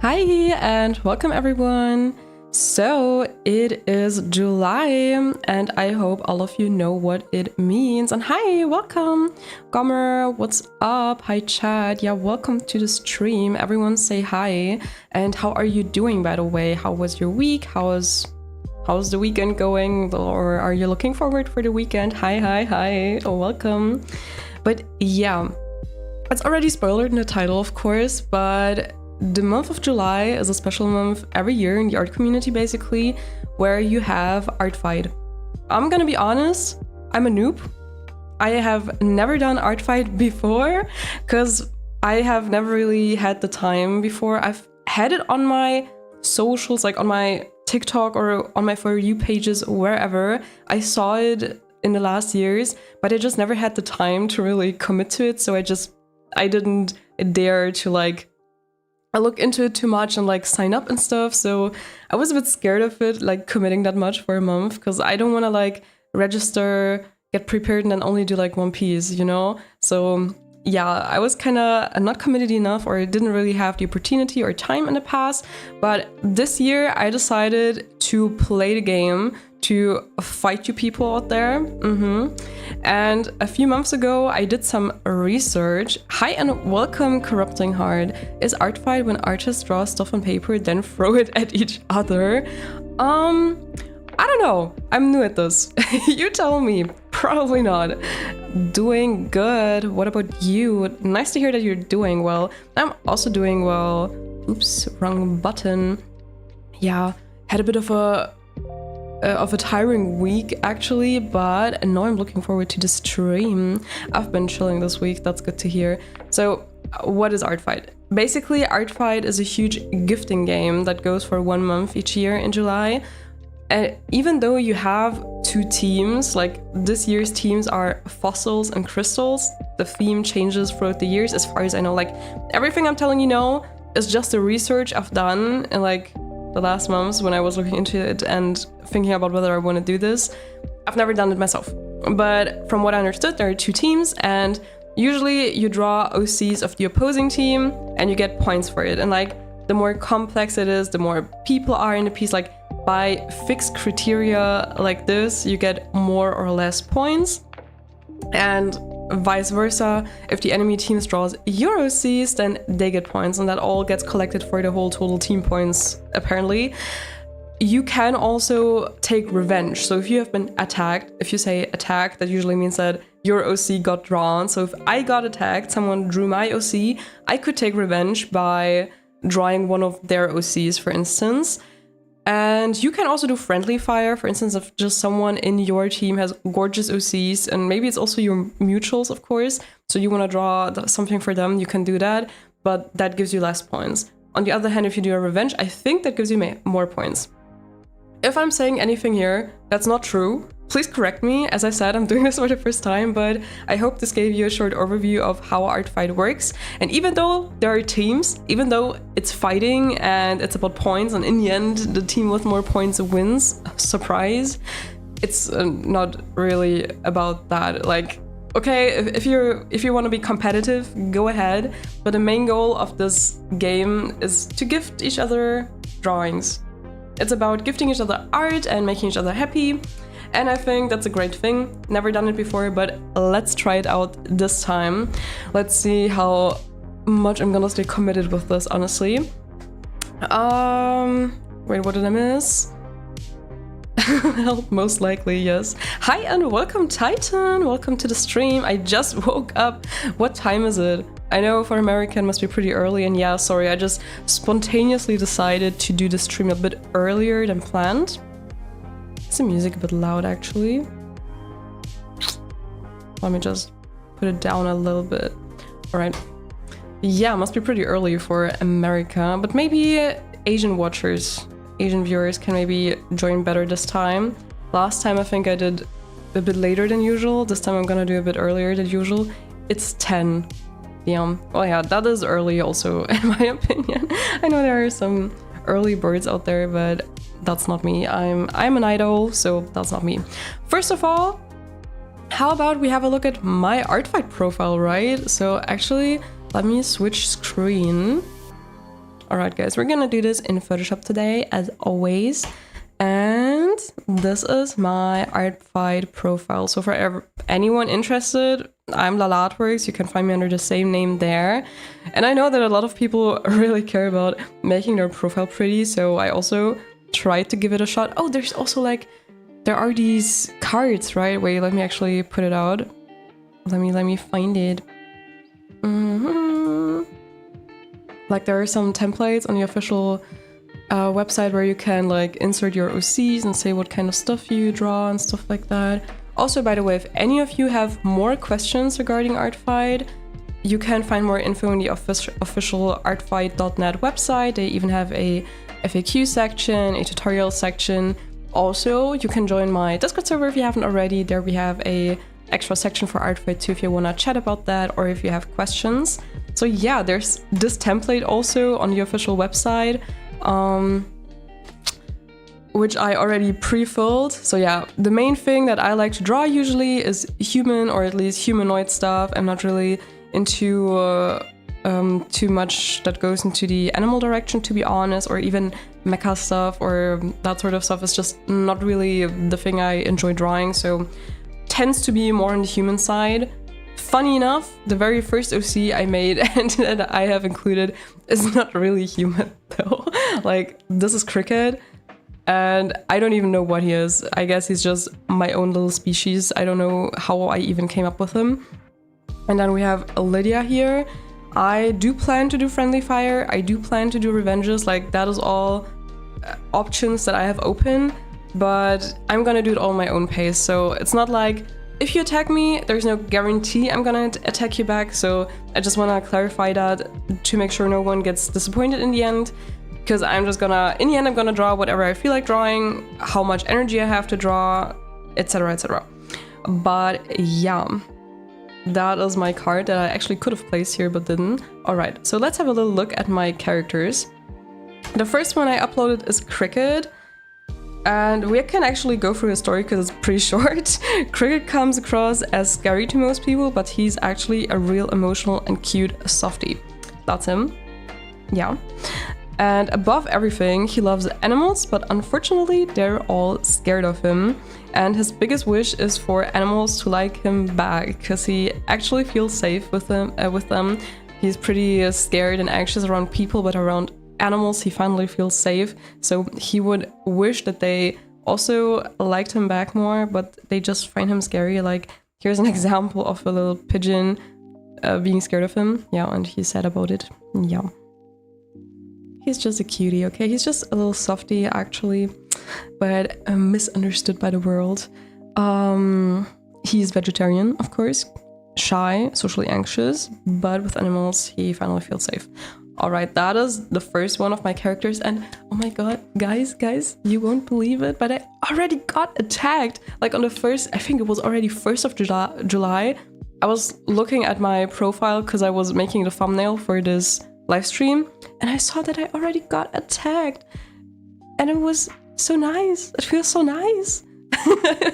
Hi and welcome everyone. So it is July and I hope all of you know what it means. And hi, welcome. Gomer, what's up? Hi chat. Yeah, welcome to the stream. Everyone say hi. And how are you doing, by the way? How was your week? How's the weekend going? Or are you looking forward for the weekend? Hi. Oh, welcome. But yeah, it's already spoiled in the title, of course, but the month of July is a special month every year in the art community, basically, where you have art fight. I'm gonna be honest, I'm a noob. I have never done art fight before because I have never really had the time before. I've had it on my socials, like on my TikTok or on my For You pages, wherever. I saw it in the last years, but I just never had the time to really commit to it. So I didn't dare to I look into it too much and sign up and stuff. So I was a bit scared of it, committing that much for a month, because I don't want to register, get prepared, and then only do one piece, you know? So yeah, I was kind of not committed enough, or didn't really have the opportunity or time in the past. But this year I decided to play the game, to fight you people out there. And a few months ago, I did some research. Hi and welcome, Corrupting Heart. Is art fight when artists draw stuff on paper, then throw it at each other? I don't know. I'm new at this. You tell me. Probably not. Doing good. What about you? Nice to hear that you're doing well. I'm also doing well. Oops, wrong button. Yeah, had a bit of a tiring week actually, but now I'm looking forward to the stream. I've been chilling this week, that's good to hear. So what is Art Fight? Basically, Art Fight is a huge gifting game that goes for 1 month each year in July. And even though you have 2 teams, this year's teams are fossils and crystals, the theme changes throughout the years as far as I know. Everything I'm telling you now is just the research I've done in the last months when I was looking into it and thinking about whether I want to do this. I've never done it myself. But from what I understood, there are 2 teams, and usually you draw OCs of the opposing team and you get points for it. And the more complex it is, the more people are in the piece, by fixed criteria like this, you get more or less points. And vice versa, if the enemy team draws your OCs, then they get points, and that all gets collected for the whole total team points, apparently. You can also take revenge. So if you have been attacked, if you say attack, that usually means that your OC got drawn. So if I got attacked, someone drew my OC, I could take revenge by drawing one of their OCs, for instance. And you can also do friendly fire, for instance, if just someone in your team has gorgeous OCs, and maybe it's also your mutuals, of course, so you want to draw something for them, you can do that, but that gives you less points. On the other hand, if you do a revenge, I think that gives you more points. If I'm saying anything here that's not true, please correct me. As I said, I'm doing this for the first time, but I hope this gave you a short overview of how Art Fight works. And even though there are teams, even though it's fighting and it's about points, and in the end, the team with more points wins, surprise, it's not really about that. Okay, if you want to be competitive, go ahead. But the main goal of this game is to gift each other drawings. It's about gifting each other art and making each other happy. And I think that's a great thing. Never done it before, but let's try it out this time. Let's see how much I'm gonna stay committed with this, honestly. Wait, what did I miss? Help, most likely, yes. Hi and welcome, Titan. Welcome to the stream. I just woke up. What time is it? I know for American must be pretty early, and yeah, sorry, I just spontaneously decided to do the stream a bit earlier than planned. Is the music a bit loud, actually? Let me just put it down a little bit. All right. Yeah, must be pretty early for America, but maybe Asian watchers, Asian viewers can maybe join better this time. Last time I think I did a bit later than usual. This time I'm gonna do a bit earlier than usual. It's 10 p.m. Well, yeah, that is early also, in my opinion. I know there are some early birds out there, but that's not me. I'm an idol, so that's not me. First of all, how about we have a look at my Art Fight profile, right? So actually, let me switch screen. Alright guys, we're gonna do this in Photoshop today as always. And this is my Artfied profile. So for anyone interested, I'm Lala Artworks. You can find me under the same name there. And I know that a lot of people really care about making their profile pretty, so I also tried to give it a shot. Oh, there's also like, there are these cards, right? Wait, let me actually put it out. Let me find it. Like there are some templates on the official website where you can like insert your OCs and say what kind of stuff you draw and stuff like that. Also, by the way, if any of you have more questions regarding Artfied, you can find more info in the official artfied.net website. They even have a FAQ section, a tutorial section. Also, you can join my Discord server if you haven't already. There we have a extra section for Artfied too if you want to chat about that or if you have questions. So yeah, there's this template also on the official website. Which I already pre-filled. So yeah, the main thing that I like to draw usually is human or at least humanoid stuff. I'm not really into too much that goes into the animal direction, to be honest, or even mecha stuff or that sort of stuff is just not really the thing I enjoy drawing. So tends to be more on the human side. Funny enough, the very first OC I made and that I have included is not really human though. Like, this is Cricket, and I don't even know what he is. I guess he's just my own little species. I don't know how I even came up with him. And then we have Lydia here. I do plan to do Friendly Fire. I do plan to do Revenges. Like, that is all options that I have open, but I'm gonna do it all at my own pace. So it's not like, if you attack me, there's no guarantee I'm gonna attack you back, so I just wanna clarify that to make sure no one gets disappointed in the end, because I'm just gonna, in the end, I'm gonna draw whatever I feel like drawing, how much energy I have to draw, etc, etc. But yeah, that is my card that I actually could have placed here but didn't. Alright, so let's have a little look at my characters. The first one I uploaded is Cricket. And we can actually go through his story because it's pretty short. Cricket comes across as scary to most people, but he's actually a real emotional and cute softie. That's him. Yeah. And above everything, he loves animals, but unfortunately, they're all scared of him. And his biggest wish is for animals to like him back, because he actually feels safe with them. He's pretty scared and anxious around people, but around animals he finally feels safe, so he would wish that they also liked him back more, but they just find him scary. Like, here's an example of a little pigeon being scared of him. Yeah, and he's sad about it. Yeah, he's just a cutie, okay? He's just a little softie actually, but misunderstood by the world. He's vegetarian, of course, shy, socially anxious, but with animals he finally feels safe. Alright, that is the first one of my characters, and oh my god, guys, you won't believe it, but I already got attacked. Like on the first, I think it was already 1st of July, I was looking at my profile because I was making the thumbnail for this live stream, and I saw that I already got attacked. And it was so nice. It feels so nice.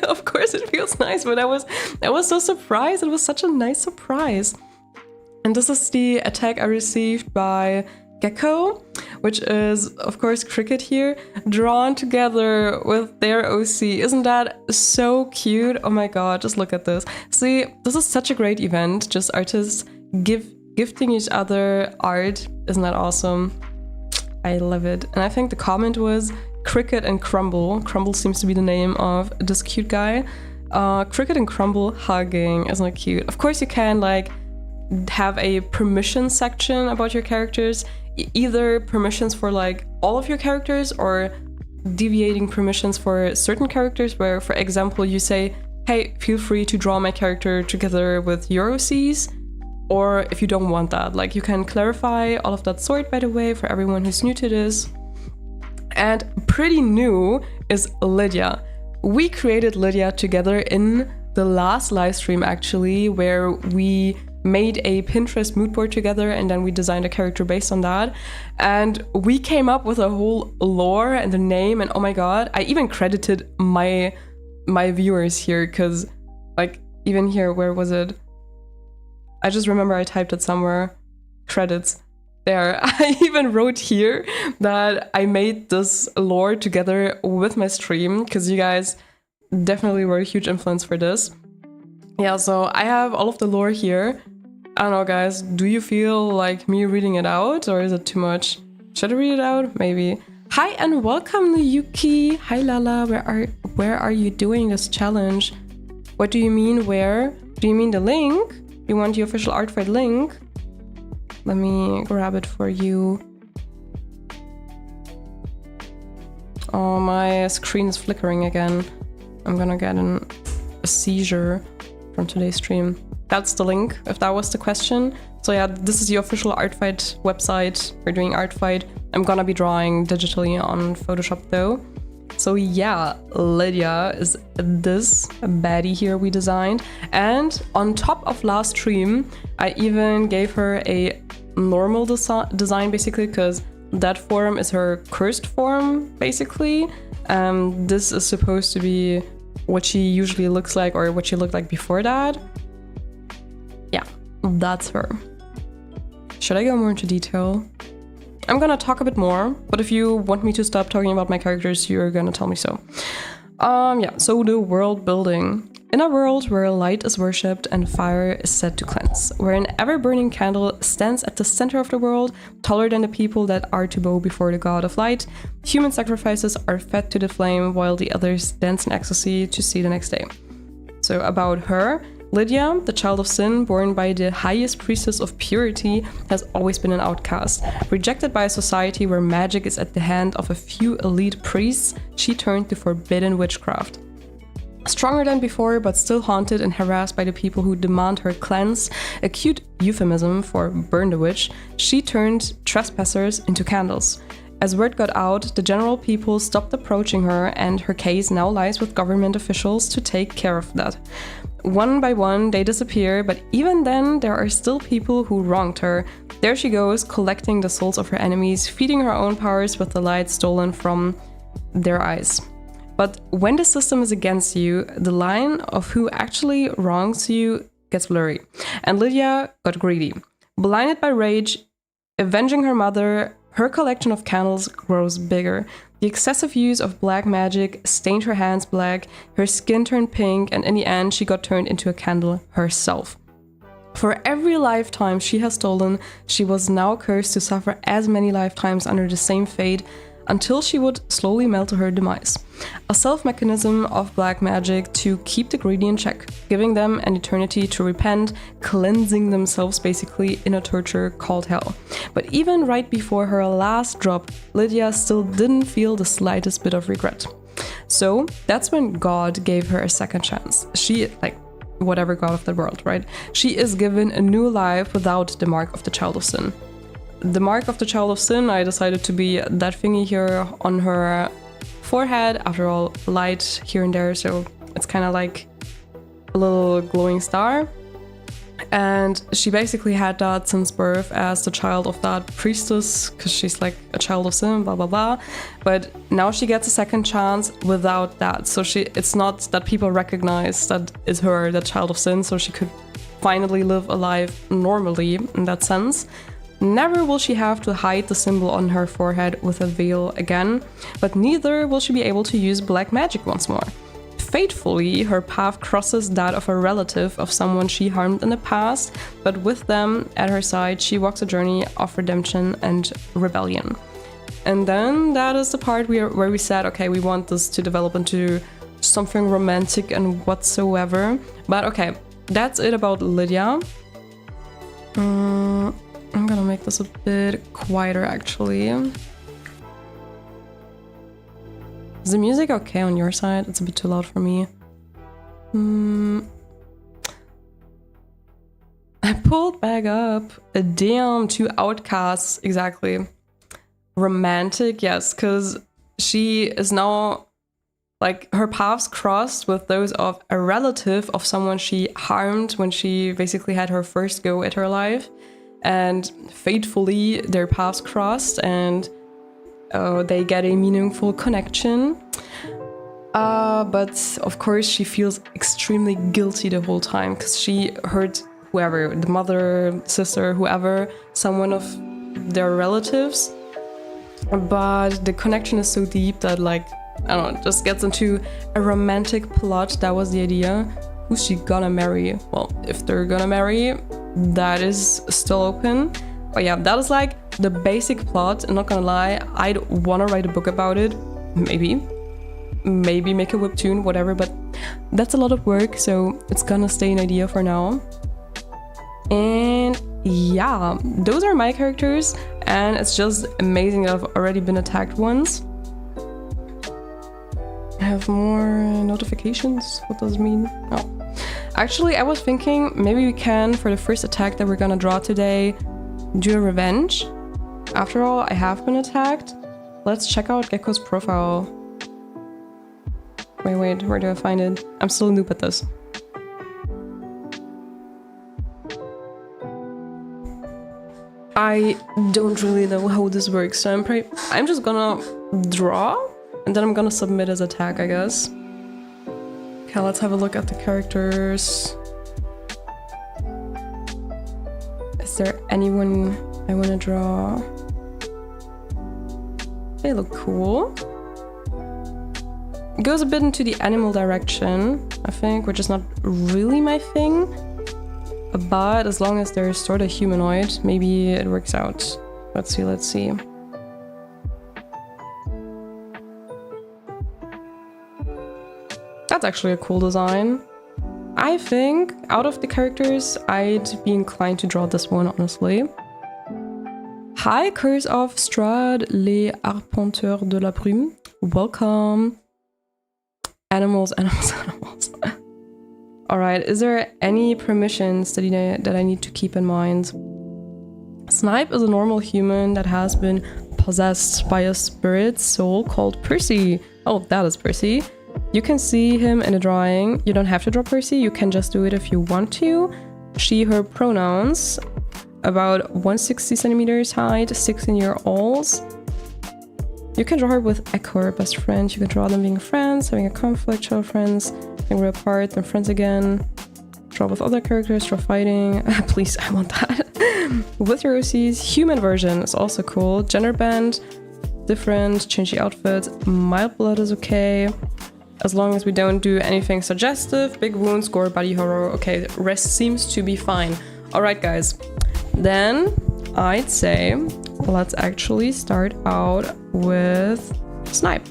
Of course it feels nice, but I was so surprised. It was such a nice surprise. And this is the attack I received by Gecko, which is, of course, Cricket here, drawn together with their OC. Isn't that so cute? Oh my god, just look at this. See, this is such a great event, just artists gifting each other art. Isn't that awesome? I love it. And I think the comment was Cricket and Crumble. Crumble seems to be the name of this cute guy. Cricket and Crumble hugging. Isn't it cute? Of course you can, like, have a permission section about your characters, either permissions for like all of your characters or deviating permissions for certain characters, where for example you say, hey, feel free to draw my character together with your OCs, or if you don't want that, like, you can clarify all of that sort, by the way, for everyone who's new to this. And pretty new is Lydia. We created Lydia together in the last live stream actually, where we made a Pinterest mood board together and then we designed a character based on that. And we came up with a whole lore and the name, and oh my god, I even credited my viewers here, because like even here, where was it? I just remember I typed it somewhere. Credits. There, I even wrote here that I made this lore together with my stream because you guys definitely were a huge influence for this. Yeah, so I have all of the lore here. I don't know, guys, do you feel like me reading it out or is it too much? Should I read it out? Maybe. Hi and welcome, Yuki. Hi, Lala. Where are you doing this challenge? What do you mean where? Do you mean the link? You want the official art fight link? Let me grab it for you. Oh, my screen is flickering again. I'm gonna get a seizure from today's stream. That's the link, if that was the question. So yeah, this is the official art fight website. We're doing art fight. I'm gonna be drawing digitally on Photoshop though. So yeah, Lydia is this baddie here we designed. And on top of last stream, I even gave her a normal design basically, because that form is her cursed form basically. This is supposed to be what she usually looks like, or what she looked like before that. Yeah, that's her. Should I go more into detail? I'm gonna talk a bit more, but if you want me to stop talking about my characters, you're gonna tell me so. Yeah, so the world building. In a world where light is worshipped and fire is said to cleanse, where an ever-burning candle stands at the center of the world, taller than the people that are to bow before the god of light, human sacrifices are fed to the flame while the others dance in ecstasy to see the next day. So about her, Lydia, the child of sin, born by the highest priestess of purity, has always been an outcast. Rejected by a society where magic is at the hand of a few elite priests, she turned to forbidden witchcraft. Stronger than before, but still haunted and harassed by the people who demand her cleanse, a cute euphemism for burn the witch, she turned trespassers into candles. As word got out, the general people stopped approaching her, and her case now lies with government officials to take care of that. One by one, they disappear, but even then, there are still people who wronged her. There she goes, collecting the souls of her enemies, feeding her own powers with the light stolen from their eyes. But when the system is against you, the line of who actually wrongs you gets blurry. And Lydia got greedy. Blinded by rage, avenging her mother, her collection of candles grows bigger. The excessive use of black magic stained her hands black, her skin turned pink, and in the end she got turned into a candle herself. For every lifetime she has stolen, she was now cursed to suffer as many lifetimes under the same fate, until she would slowly melt to her demise. A self-mechanism of black magic to keep the greedy in check, giving them an eternity to repent, cleansing themselves basically in a torture called hell. But even right before her last drop, Lydia still didn't feel the slightest bit of regret. So that's when God gave her a second chance. She, like, whatever god of the world, right? She is given a new life without the mark of the child of sin. The mark of the child of sin, I decided to be that thingy here on her forehead. After all, light here and there, so it's kind of like a little glowing star. And she basically had that since birth as the child of that priestess, because she's like a child of sin, blah blah blah. But now she gets a second chance without that. So it's not that people recognize that is her, that child of sin, so she could finally live a life normally in that sense. Never will she have to hide the symbol on her forehead with a veil again, but neither will she be able to use black magic once more. Fatefully, her path crosses that of a relative of someone she harmed in the past, but with them at her side, she walks a journey of redemption and rebellion. And then that is the part where we said, okay, we want this to develop into something romantic and whatsoever. But okay, that's it about Lydia. I'm gonna make this a bit quieter actually. Is the music okay on your side? It's a bit too loud for me. I pulled back up. Damn, 2 outcasts, exactly. Romantic, yes, because she is now, like, her paths crossed with those of a relative of someone she harmed when she basically had her first go at her life. And fatefully, their paths crossed and they get a meaningful connection. But of course, she feels extremely guilty the whole time because she hurt whoever, the mother, sister, whoever, someone of they're relatives, but the connection is so deep that, like, I don't know, it just gets into a romantic plot. That was the idea. Who's she gonna marry? Well, if they're gonna marry, that is still open. But yeah, that is like the basic plot. I'm not gonna lie, I'd wanna write a book about it. Maybe make a webtoon, whatever, but that's a lot of work, so it's gonna stay an idea for now. And yeah, those are my characters, and it's just amazing that I've already been attacked once. I have more notifications. What does it mean? Oh. Actually, I was thinking maybe we can, for the first attack that we're gonna draw today, do a revenge. After all, I have been attacked. Let's check out Gecko's profile. Wait, where do I find it? I'm still a noob at this. I don't really know how this works, so I'm just gonna draw, and then I'm gonna submit as attack, I guess. Okay, let's have a look at the characters. Is there anyone I want to draw? They look cool. It goes a bit into the animal direction, I think, which is not really my thing. But as long as they're sort of humanoid, maybe it works out. Let's see. That's actually a cool design. I think out of the characters, I'd be inclined to draw this one, honestly. Hi, Curse of Strahd, les arpenteurs de la brume. Welcome. Animals. Alright, is there any permissions that I need to keep in mind? Snipe is a normal human that has been possessed by a spirit soul called Percy. Oh, that is Percy. You can see him in a drawing. You don't have to draw Percy, you can just do it if you want to. She, her pronouns, about 160 centimeters height, 16-year-olds. You can draw her with Echo, her best friend. You can draw them being friends, having a conflict, child friends, being apart, then friends again. Draw with other characters, draw fighting. Please, I want that. With your OCs, human version is also cool. Gender band, different, change the outfits. Mild blood is okay. As long as we don't do anything suggestive. Big wounds, gore, body horror. Okay, rest seems to be fine. Alright, guys. Then I'd say let's actually start out with Snipe.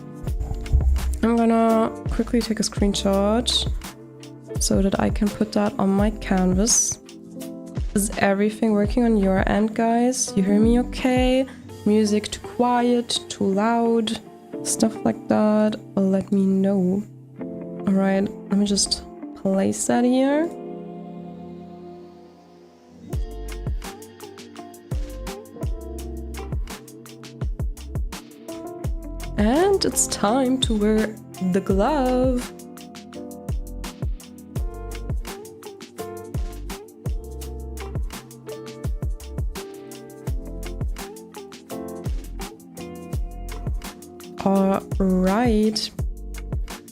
I'm gonna quickly take a screenshot so that I can put that on my canvas. Is everything working on your end, guys? You hear me okay? Music too quiet, too loud, stuff like that? Let me know. Alright, let me just place that here. And it's time to wear the glove. Alright.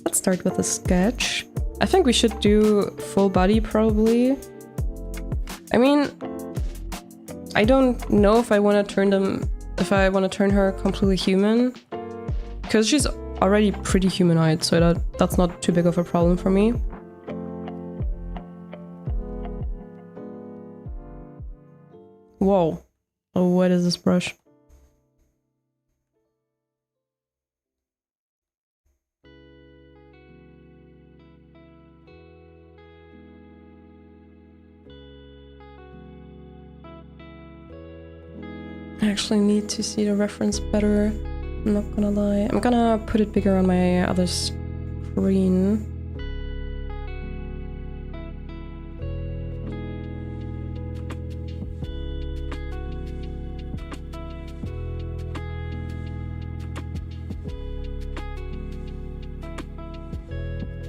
Let's start with a sketch. I think we should do full body probably. I mean, I don't know if I want to turn her completely human. Because she's already pretty humanoid, so that's not too big of a problem for me. Whoa. Oh, what is this brush? I actually need to see the reference better. I'm not gonna lie. I'm gonna put it bigger on my other screen.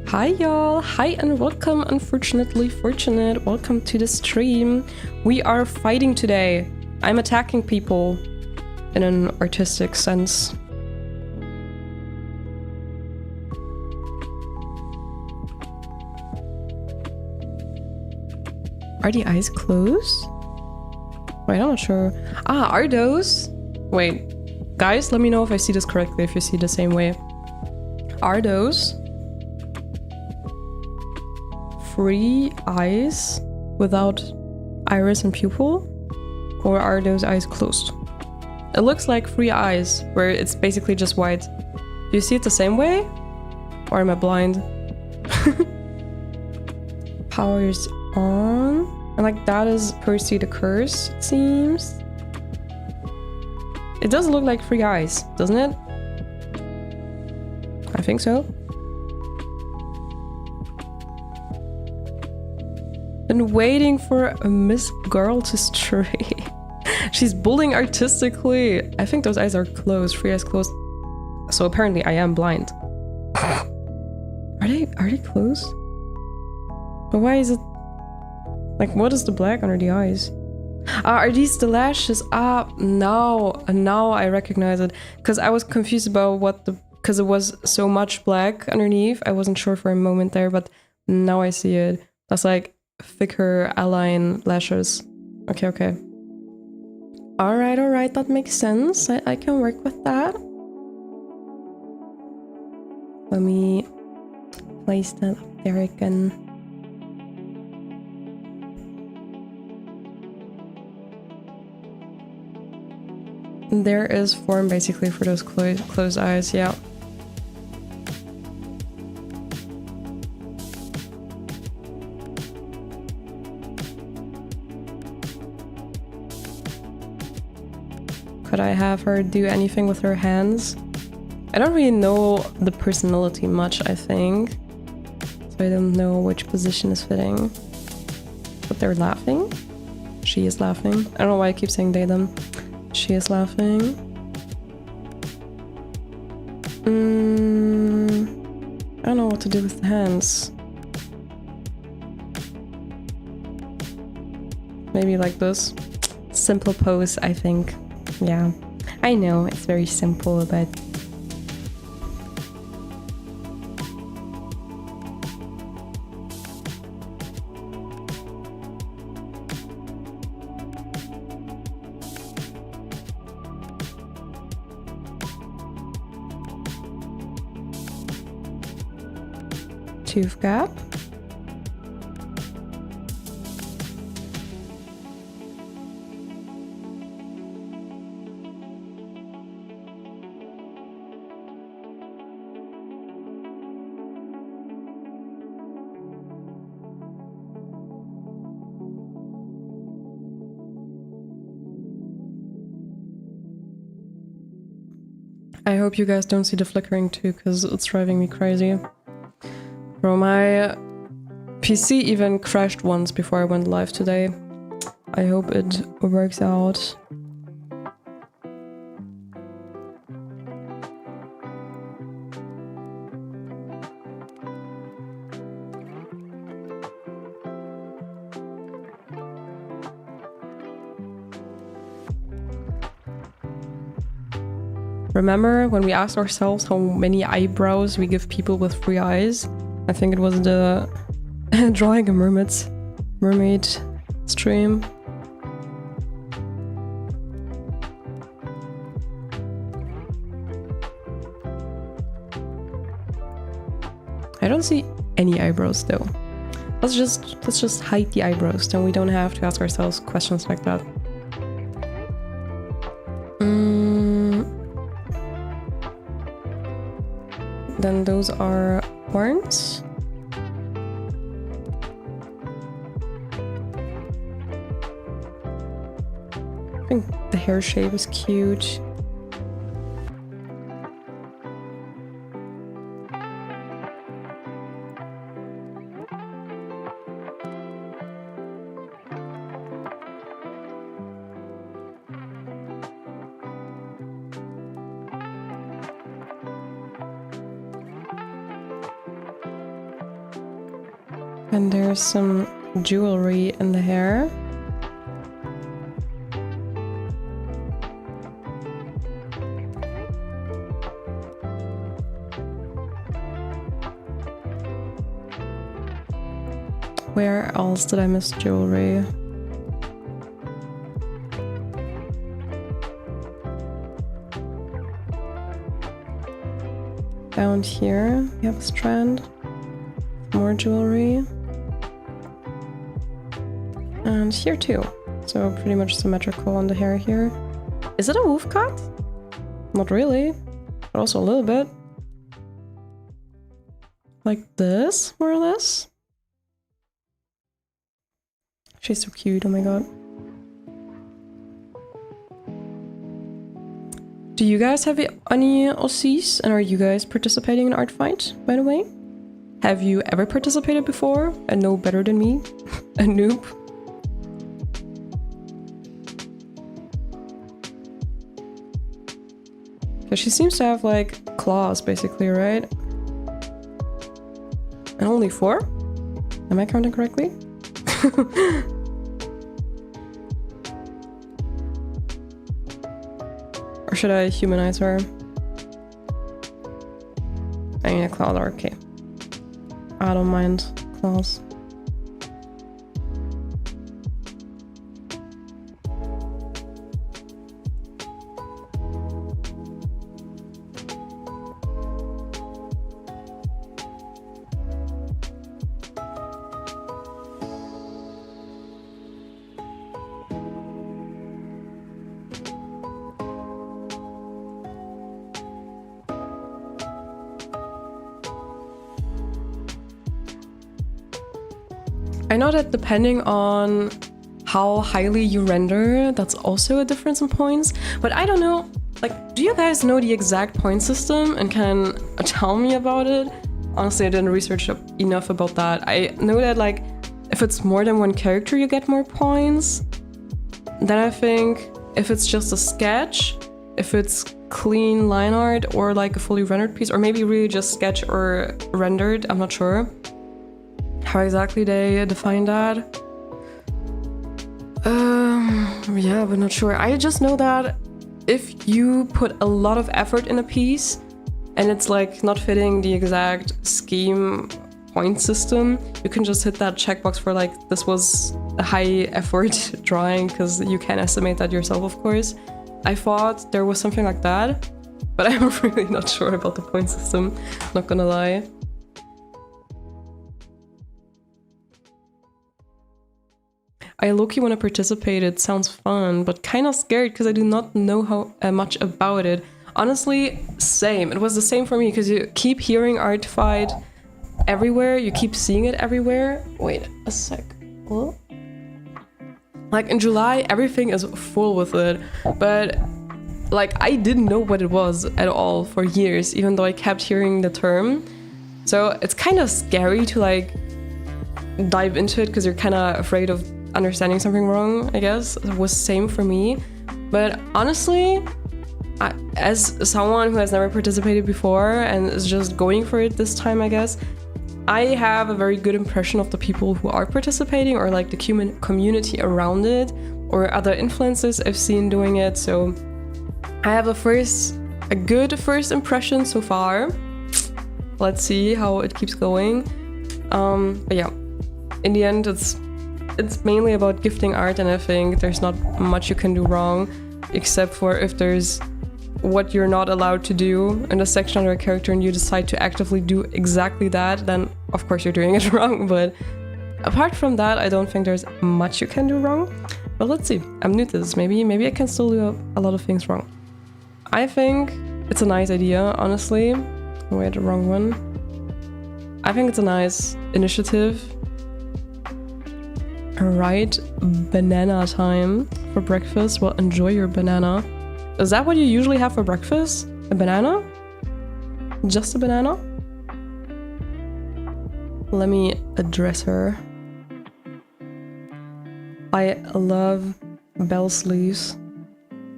Hi y'all! Hi and welcome, unfortunately fortunate. Welcome to the stream. We are fighting today. I'm attacking people in an artistic sense. Are the eyes closed? Wait, I'm not sure. Ah, are those? Wait, guys, let me know if I see this correctly, if you see the same way. Are those 3 eyes without iris and pupil? Or are those eyes closed? It looks like 3 eyes, where it's basically just white. Do you see it the same way? Or am I blind? Power is on. And like that is Percy the Curse, it seems. It does look like 3 eyes, doesn't it? I think so. Been waiting for a Miss Girl to stray. She's bullying artistically. I think those eyes are closed, 3 eyes closed. So apparently I am blind. Are they closed? But why is it like, what is the black under the eyes? Are these the lashes? Now I recognize it. Because I was confused about what because it was so much black underneath. I wasn't sure for a moment there, but now I see it. That's like thicker align lashes. Okay. Alright, that makes sense. I can work with that. Let me place that up there again. There is form basically for those closed eyes, yeah. Could I have her do anything with her hands? I don't really know the personality much, I think. So I don't know which position is fitting. But they're laughing. She is laughing. I don't know why I keep saying they, them. She is laughing. I don't know what to do with the hands. Maybe like this. Simple pose, I think. Yeah, I know, it's very simple, but... Tooth gap. I hope you guys don't see the flickering too, because it's driving me crazy. Bro, my PC even crashed once before I went live today. I hope it works out. Remember when we asked ourselves how many eyebrows we give people with 3 eyes? I think it was the drawing a mermaid stream. I don't see any eyebrows though. Let's just hide the eyebrows, then we don't have to ask ourselves questions like that. Then those are horns. I think the hair shape is cute. And there's some jewelry in the hair. Where else did I miss jewelry? Down here we have a strand, more jewelry. And here too. So pretty much symmetrical on the hair here. Is it a wolf cut? Not really, but also a little bit. Like this, more or less. She's so cute, oh my god. Do you guys have any Aussies? And are you guys participating in Art Fight, by the way? Have you ever participated before and know better than me? A noob? Because she seems to have like claws basically, right? And only 4? Am I counting correctly? Or should I humanize her? I mean, a claws are okay. I don't mind claws. I know that depending on how highly you render, that's also a difference in points, but I don't know, like, do you guys know the exact point system and can tell me about it? Honestly, I didn't research enough about that. I know that, like, if it's more than one character, you get more points. Then I think if it's just a sketch, if it's clean line art or like a fully rendered piece, or maybe really just sketch or rendered, I'm not sure how exactly they define that. Yeah, but not sure. I just know that if you put a lot of effort in a piece and it's like not fitting the exact scheme point system, you can just hit that checkbox for like, this was a high effort drawing, because you can estimate that yourself, of course. I thought there was something like that, but I'm really not sure about the point system, not gonna lie. I low-key want to participate, it sounds fun, but kind of scared because I do not know how much about it. Honestly, same. It was the same for me because you keep hearing Art Fight everywhere, you keep seeing it everywhere. Wait a sec. What? Like in July, everything is full with it, but like I didn't know what it was at all for years, even though I kept hearing the term. So it's kind of scary to like dive into it because you're kind of afraid of understanding something wrong, I guess. It was same for me. But honestly, as someone who has never participated before and is just going for it this time, I guess, I have a very good impression of the people who are participating, or like the community around it, or other influencers I've seen doing it. So I have a good first impression so far. Let's see how it keeps going. But yeah, in the end, it's mainly about gifting art, and I think there's not much you can do wrong, except for if there's what you're not allowed to do in a section under a character and you decide to actively do exactly that, then of course you're doing it wrong. But apart from that, I don't think there's much you can do wrong. But let's see, I'm new to this, maybe I can still do a lot of things wrong. I think it's a nice idea, honestly. Wait, the wrong one. I think it's a nice initiative. Alright, banana time for breakfast. Well, enjoy your banana. Is that what you usually have for breakfast? A banana? Just a banana? Let me address her. I love bell sleeves.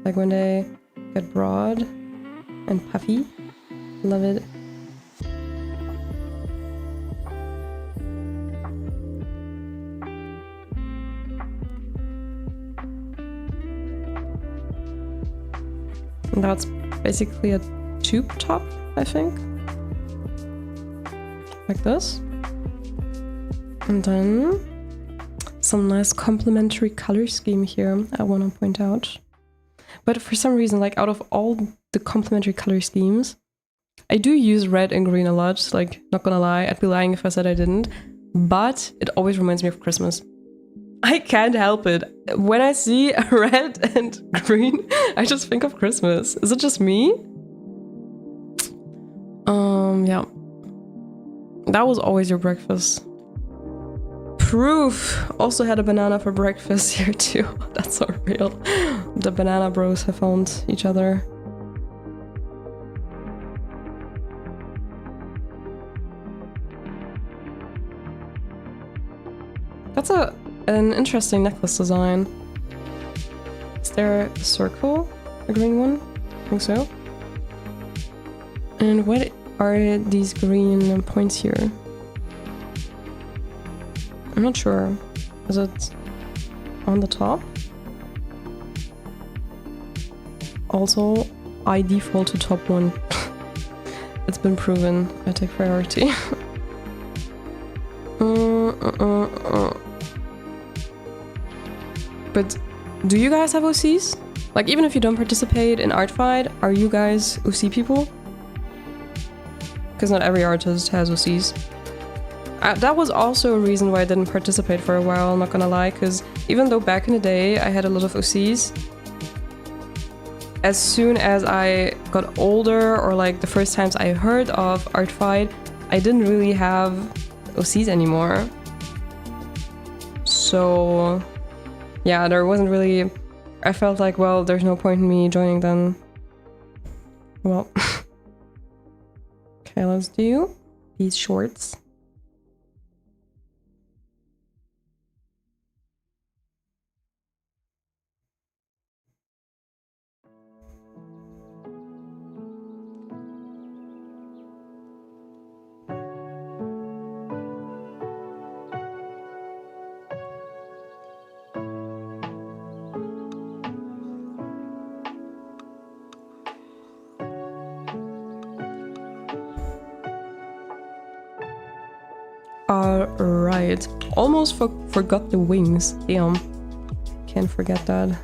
Like when they get broad and puffy. Love it. And that's basically a tube top, I think. Like this. And then some nice complementary color scheme here, I want to point out. But for some reason, like out of all the complementary color schemes, I do use red and green a lot, like, not gonna lie, I'd be lying if I said I didn't, but it always reminds me of Christmas. I can't help it. When I see red and green, I just think of Christmas. Is it just me? Yeah. That was always your breakfast. Proof! Also had a banana for breakfast here too. That's so real. The banana bros have found each other. That's an interesting necklace design. Is there a circle? A green one? I think so. And what are these green points here? I'm not sure. Is it on the top? Also, I default to top one. It's been proven. I take priority. But do you guys have OCs? Like, even if you don't participate in art fight, are you guys OC people? Because not every artist has OCs. That was also a reason why I didn't participate for a while, I'm not gonna lie, because even though back in the day I had a lot of OCs, as soon as I got older, or like the first times I heard of art fight, I didn't really have OCs anymore. So yeah, there wasn't really... I felt like, well, there's no point in me joining then. Well. Okay, let's do these shorts. Alright. Almost forgot the wings. Damn. Can't forget that.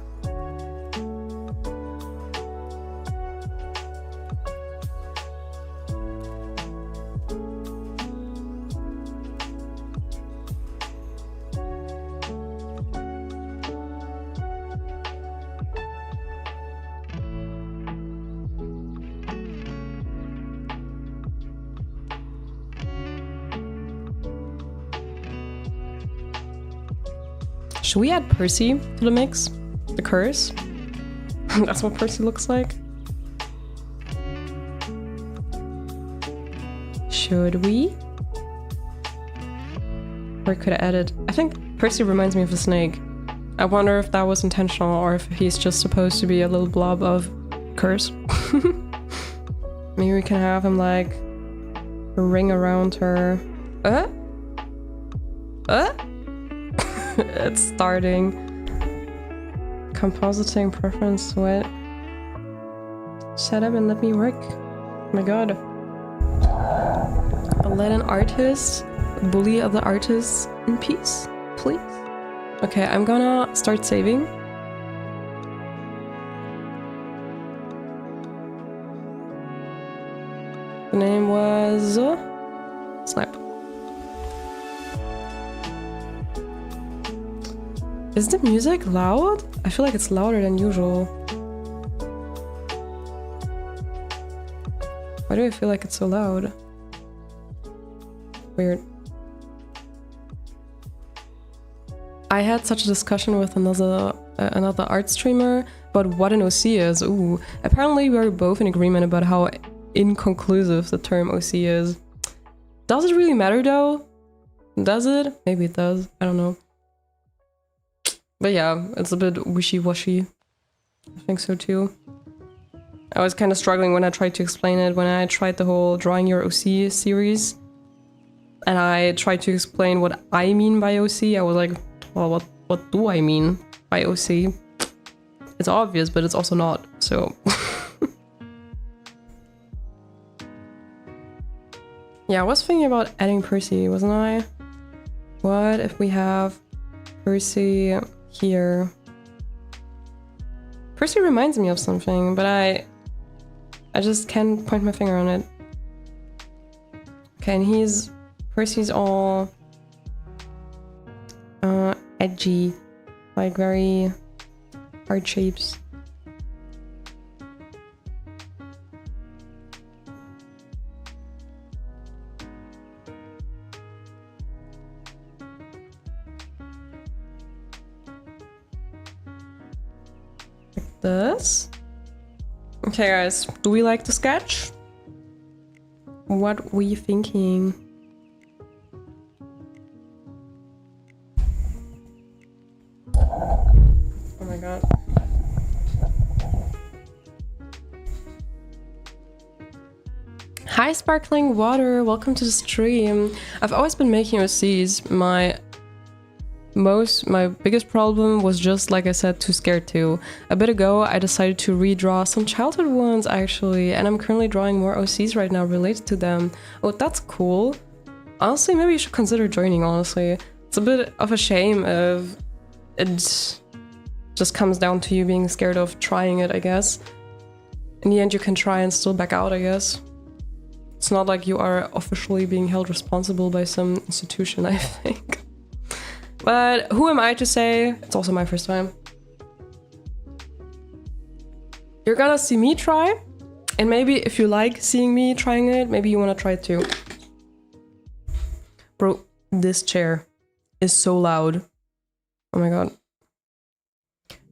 Should we add Percy to the mix? The curse? That's what Percy looks like. Should we? Or could I add it? I think Percy reminds me of a snake. I wonder if that was intentional or if he's just supposed to be a little blob of curse. Maybe we can have him like a ring around her. It's starting. Compositing preference sweat. Shut up and let me work. Oh my god. Let an artist bully other artists in peace, please. Okay, I'm gonna start saving. The name was Snap. Is the music loud? I feel like it's louder than usual. Why do I feel like it's so loud? Weird. I had such a discussion with another art streamer about what an OC is. Ooh, apparently we are both in agreement about how inconclusive the term OC is. Does it really matter though? Does it? Maybe it does. I don't know. But yeah, it's a bit wishy-washy. I think so too. I was kind of struggling when I tried to explain it, when I tried the whole Drawing Your OC series. And I tried to explain what I mean by OC. I was like, well, what do I mean by OC? It's obvious, but it's also not, so... Yeah, I was thinking about adding Percy, wasn't I? What if we have Percy here? Percy reminds me of something, but I just can't point my finger on it. Okay, and Percy's all edgy, like very hard shapes. Like this. Okay guys, do we like the sketch? What were you thinking? Oh my god. Hi Sparkling Water, welcome to the stream. I've always been making OCs. My biggest problem was just, like I said, too scared to. A bit ago I decided to redraw some childhood ones actually, and I'm currently drawing more OCs right now related to them. Oh, that's cool. Honestly, maybe you should consider joining, honestly. It's a bit of a shame if it just comes down to you being scared of trying it, I guess. In the end you can try and still back out, I guess. It's not like you are officially being held responsible by some institution, I think. But who am I to say? It's also my first time. You're gonna see me try, and maybe if you like seeing me trying it, maybe you wanna try it too. Bro, this chair is so loud. Oh my god.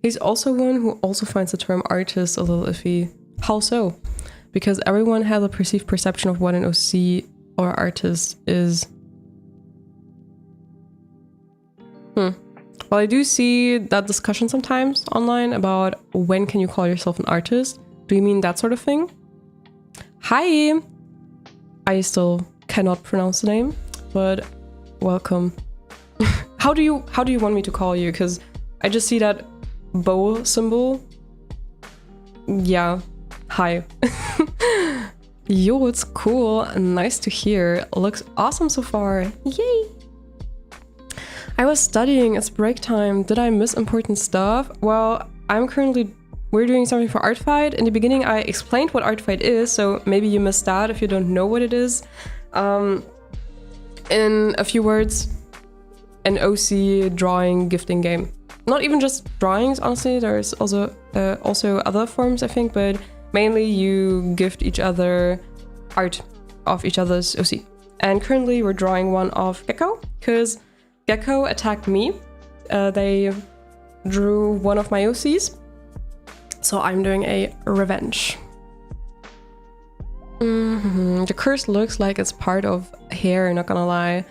He's also one who also finds the term artist a little iffy. How so? Because everyone has a perceived perception of what an OC or artist is. Well, I do see that discussion sometimes online about when can you call yourself an artist? Do you mean that sort of thing? Hi! I still cannot pronounce the name, but welcome. How do you want me to call you? Because I just see that bow symbol. Yeah, hi. Yo, it's cool. Nice to hear. Looks awesome so far. Yay! I was studying, it's break time. Did I miss important stuff? Well, we're doing something for Art Fight. In the beginning, I explained what Art Fight is, so maybe you missed that if you don't know what it is. In a few words, an OC drawing gifting game. Not even just drawings, honestly. There's also other forms, I think, but mainly you gift each other art of each other's OC. And currently we're drawing one of Gecko, because Gecko attacked me. They drew one of my OCs, so I'm doing a revenge. The curse looks like it's part of hair, not gonna lie.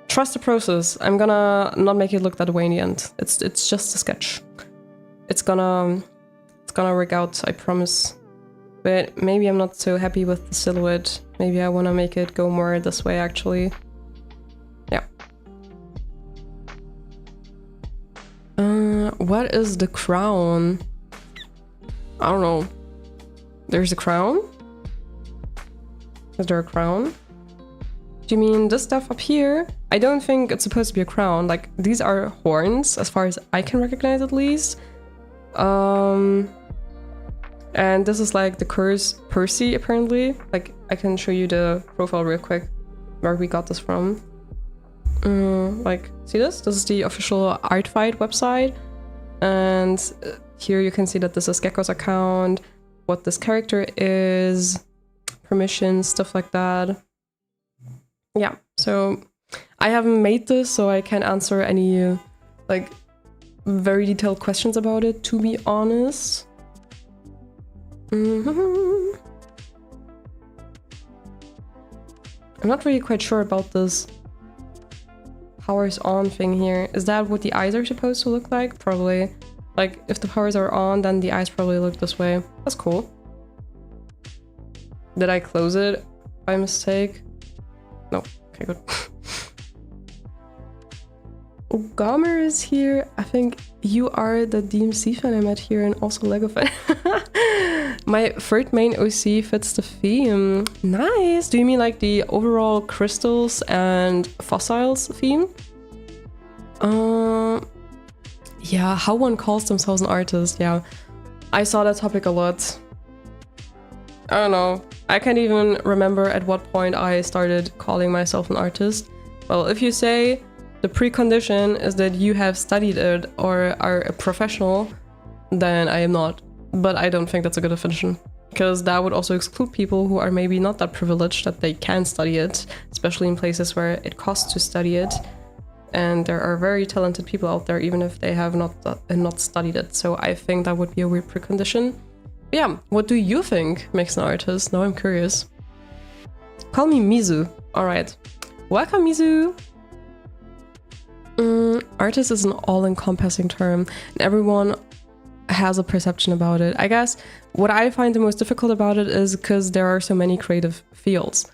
Trust the process. I'm gonna not make it look that way in the end. It's just a sketch. It's gonna work out, I promise. But maybe I'm not so happy with the silhouette. Maybe I wanna make it go more this way actually. Yeah. What is the crown? I don't know. There's a crown? Is there a crown? Do you mean this stuff up here? I don't think it's supposed to be a crown. Like, these are horns, as far as I can recognize at least. And this is like the curse Percy, apparently. Like, I can show you the profile real quick, where we got this from. Like, see this? This is the official Art Fight website. And here you can see that this is Gecko's account, what this character is, permissions, stuff like that. Yeah, so I haven't made this, so I can't answer any like very detailed questions about it, to be honest. I'm not really quite sure about this powers on thing here. Is that what the eyes are supposed to look like? Probably. Like, if the powers are on, then the eyes probably look this way. That's cool. Did I close it by mistake? No. Okay, good. Gomer is here. I think you are the DMC fan I met here and also Lego fan. My third main OC fits the theme. Nice! Do you mean like the overall crystals and fossils theme? Yeah, how one calls themselves an artist, yeah. I saw that topic a lot. I don't know. I can't even remember at what point I started calling myself an artist. Well, if you say the precondition is that you have studied it or are a professional, then I am not. But I don't think that's a good definition, because that would also exclude people who are maybe not that privileged that they can study it, especially in places where it costs to study it. And there are very talented people out there, even if they have not studied it. So I think that would be a weird precondition. But yeah, what do you think makes an artist? Now I'm curious. Call me Mizu. All right. Welcome, Mizu. Artist is an all-encompassing term, and everyone has a perception about it. I guess what I find the most difficult about it is because there are so many creative fields.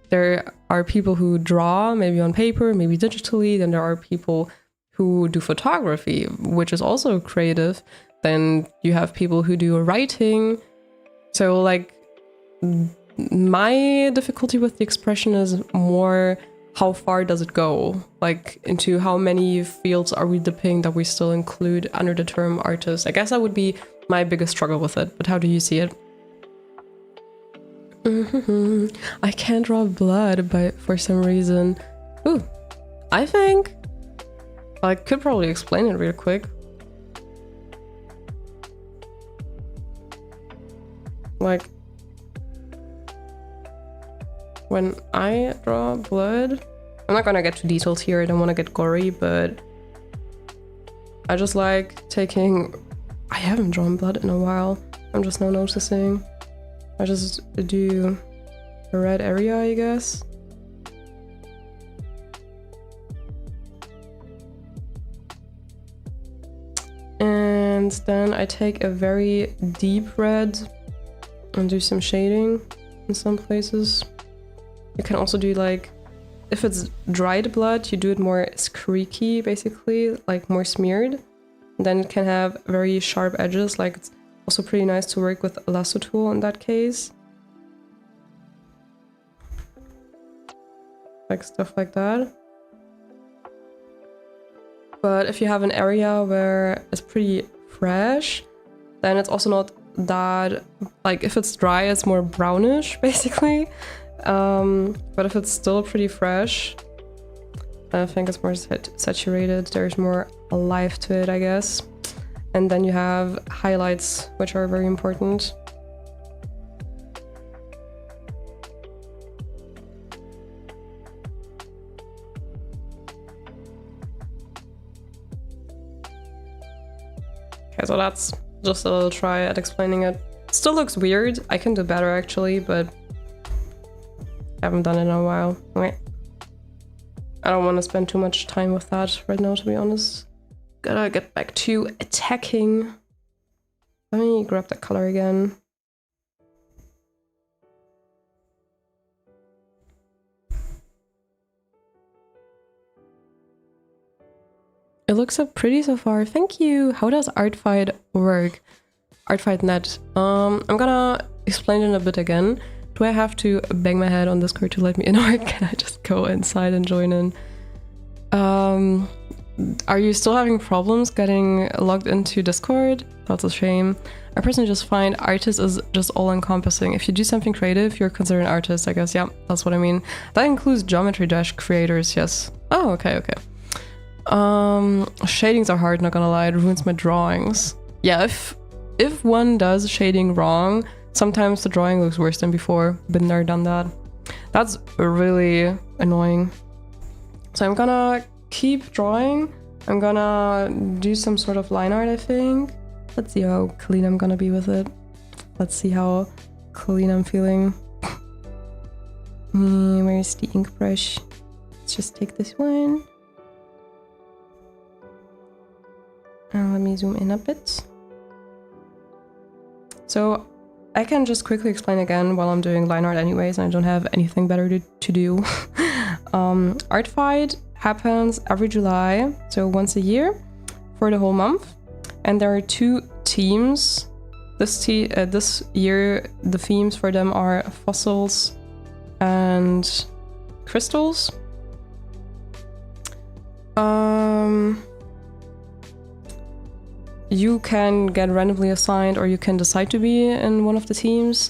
There are people who draw, maybe on paper, maybe digitally. Then there are people who do photography, which is also creative. Then you have people who do writing. So like my difficulty with the expression is more how far does it go? Like into how many fields are we dipping that we still include under the term artist? I guess that would be my biggest struggle with it. But how do you see it? I can't draw blood, but for some reason, I think I could probably explain it real quick. Like when I draw blood, I'm not gonna get too detailed here. I don't want to get gory, but I just like taking. I haven't drawn blood in a while. I'm just now noticing. I just do a red area, I guess. And then I take a very deep red and do some shading in some places. You can also do like, if it's dried blood, you do it more streaky, basically, like more smeared. And then it can have very sharp edges, like it's also pretty nice to work with a lasso tool in that case. Like stuff like that. But if you have an area where it's pretty fresh, then it's also not that, like if it's dry, it's more brownish, basically. But if it's still pretty fresh, I think it's more saturated. There's more life to it, I guess. And then you have highlights, which are very important. Okay, so that's just a little try at explaining it. Still looks weird. I can do better actually, but I haven't done it in a while. Okay. I don't want to spend too much time with that right now, to be honest. Gotta get back to attacking. Let me grab that color again. It looks so pretty so far. Thank you. How does Artfight work? Artfight.net. I'm gonna explain it in a bit again. Do I have to bang my head on Discord to let me in, or can I just go inside and join in? Are you still having problems getting logged into Discord? That's a shame. I personally just find artist is just all-encompassing. If you do something creative, you're considered an artist, I guess. Yeah, that's what I mean. That includes Geometry Dash creators, yes. Oh, okay, okay. Shadings are hard, not gonna lie. It ruins my drawings. Yeah, if one does shading wrong, sometimes the drawing looks worse than before. Been there, done that. That's really annoying. So I'm gonna keep drawing. I'm gonna do some sort of line art, I think. Let's see how clean I'm gonna be with it. Let's see how clean I'm feeling. Where's the ink brush? Let's just take this one. And let me zoom in a bit. So I can just quickly explain again while I'm doing line art anyways, and I don't have anything better to do. Artfight happens every July, so once a year for the whole month. And there are 2 teams. This year, the themes for them are fossils and crystals. You can get randomly assigned, or you can decide to be in one of the teams.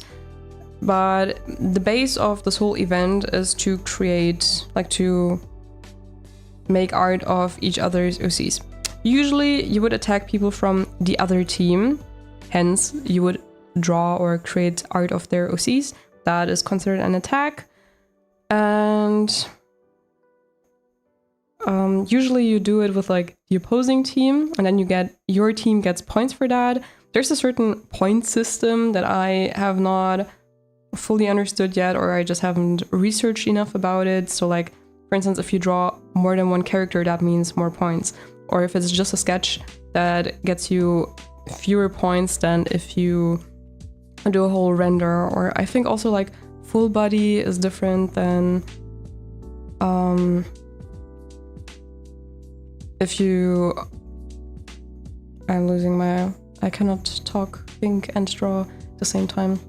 But the base of this whole event is to create, like to make art of each other's OCs. Usually you would attack people from the other team, hence you would draw or create art of their OCs. That is considered an attack. And usually you do it with like the opposing team, and then your team gets points for that. There's a certain point system that I have not fully understood yet, or I just haven't researched enough about it. So like, for instance, if you draw more than one character, that means more points. Or if it's just a sketch, that gets you fewer points than if you do a whole render. Or I think also like full body is different than if you... I'm losing my... I cannot talk, think and draw at the same time.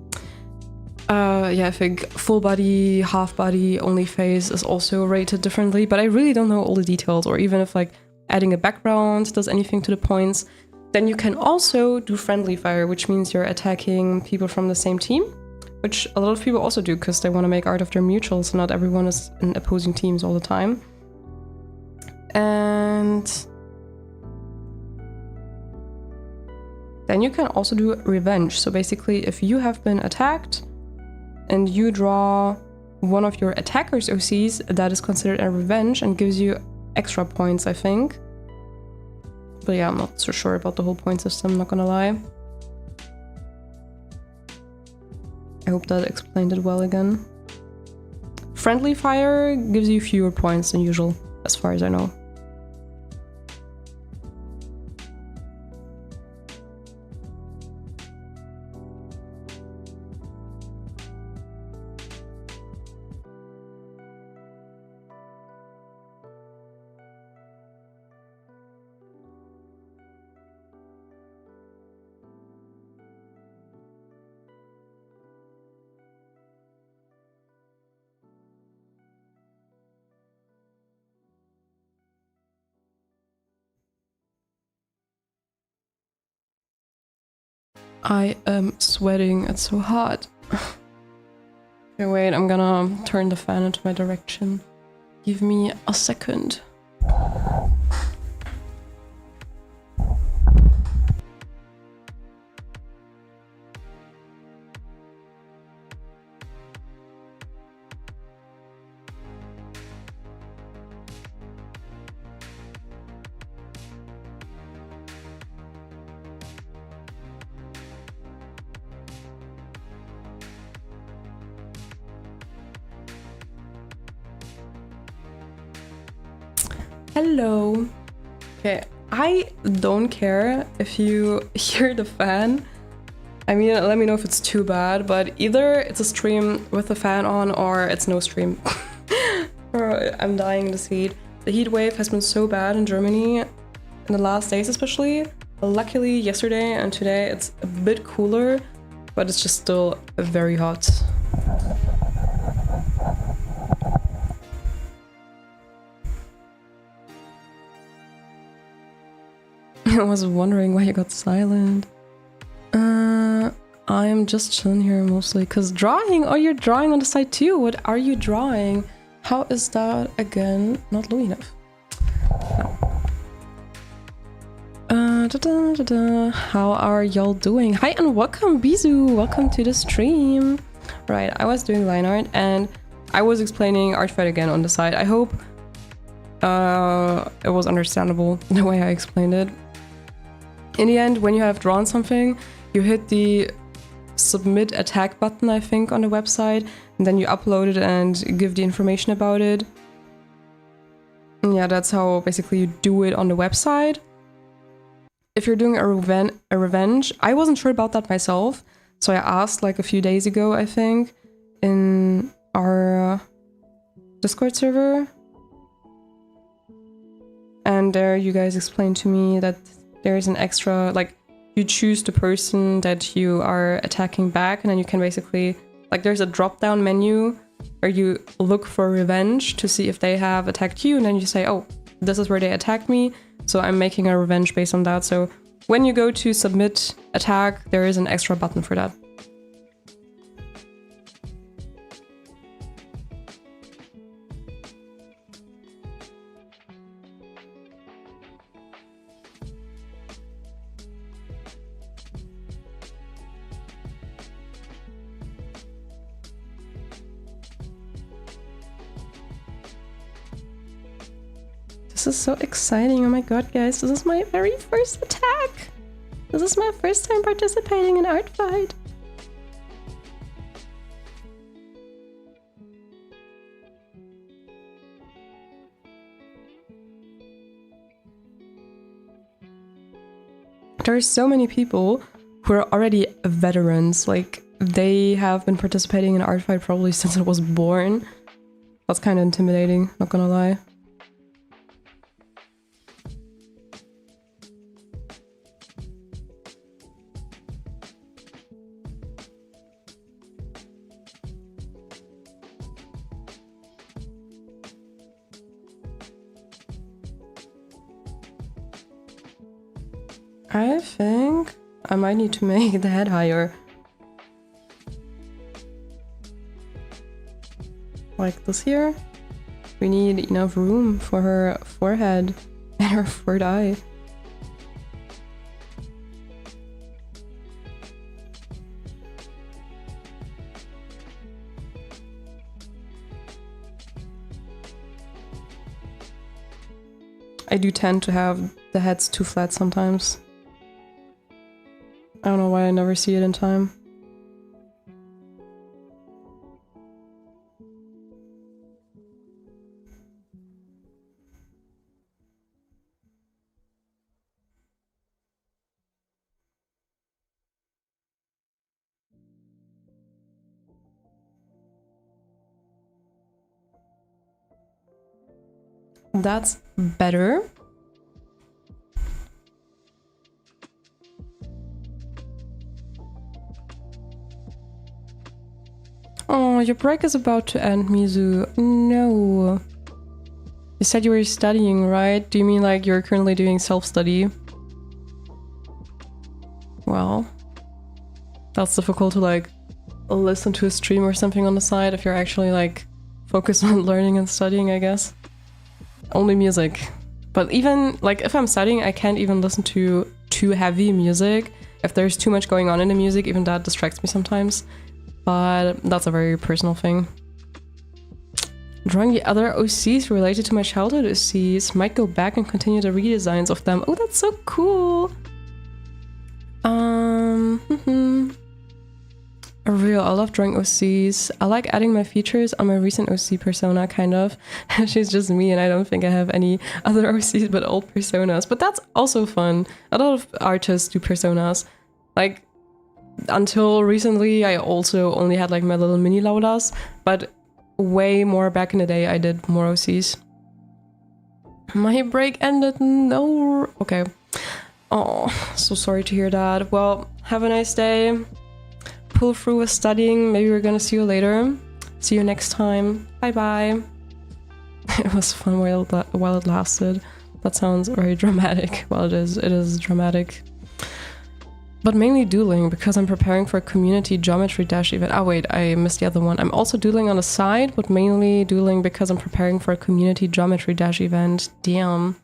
Yeah, I think full body, half body, only face is also rated differently, but I really don't know all the details, or even if like adding a background does anything to the points. Then you can also do friendly fire, which means you're attacking people from the same team, which a lot of people also do because they want to make art of their mutuals. Not everyone is in opposing teams all the time. And then you can also do revenge. So basically, if you have been attacked and you draw one of your attacker's OCs, that is considered a revenge and gives you extra points, I think. But yeah, I'm not so sure about the whole point system, not gonna lie. I hope that explained it well again. Friendly fire gives you fewer points than usual, as far as I know. I am sweating, it's so hot. Okay, wait, I'm gonna turn the fan into my direction. Give me a second. Hello. Okay, I don't care if you hear the fan. I mean, let me know if it's too bad, but either it's a stream with the fan on or it's no stream. I'm dying in this heat. The heat wave has been so bad in Germany in the last days especially. Luckily yesterday and today it's a bit cooler, but it's just still very hot. I was wondering why you got silent. I'm just chilling here mostly, cause drawing. Oh, you're drawing on the side too. What are you drawing? How is that again? Not low enough. No. How are y'all doing? Hi and welcome, Bizu. Welcome to the stream. Right, I was doing line art and I was explaining art fight again on the side. I hope it was understandable the way I explained it. In the end, when you have drawn something, you hit the submit attack button, I think, on the website, and then you upload it and give the information about it. And yeah, that's how basically you do it on the website. If you're doing a revenge, I wasn't sure about that myself, so I asked like a few days ago, I think, in our Discord server. And there you guys explained to me that there's an extra, like, you choose the person that you are attacking back, and then you can basically, like, there's a drop-down menu where you look for revenge to see if they have attacked you, and then you say, oh, this is where they attacked me, so I'm making a revenge based on that. So when you go to submit attack, there is an extra button for that. This is so exciting. Oh my god, guys, this is my very first attack. This is my first time participating in Art Fight. There are so many people who are already veterans, like they have been participating in Art Fight probably since I was born. That's kind of intimidating, not gonna lie. I think I might need to make the head higher. Like this here. We need enough room for her forehead and her third eye. I do tend to have the heads too flat sometimes. I don't know why I never see it in time. That's better. Oh, your break is about to end, Mizu. No. You said you were studying, right? Do you mean like you're currently doing self-study? Well, that's difficult to like listen to a stream or something on the side if you're actually like focused on learning and studying, I guess. Only music. But even like if I'm studying, I can't even listen to too heavy music. If there's too much going on in the music, even that distracts me sometimes. But that's a very personal thing. Drawing the other OCs related to my childhood OCs. Might go back and continue the redesigns of them. Oh, that's so cool! Real, I love drawing OCs. I like adding my features on my recent OC persona, kind of. She's just me and I don't think I have any other OCs but old personas. But that's also fun. A lot of artists do personas. Like, until recently, I also only had like my little mini Laulas, but way more back in the day, I did more OCs. My break ended. No. Okay. Oh, so sorry to hear that. Well, have a nice day. Pull through with studying. Maybe we're gonna see you later. See you next time. Bye bye. It was fun while it lasted. That sounds very dramatic. Well, it is dramatic. But mainly doodling because I'm preparing for a community geometry dash event. Oh wait, I missed the other one. I'm also doodling on the side, but mainly doodling because I'm preparing for a community geometry dash event. Damn.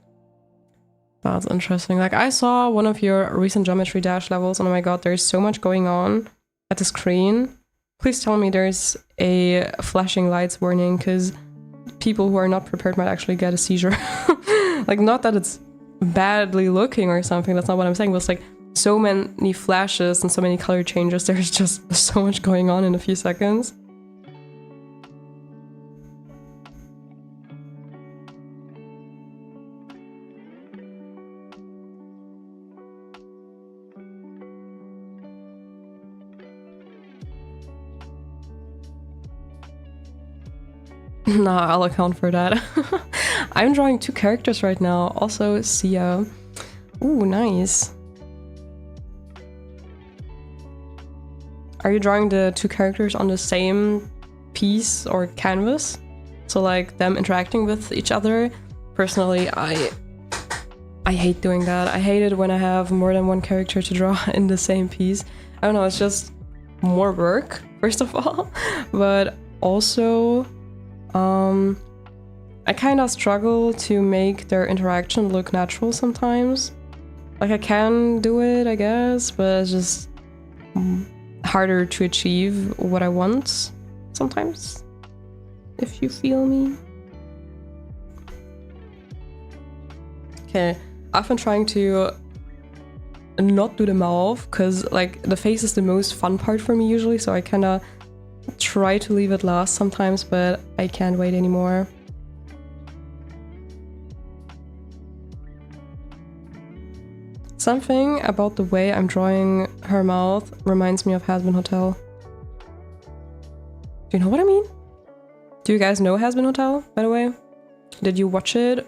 That's interesting. Like I saw one of your recent geometry dash levels and oh my god, there's so much going on at the screen. Please tell me there's a flashing lights warning because people who are not prepared might actually get a seizure. Like not that it's badly looking or something, that's not what I'm saying, but it's like so many flashes and so many color changes. There's just so much going on in a few seconds. Nah, I'll account for that. I'm drawing 2 characters right now. Also, Sia. Ooh, nice. Are you drawing the 2 characters on the same piece or canvas? So like them interacting with each other? Personally, I hate doing that. I hate it when I have more than one character to draw in the same piece. I don't know, it's just more work, first of all. But also, I kind of struggle to make their interaction look natural sometimes. Like I can do it, I guess, but it's just harder to achieve what I want sometimes, if you feel me. Okay, I've been trying to not do the mouth because like the face is the most fun part for me usually, so I kind of try to leave it last sometimes, but I can't wait anymore. Something about the way I'm drawing her mouth reminds me of Has-Been Hotel. Do you know what I mean? Do you guys know Has-Been Hotel, by the way? Did you watch it?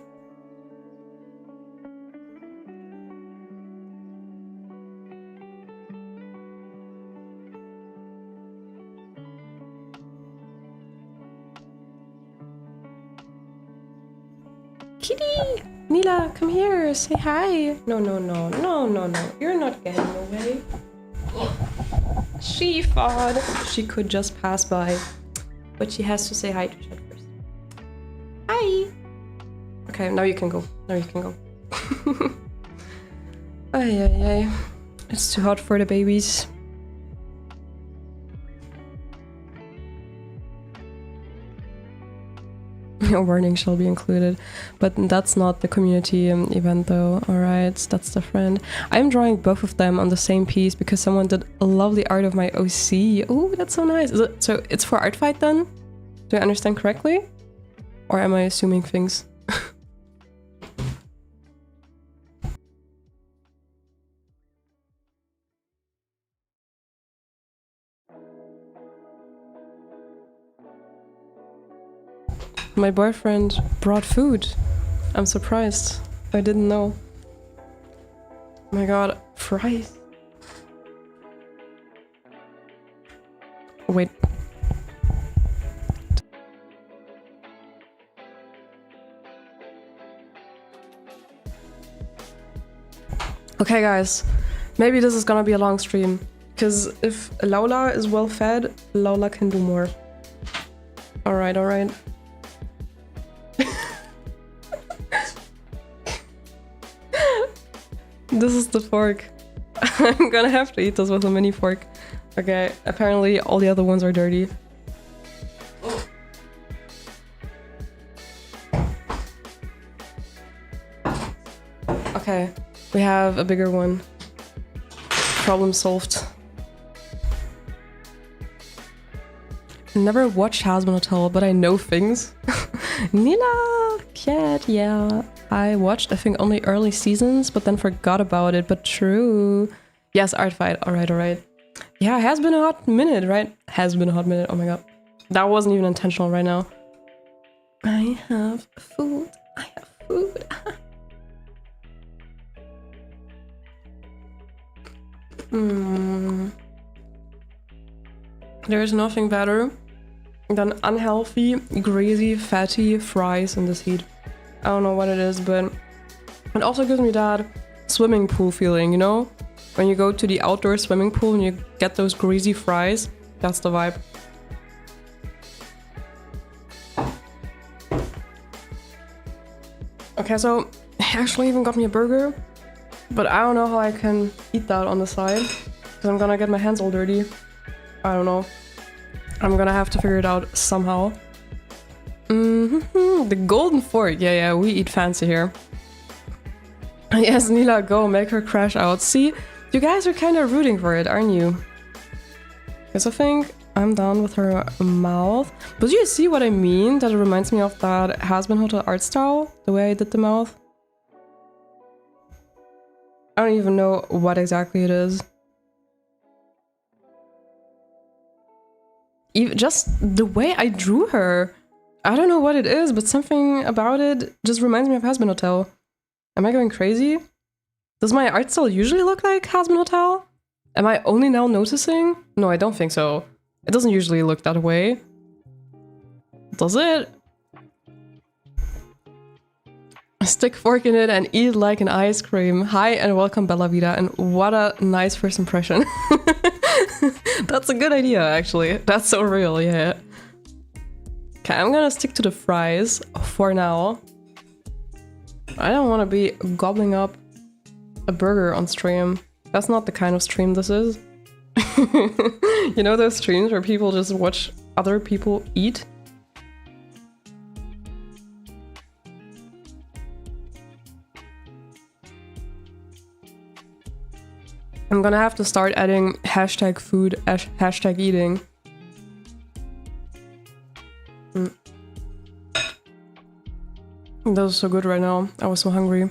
Kitty! Nila, come here, say hi. No, no, no, no, no, no. You're not getting away. She thought she could just pass by, but she has to say hi to chat first. Hi! Okay, now you can go. Now you can go. Ay, ay, ay. It's too hot for the babies. A warning shall be included, but that's not the community event though. Alright, that's different. I'm drawing both of them on the same piece because someone did a lovely art of my OC. Oh, that's so nice. Is it, so it's for art fight then? Do I understand correctly? Or am I assuming things? My boyfriend brought food. I'm surprised. I didn't know. Oh my god, fries. Wait. Okay guys, maybe this is gonna be a long stream. Because if Laula is well fed, Laula can do more. Alright, alright. This is the fork. I'm gonna have to eat this with a mini fork. Okay, apparently all the other ones are dirty. Okay, we have a bigger one. Problem solved. Never watched Has-Been Hotel, but I know things. Nila! Cat, yeah. I watched, I think, only early seasons, but then forgot about it, but true. Yes, art fight. Alright, alright. Yeah, it has been a hot minute, right? Has been a hot minute. Oh my god. That wasn't even intentional right now. I have food. I have food. There's nothing better than unhealthy, greasy, fatty fries in this heat. I don't know what it is, but it also gives me that swimming pool feeling, you know? When you go to the outdoor swimming pool and you get those greasy fries, that's the vibe. Okay, so I actually even got me a burger, but I don't know how I can eat that on the side, because I'm gonna get my hands all dirty. I don't know. I'm gonna have to figure it out somehow. The golden fork. Yeah, we eat fancy here. Yes, Nila, go, make her crash out. See, you guys are kind of rooting for it, aren't you? Because I think I'm done with her mouth. But you see what I mean? That it reminds me of that Has-Been Hotel art style, the way I did the mouth. I don't even know what exactly it is. Even just the way I drew her. I don't know what it is, but something about it just reminds me of Has-Been Hotel. Am I going crazy? Does my art style usually look like Has-Been Hotel? Am I only now noticing? No, I don't think so. It doesn't usually look that way. Does it? Stick fork in it and eat it like an ice cream. Hi and welcome, Bella Vida, and what a nice first impression. That's a good idea, actually. That's so real, yeah. Okay, I'm gonna stick to the fries for now. I don't want to be gobbling up a burger on stream. That's not the kind of stream this is. You know those streams where people just watch other people eat? I'm gonna have to start adding hashtag food, hashtag eating. That was so good right now. I was so hungry.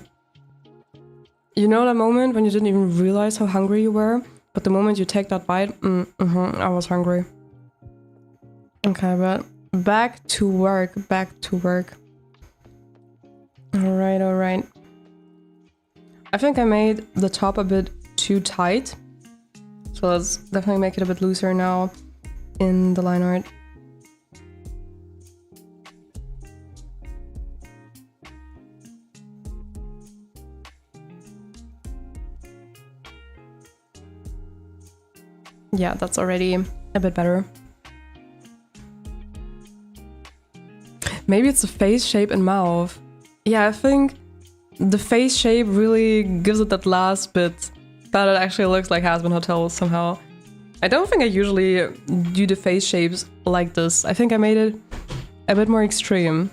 You know that moment when you didn't even realize how hungry you were, but the moment you take that bite, I was hungry. Okay, but back to work, Alright, alright. I think I made the top a bit too tight. So let's definitely make it a bit looser now in the line art. Yeah, that's already a bit better. Maybe it's the face shape and mouth. Yeah, I think the face shape really gives it that last bit that it actually looks like Has Been Hotel somehow. I don't think I usually do the face shapes like this. I think I made it a bit more extreme.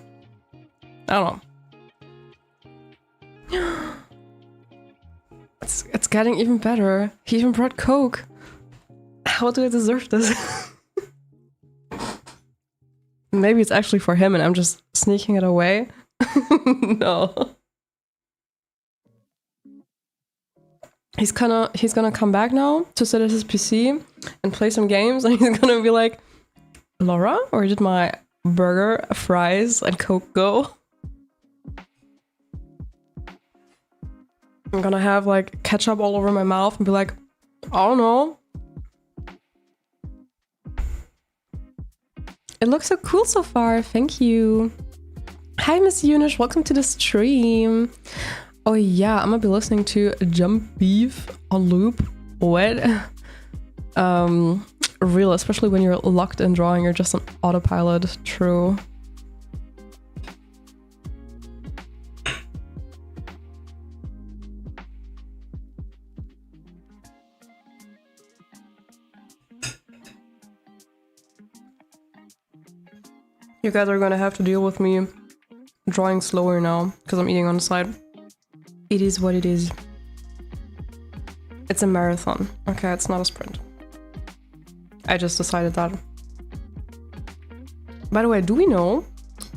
I don't know. It's getting even better. He even brought Coke. How do I deserve this? Maybe it's actually for him and I'm just sneaking it away. No. He's gonna come back now to sit at his PC and play some games, and he's gonna be like, Laura, where did my burger, fries, and Coke go? I'm gonna have like ketchup all over my mouth and be like, I don't know. It looks so cool so far, thank you. Hi Miss Eunice, welcome to the stream. Oh yeah, I'm gonna be listening to Jump Beef on loop. What? Real, especially when you're locked in drawing, you're just on autopilot, true. You guys are gonna have to deal with me drawing slower now, because I'm eating on the side. It is what it is. It's a marathon. Okay, it's not a sprint. I just decided that. By the way, do we know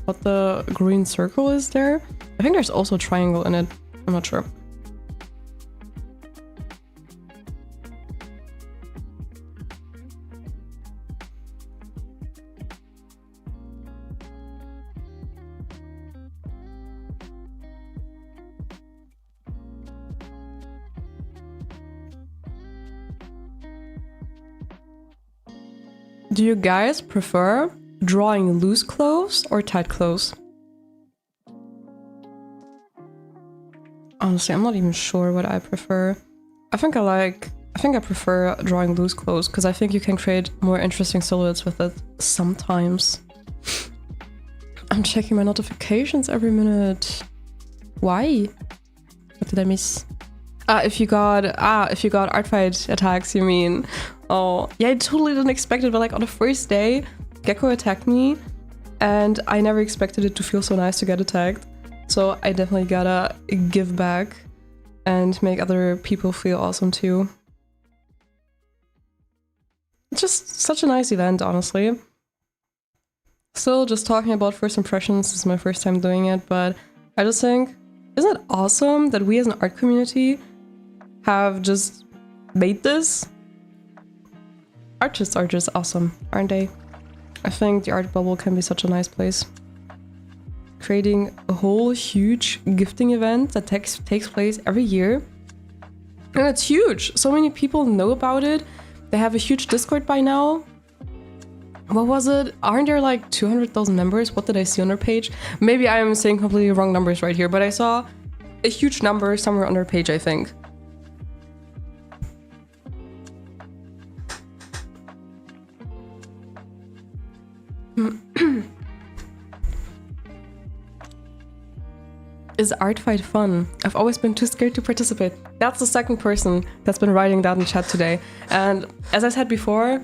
what the green circle is there? I think there's also a triangle in it. I'm not sure. Do you guys prefer drawing loose clothes or tight clothes? Honestly, I'm not even sure what I prefer. I think I prefer drawing loose clothes because I think you can create more interesting silhouettes with it sometimes. I'm checking my notifications every minute. Why? What did I miss? If you got art fight attacks, you mean? Oh, yeah, I totally didn't expect it, but like on the first day, Gecko attacked me, and I never expected it to feel so nice to get attacked. So I definitely gotta give back and make other people feel awesome too. It's just such a nice event, honestly. Still just talking about first impressions, this is my first time doing it, but I just think, isn't it awesome that we as an art community have just made this? Artists are just awesome, aren't they? I think the art bubble can be such a nice place. Creating a whole huge gifting event that takes place every year. And it's huge! So many people know about it. They have a huge Discord by now. What was it? Aren't there like 200,000 members? What did I see on their page? Maybe I am saying completely wrong numbers right here, but I saw a huge number somewhere on their page, I think. Is art fight fun? I've always been too scared to participate. That's the second person that's been writing that in chat today. And as I said before,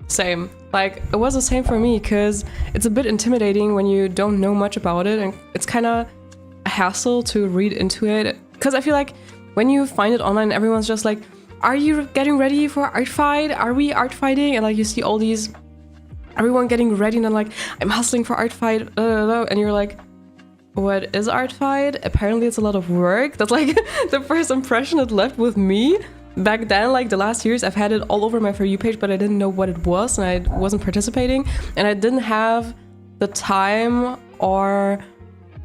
same. Like, it was the same for me, because it's a bit intimidating when you don't know much about it, and it's kind of a hassle to read into it. Because I feel like when you find it online, everyone's just like, are you getting ready for art fight? Are we art fighting? And like you see all these, everyone getting ready and then like, I'm hustling for art fight, and you're like, what is art fight? Apparently it's a lot of work. That's like the first impression it left with me. Back then, like the last years, I've had it all over my For You page, but I didn't know what it was and I wasn't participating. And I didn't have the time or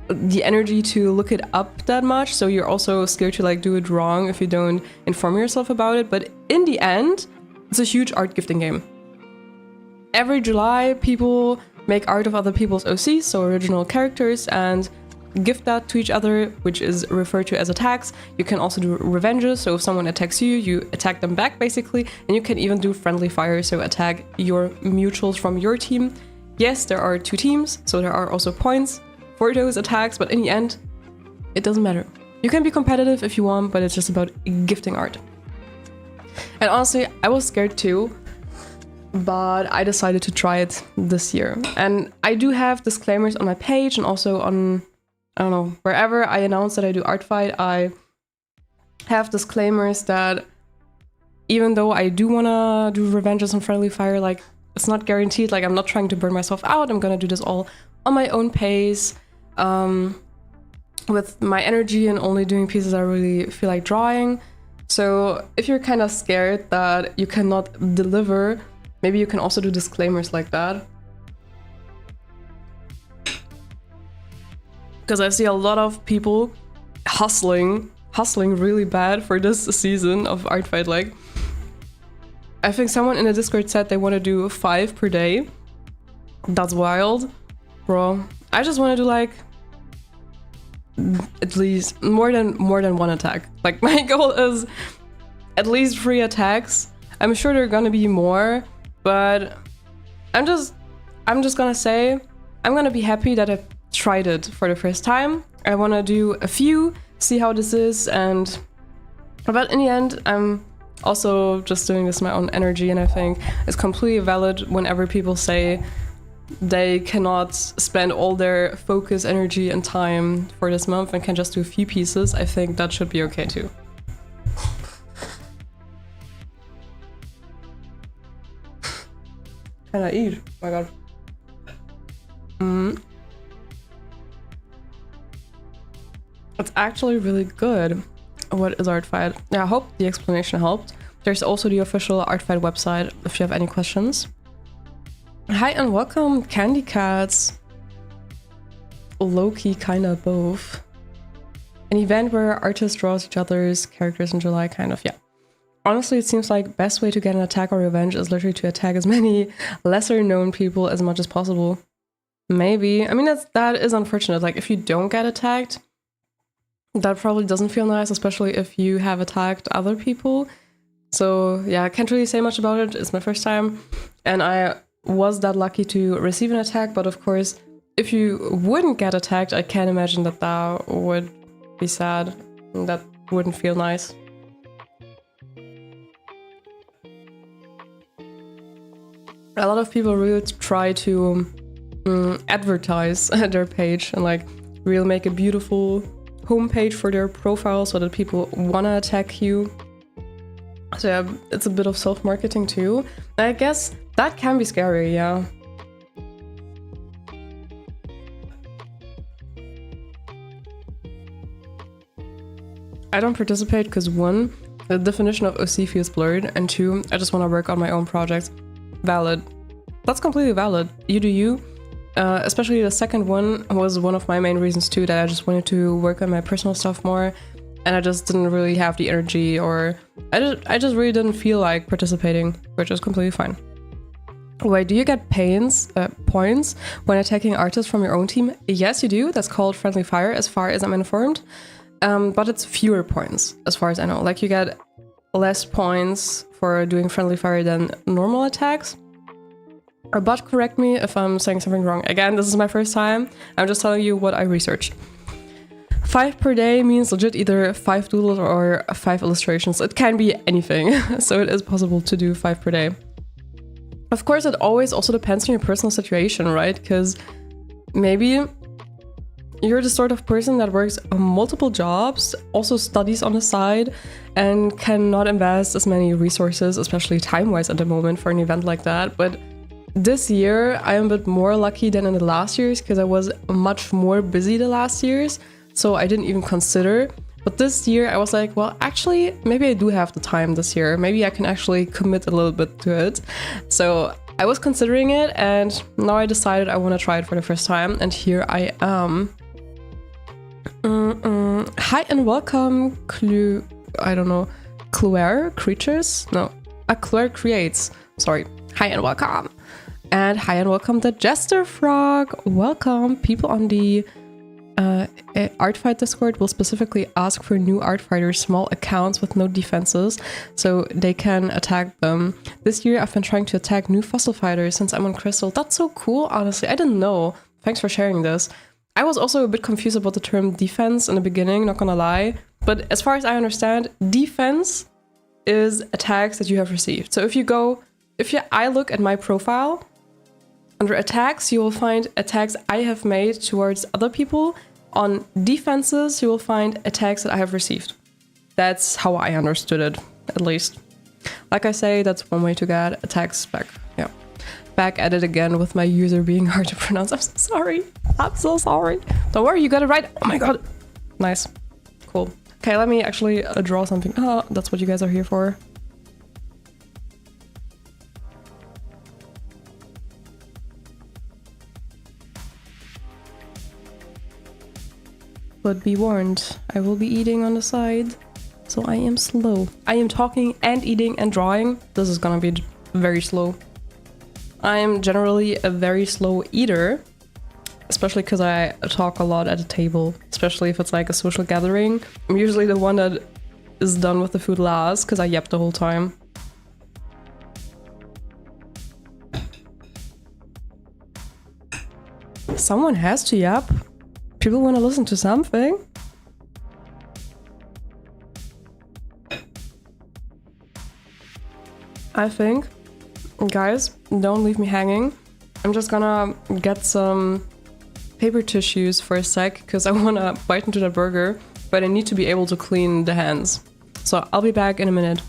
the energy to look it up that much. So you're also scared to like do it wrong if you don't inform yourself about it. But in the end, it's a huge art gifting game. Every July, people make art of other people's OCs, so original characters, and gift that to each other, which is referred to as attacks. You can also do revenges, so if someone attacks you, you attack them back basically, and you can even do friendly fire, so attack your mutuals from your team. Yes, there are 2 teams, so there are also points for those attacks, but in the end, it doesn't matter. You can be competitive if you want, but it's just about gifting art. And honestly, I was scared too, but I decided to try it this year. And I do have disclaimers on my page and also on, I don't know, wherever I announce that I do art fight, I have disclaimers that even though I do want to do revenges and friendly fire, like it's not guaranteed. Like I'm not trying to burn myself out. I'm gonna do this all on my own pace, with my energy and only doing pieces I really feel like drawing. So if you're kind of scared that you cannot deliver, maybe you can also do disclaimers like that. Because I see a lot of people hustling really bad for this season of art fight. Like, I think someone in the Discord said they want to do 5 per day. That's wild. Bro, I just want to do like at least more than 1 attack. Like my goal is at least 3 attacks. I'm sure there are gonna be more, but I'm just gonna say I'm gonna be happy that I tried it for the first time. I want to do a few, see how this is, but in the end I'm also just doing this in my own energy, and I think it's completely valid whenever people say they cannot spend all their focus, energy and time for this month and can just do a few pieces. I think that should be okay too. Can I eat? Oh my god. It's actually really good. What is Artfight? Yeah, I hope the explanation helped. There's also the official Artfight website if you have any questions. Hi and welcome, Candy Cats. Low-key kinda both. An event where artists draws each other's characters in July, kind of, yeah. Honestly, it seems like best way to get an attack or revenge is literally to attack as many lesser known people as much as possible. Maybe. I mean, that is unfortunate. Like, if you don't get attacked, that probably doesn't feel nice, especially if you have attacked other people. So yeah, I can't really say much about it. It's my first time, and I was that lucky to receive an attack. But of course, if you wouldn't get attacked, I can't imagine that that would be sad. That wouldn't feel nice. A lot of people really try to advertise their page and like really make a beautiful homepage for their profile so that people wanna attack you. So yeah, it's a bit of self-marketing too. I guess that can be scary, yeah. I don't participate because 1, the definition of OC feels blurred, and 2, I just want to work on my own projects. Valid. That's completely valid. You do you. Especially the second one was one of my main reasons too, that I just wanted to work on my personal stuff more, and I just didn't really have the energy, or I just really didn't feel like participating, which is completely fine. Wait, do you get points when attacking artists from your own team? Yes, you do. That's called friendly fire, as far as I'm informed. But it's fewer points, as far as I know. Like, you get less points for doing friendly fire than normal attacks. But correct me if I'm saying something wrong. Again, this is my first time. I'm just telling you what I researched. 5 per day means legit either 5 doodles or 5 illustrations. It can be anything. So it is possible to do 5 per day. Of course, it always also depends on your personal situation, right? Because maybe you're the sort of person that works multiple jobs, also studies on the side, and cannot invest as many resources, especially time-wise at the moment, for an event like that. But this year, I am a bit more lucky than in the last years because I was much more busy the last years, so I didn't even consider. But this year, I was like, well, actually, maybe I do have the time this year. Maybe I can actually commit a little bit to it. So I was considering it, and now I decided I want to try it for the first time, and here I am. Hi and welcome, Cluere Creatures? No, Cluere Creates. Sorry. Hi and welcome. And hi and welcome the Jester Frog. Welcome. People on the Artfight Discord will specifically ask for new Artfighters, small accounts with no defenses, so they can attack them. This year I've been trying to attack new fossil fighters since I'm on Crystal. That's so cool, honestly. I didn't know. Thanks for sharing this. I was also a bit confused about the term defense in the beginning, not gonna lie. But as far as I understand, defense is attacks that you have received. So I look at my profile, under attacks, you will find attacks I have made towards other people. On defenses, you will find attacks that I have received. That's how I understood it, at least. Like I say, that's one way to get attacks back. Yeah. Back at it again with my user being hard to pronounce. I'm so sorry. I'm so sorry. Don't worry, you got it right. Oh my god. Nice. Cool. Okay, let me actually draw something. Oh, that's what you guys are here for. But be warned, I will be eating on the side, so I am slow. I am talking and eating and drawing. This is gonna be very slow. I am generally a very slow eater, especially because I talk a lot at a table, especially if it's like a social gathering. I'm usually the one that is done with the food last because I yap the whole time. Someone has to yap. People want to listen to something. I think. Guys, don't leave me hanging. I'm just gonna get some paper tissues for a sec because I want to bite into the burger, but I need to be able to clean the hands. So I'll be back in a minute.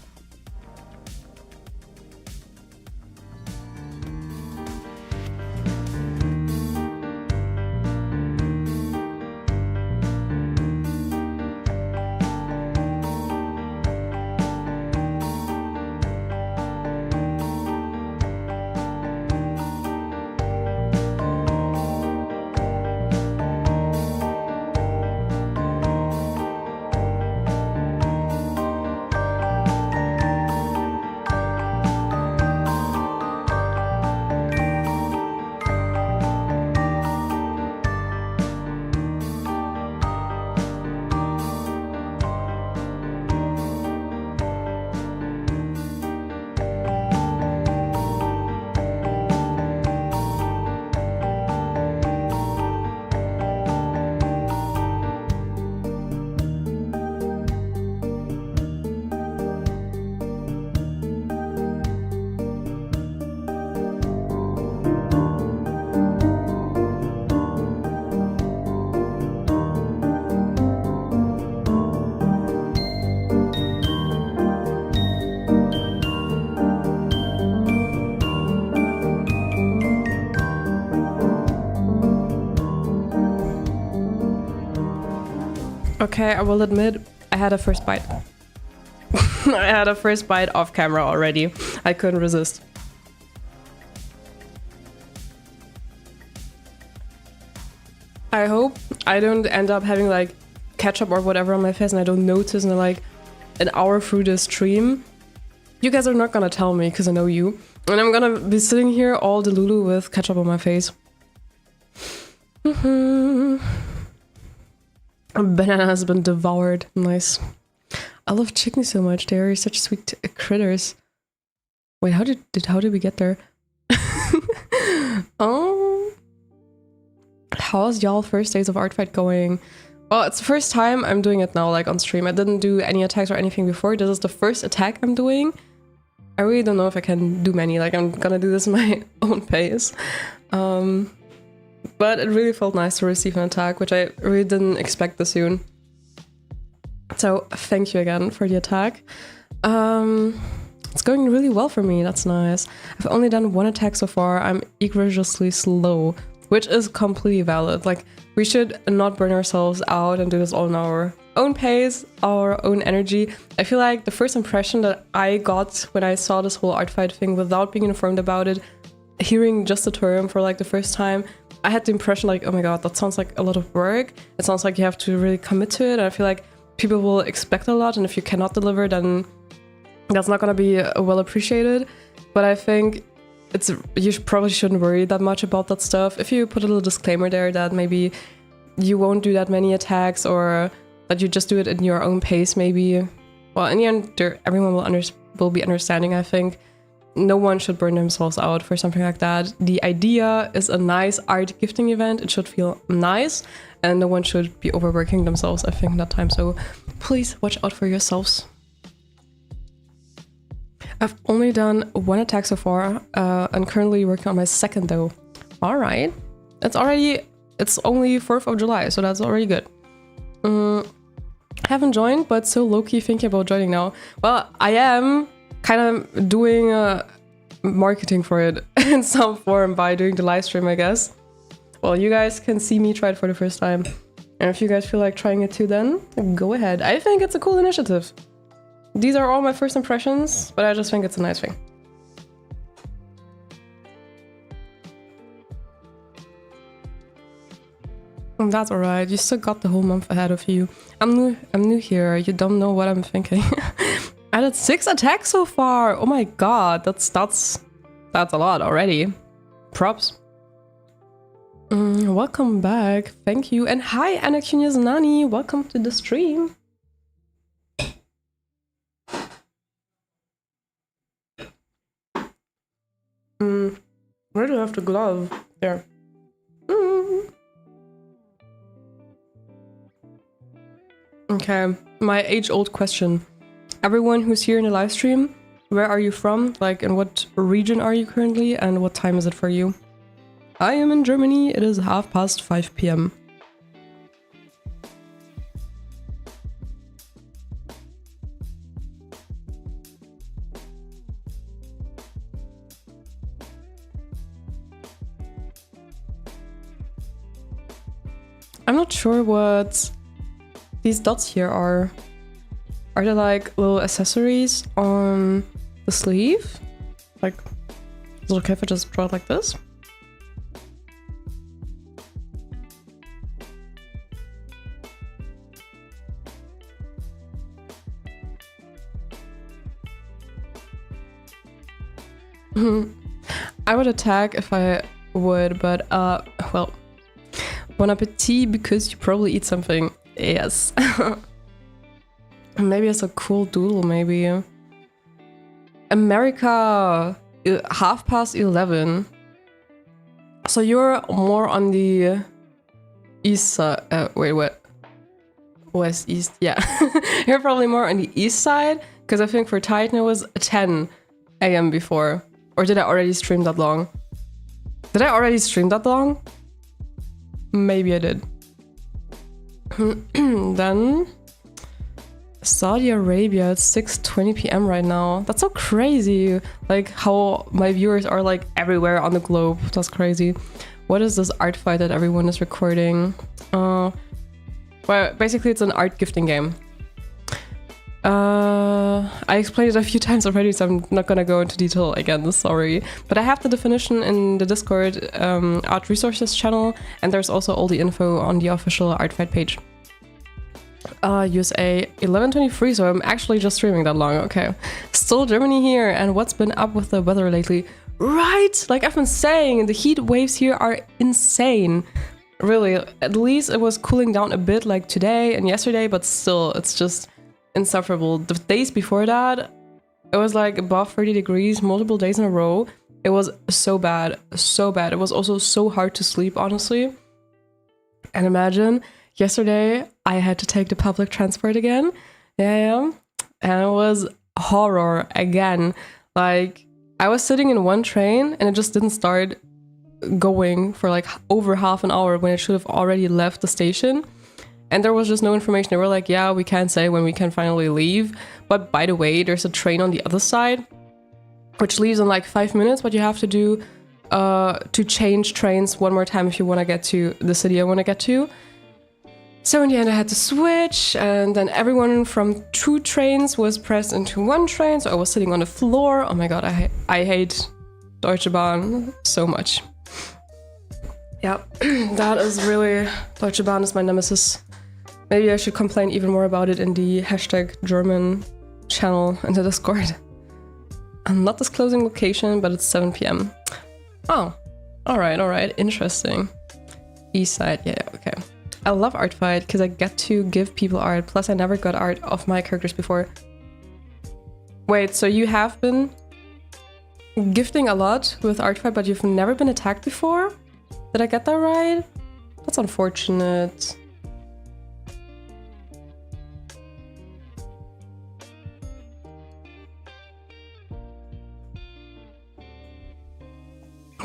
Okay, I will admit, I had a first bite. I had a first bite off camera already. I couldn't resist. I hope I don't end up having like ketchup or whatever on my face and I don't notice in like an hour through the stream. You guys are not gonna tell me because I know you. And I'm gonna be sitting here all delulu with ketchup on my face. A banana has been devoured. Nice. I love chickens so much. They are such sweet critters. Wait, how did we get there? How's y'all first days of Artfight going? Well, it's the first time I'm doing it now, like on stream. I didn't do any attacks or anything before. This is the first attack I'm doing. I really don't know if I can do many. Like, I'm gonna do this at my own pace. But it really felt nice to receive an attack, which I really didn't expect this soon. So thank you again for the attack. It's going really well for me, that's nice. I've only done 1 attack so far. I'm egregiously slow, which is completely valid. Like, we should not burn ourselves out and do this all in our own pace, our own energy. I feel like the first impression that I got when I saw this whole art fight thing without being informed about it, hearing just the term for like the first time, I had the impression like, oh my god, that sounds like a lot of work. It sounds like you have to really commit to it. And I feel like people will expect a lot, and if you cannot deliver, then that's not gonna be well appreciated. But I think you probably shouldn't worry that much about that stuff. If you put a little disclaimer there that maybe you won't do that many attacks, or that you just do it in your own pace, maybe. Well, in the end, everyone will be understanding, I think. No one should burn themselves out for something like that. The idea is a nice art gifting event. It should feel nice, and no one should be overworking themselves, I think, that time. So please watch out for yourselves. I've only done 1 attack so far, and currently working on my 2nd though. All right. It's only 4th of July, so that's already good. Haven't joined, but so low-key thinking about joining now. Well, I am kind of doing marketing for it in some form by doing the live stream, I guess. Well, you guys can see me try it for the first time. And if you guys feel like trying it too, then go ahead. I think it's a cool initiative. These are all my first impressions, but I just think it's a nice thing. And that's alright. You still got the whole month ahead of you. I'm new here. You don't know what I'm thinking. I did 6 attacks so far. Oh my god, that's a lot already. Props. Welcome back. Thank you. And hi, Anakunias Nani. Welcome to the stream. Where do I have the glove? There. Okay, my age-old question. Everyone who's here in the live stream, where are you from? Like, in what region are you currently, and what time is it for you? I am in Germany. It is 5:30 p.m. I'm not sure what these dots here are. Are they like little accessories on the sleeve? Like, is it okay if I just draw it like this? I would attack if I would, but well, bon appetit, because you probably eat something. Yes. Maybe it's a cool doodle, maybe. America, 11:30. So you're more on the east side. Wait, what? West, east, yeah. You're probably more on the east side, because I think for Titan it was 10 a.m. before. Or did I already stream that long? Did I already stream that long? Maybe I did. Then Saudi Arabia, it's 6:20 p.m. right now. That's so crazy. Like how my viewers are like everywhere on the globe. That's crazy. What is this art fight that everyone is recording? Well, basically it's an art gifting game. I explained it a few times already, so I'm not gonna go into detail again, sorry. But I have the definition in the Discord art resources channel, and there's also all the info on the official art fight page. USA 11:23, so I'm actually just streaming that long, okay. Still Germany here, and what's been up with the weather lately? Right, like I've been saying, the heat waves here are insane. Really, at least it was cooling down a bit like today and yesterday, but still, it's just insufferable. The days before that, it was like above 30 degrees multiple days in a row. It was so bad, so bad. It was also so hard to sleep, honestly. And imagine, yesterday I had to take the public transport again. Yeah. And it was horror again. Like, I was sitting in one train and it just didn't start going for like over half an hour when it should have already left the station. And there was just no information. They were like, yeah, we can't say when we can finally leave. But by the way, there's a train on the other side, which leaves in like 5 minutes. But you have to do to change trains one more time if you want to get to the city I want to get to. So in the end, I had to switch. And then everyone from 2 trains was pressed into 1 train. So I was sitting on the floor. Oh my God, I hate Deutsche Bahn so much. Yeah, that is really... Deutsche Bahn is my nemesis. Maybe I should complain even more about it in the #German channel in the Discord. I'm not disclosing location, but it's 7 p.m. Oh, alright, interesting. East side, yeah, okay. I love Art Fight because I get to give people art, plus I never got art of my characters before. Wait, so you have been gifting a lot with Art Fight, but you've never been attacked before? Did I get that right? That's unfortunate.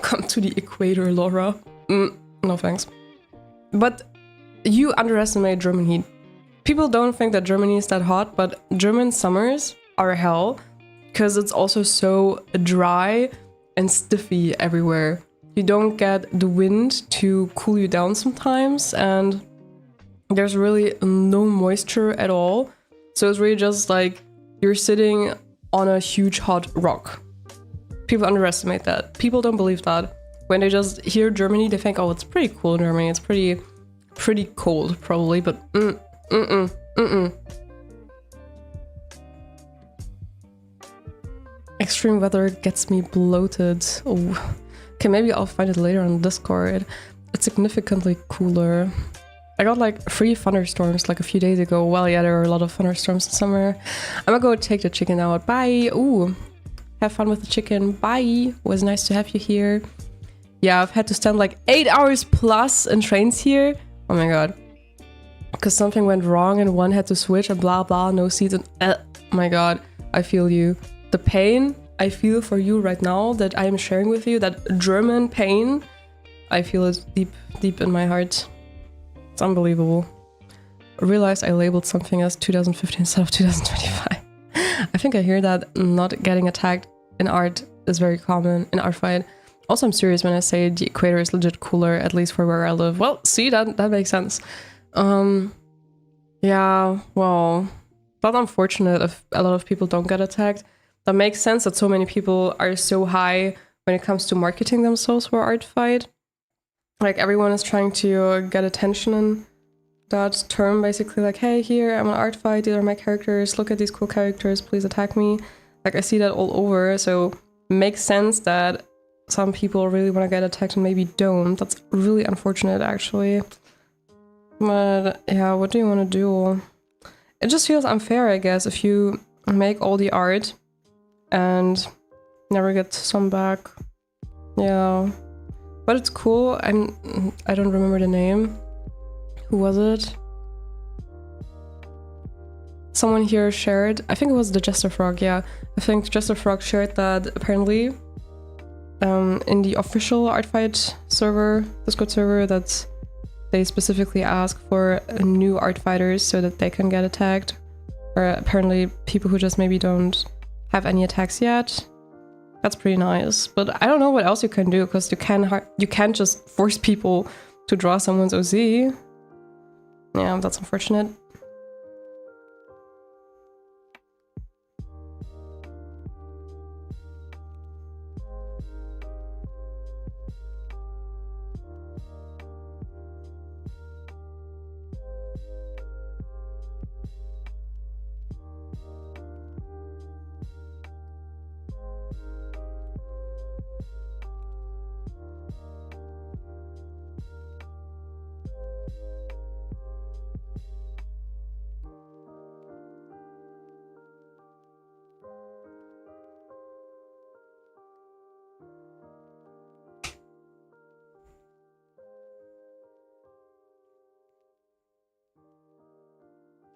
Come to the equator, Laura. No thanks. But you underestimate German heat. People don't think that Germany is that hot, but German summers are hell because it's also so dry and stiffy everywhere. You don't get the wind to cool you down sometimes, and there's really no moisture at all. So it's really just like you're sitting on a huge hot rock. People underestimate that. People don't believe that. When they just hear Germany, they think, oh, it's pretty cool in Germany. It's pretty cold, probably, but Extreme weather gets me bloated. Oh. Okay, maybe I'll find it later on Discord. It's significantly cooler. I got like 3 thunderstorms like a few days ago. Well, yeah, there are a lot of thunderstorms in summer. I'm gonna go take the chicken out. Bye. Ooh. Have fun with the chicken. Bye. It was nice to have you here. Yeah, I've had to stand like 8 hours plus in trains here. Oh my God. Because something went wrong and one had to switch and blah blah, no seats and oh my God, I feel you. The pain I feel for you right now that I am sharing with you, that German pain, I feel it deep in my heart. It's unbelievable. I realized I labeled something as 2015 instead of 2025. I think I hear that not getting attacked in art is very common in art fight. Also, I'm serious when I say the equator is legit cooler, at least for where I live. Well, see, that makes sense. Yeah, well, that's unfortunate if a lot of people don't get attacked. That makes sense that so many people are so high when it comes to marketing themselves for art fight. Like, everyone is trying to get attention in that term, basically like, hey, here, I'm an art fight, these are my characters, look at these cool characters, please attack me. Like, I see that all over, so it makes sense that some people really want to get attacked and maybe don't. That's really unfortunate, actually. But yeah, what do you want to do? It just feels unfair, I guess, if you make all the art and never get some back. Yeah. But it's cool. I don't remember the name. Who was it? Someone here shared, I think it was the Jester Frog, yeah. I think Jester Frog shared that apparently in the official Artfight server, Discord server, that they specifically ask for new art fighters so that they can get attacked. Or apparently people who just maybe don't have any attacks yet. That's pretty nice. But I don't know what else you can do, because you can't just force people to draw someone's OZ. Yeah, that's unfortunate.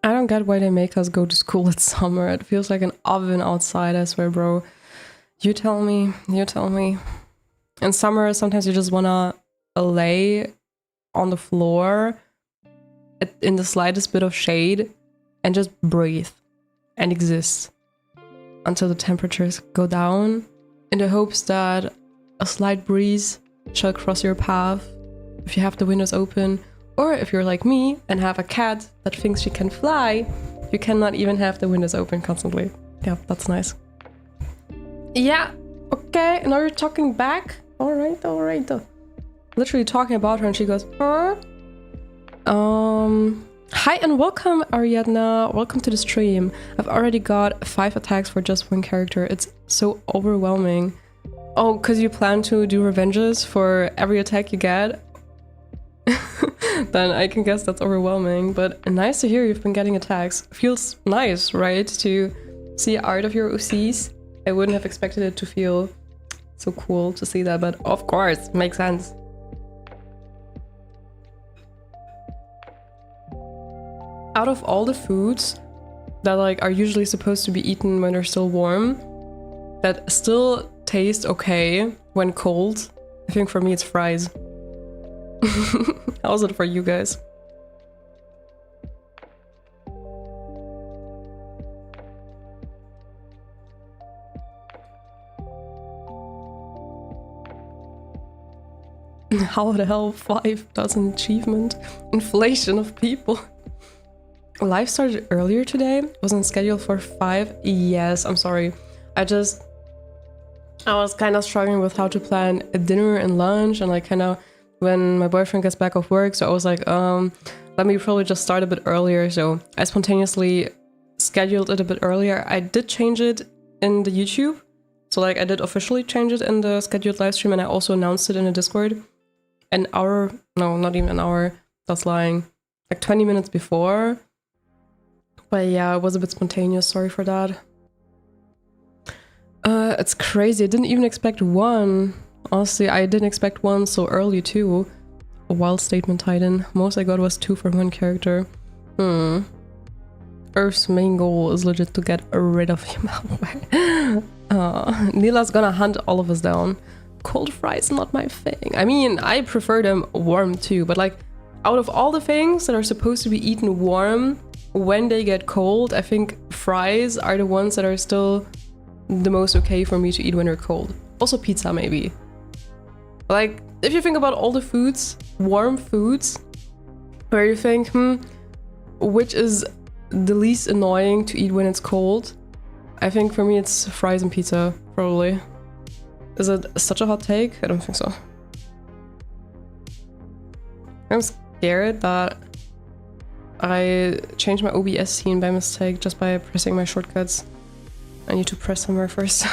I don't get why they make us go to school in summer. It feels like an oven outside, I swear, bro. You tell me, you tell me. In summer, sometimes you just wanna lay on the floor in the slightest bit of shade and just breathe and exist until the temperatures go down, in the hopes that a slight breeze shall cross your path if you have the windows open, or if you're like me and have a cat that thinks she can fly, you cannot even have the windows open constantly. Yeah, that's nice. Yeah, okay, now you're talking back. All right. Literally talking about her and she goes, huh? Hi and welcome, Ariadna. Welcome to the stream. I've already got 5 attacks for just one character. It's so overwhelming. Oh, because you plan to do revenges for every attack you get? Then I can guess that's overwhelming, but nice to hear you've been getting attacks. Feels nice, right? To see art of your OCs. I wouldn't have expected it to feel so cool to see that, but of course, makes sense. Out of all the foods that like are usually supposed to be eaten when they're still warm, that still taste okay when cold, I think for me it's fries. How's it for you guys? How the hell 5 doesn't achievement? Inflation of people. Live started earlier today. Wasn't scheduled for 5. Yes, I'm sorry. I was kind of struggling with how to plan a dinner and lunch, and like kind of when my boyfriend gets back off work, so I was like, let me probably just start a bit earlier. So I spontaneously scheduled it a bit earlier. I did change it in the YouTube. So like I did officially change it in the scheduled live stream, and I also announced it in the Discord an hour, no, not even an hour, that's lying, like 20 minutes before. But yeah, it was a bit spontaneous, sorry for that. It's crazy, I didn't even expect 1. Honestly, I didn't expect 1 so early too. A wild statement, Titan. Most I got was 2 for 1 character. Earth's main goal is legit to get rid of him. Neela's gonna hunt all of us down. Cold fries not my thing. I mean, I prefer them warm too, but like out of all the things that are supposed to be eaten warm when they get cold, I think fries are the ones that are still the most okay for me to eat when they're cold. Also pizza maybe. Like if you think about all the foods, warm foods, where you think, which is the least annoying to eat when it's cold, I think for me it's fries and pizza, probably. Is it such a hot take? I don't think so. I'm scared that I changed my OBS scene by mistake just by pressing my shortcuts. I need to press somewhere first.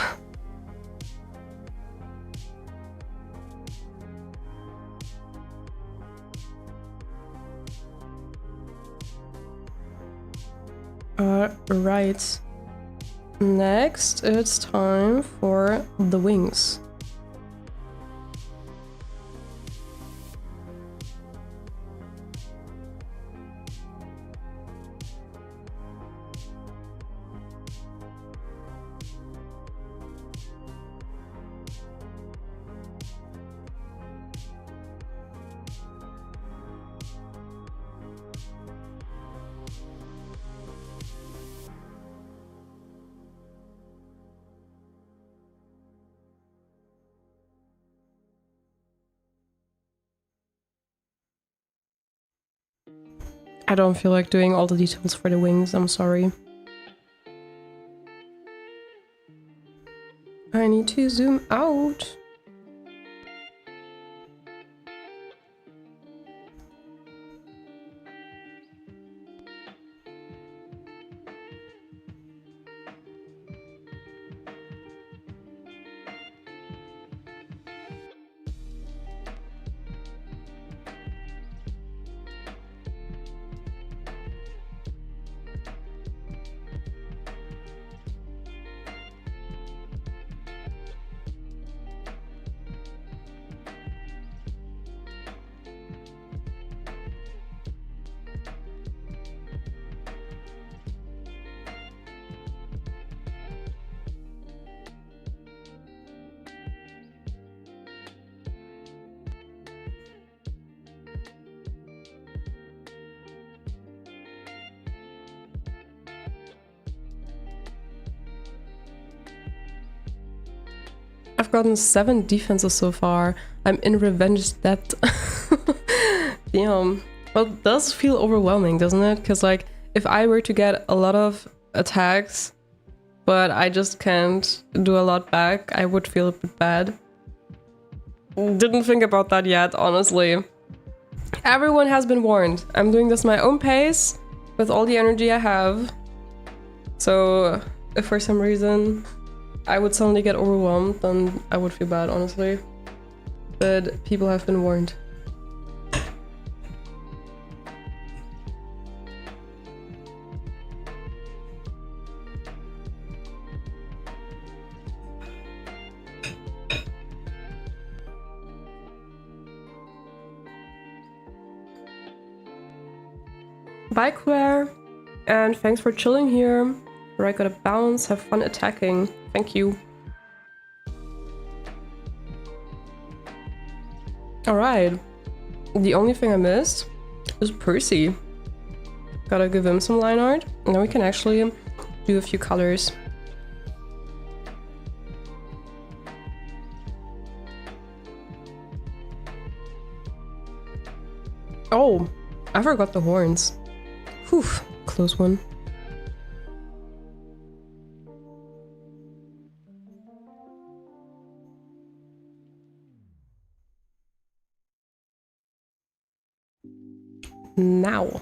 Right. Next, it's time for the wings. I don't feel like doing all the details for the wings, I'm sorry. I need to zoom out. I've gotten 7 defenses so far. I'm in revenge debt. Damn. Well, it does feel overwhelming, doesn't it? Because, like, if I were to get a lot of attacks, but I just can't do a lot back, I would feel a bit bad. Didn't think about that yet, honestly. Everyone has been warned. I'm doing this my own pace, with all the energy I have. So, if for some reason I would suddenly get overwhelmed, then I would feel bad, honestly. But people have been warned. Bye, Claire, and thanks for chilling here. Where I gotta bounce, have fun attacking. Thank you. Alright. The only thing I missed is Percy. Gotta give him some line art, and then we can actually do a few colors. Oh, I forgot the horns. Whew, close one. Now.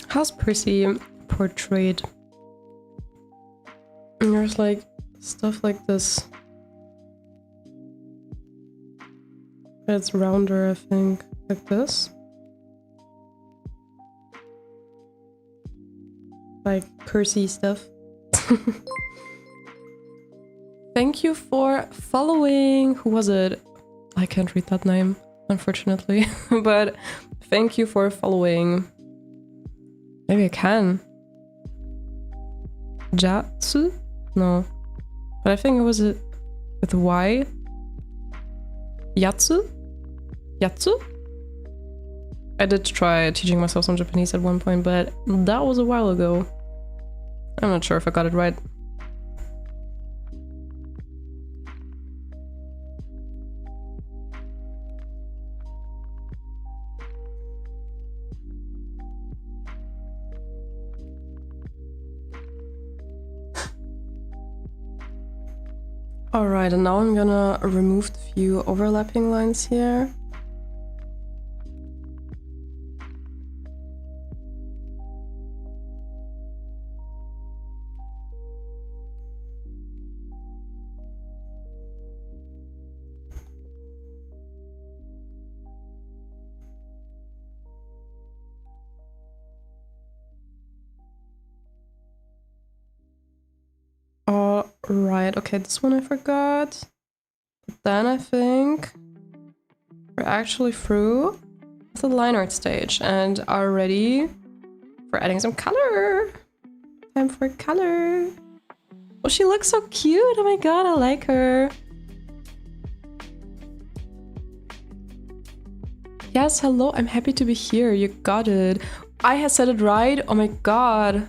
How's Percy portrayed? And there's like stuff like this. It's rounder, I think, like this. Like Percy stuff. Thank you for following. Who was it? I can't read that name, unfortunately. But thank you for following. Maybe I can. Jatsu? No. But I think it was a with a Y. Yatsu? Yatsu? I did try teaching myself some Japanese at one point, but that was a while ago. I'm not sure if I got it right. Alright, and now I'm gonna remove the few overlapping lines here. Right, okay, this one I forgot. But then I think we're actually through the line art stage and are ready for adding some color. Time for color. Oh, she looks so cute. Oh my god, I like her. Yes, hello, I'm happy to be here. You got it. I had said it right. Oh my god.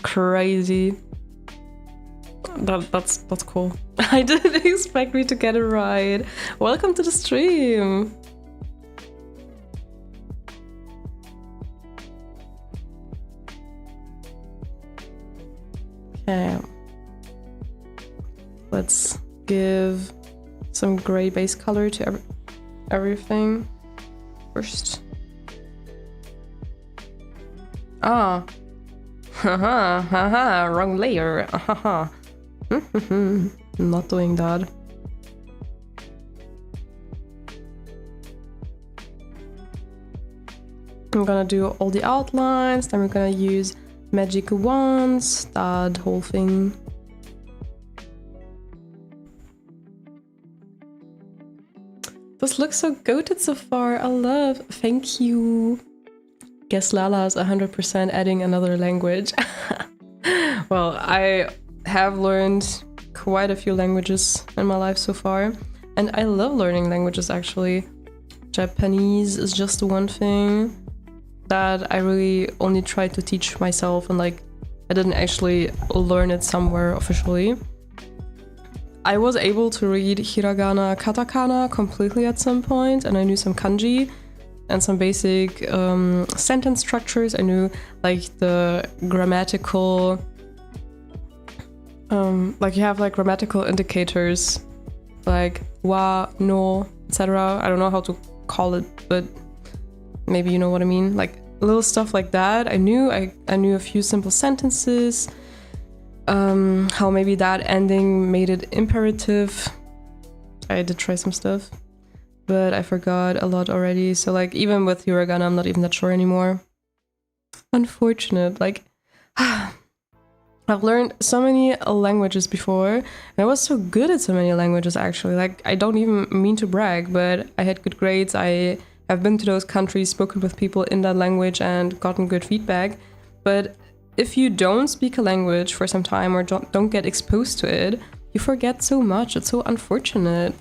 Crazy. That's cool. I didn't expect me to get it right. Welcome to the stream. Okay. Let's give some gray base color to everything first. Ah. Haha, haha, wrong layer. Haha. Not doing that. I'm gonna do all the outlines, then we're gonna use magic wands, that whole thing. this looks so goated so far. I love. Thank you. Guess Lala's 100% adding another language. Well, I have learned quite a few languages in my life so far, and I love learning languages actually. Japanese is just the one thing that I really only tried to teach myself, and like I didn't actually learn it somewhere officially. I was able to read hiragana, katakana completely at some point, and I knew some kanji and some basic sentence structures. I knew like the grammatical, like you have like grammatical indicators, like wa, no, etc. I don't know how to call it, but maybe you know what I mean. Like little stuff like that. I knew a few simple sentences. How maybe that ending made it imperative. I did try some stuff, but I forgot a lot already. So like even with hiragana, I'm not even that sure anymore. Unfortunate. Like I've learned so many languages before, and I was so good at so many languages actually. Like I don't even mean to brag, but I had good grades. I have been to those countries, spoken with people in that language, and gotten good feedback. But if you don't speak a language for some time or don't get exposed to it, you forget so much. It's so unfortunate.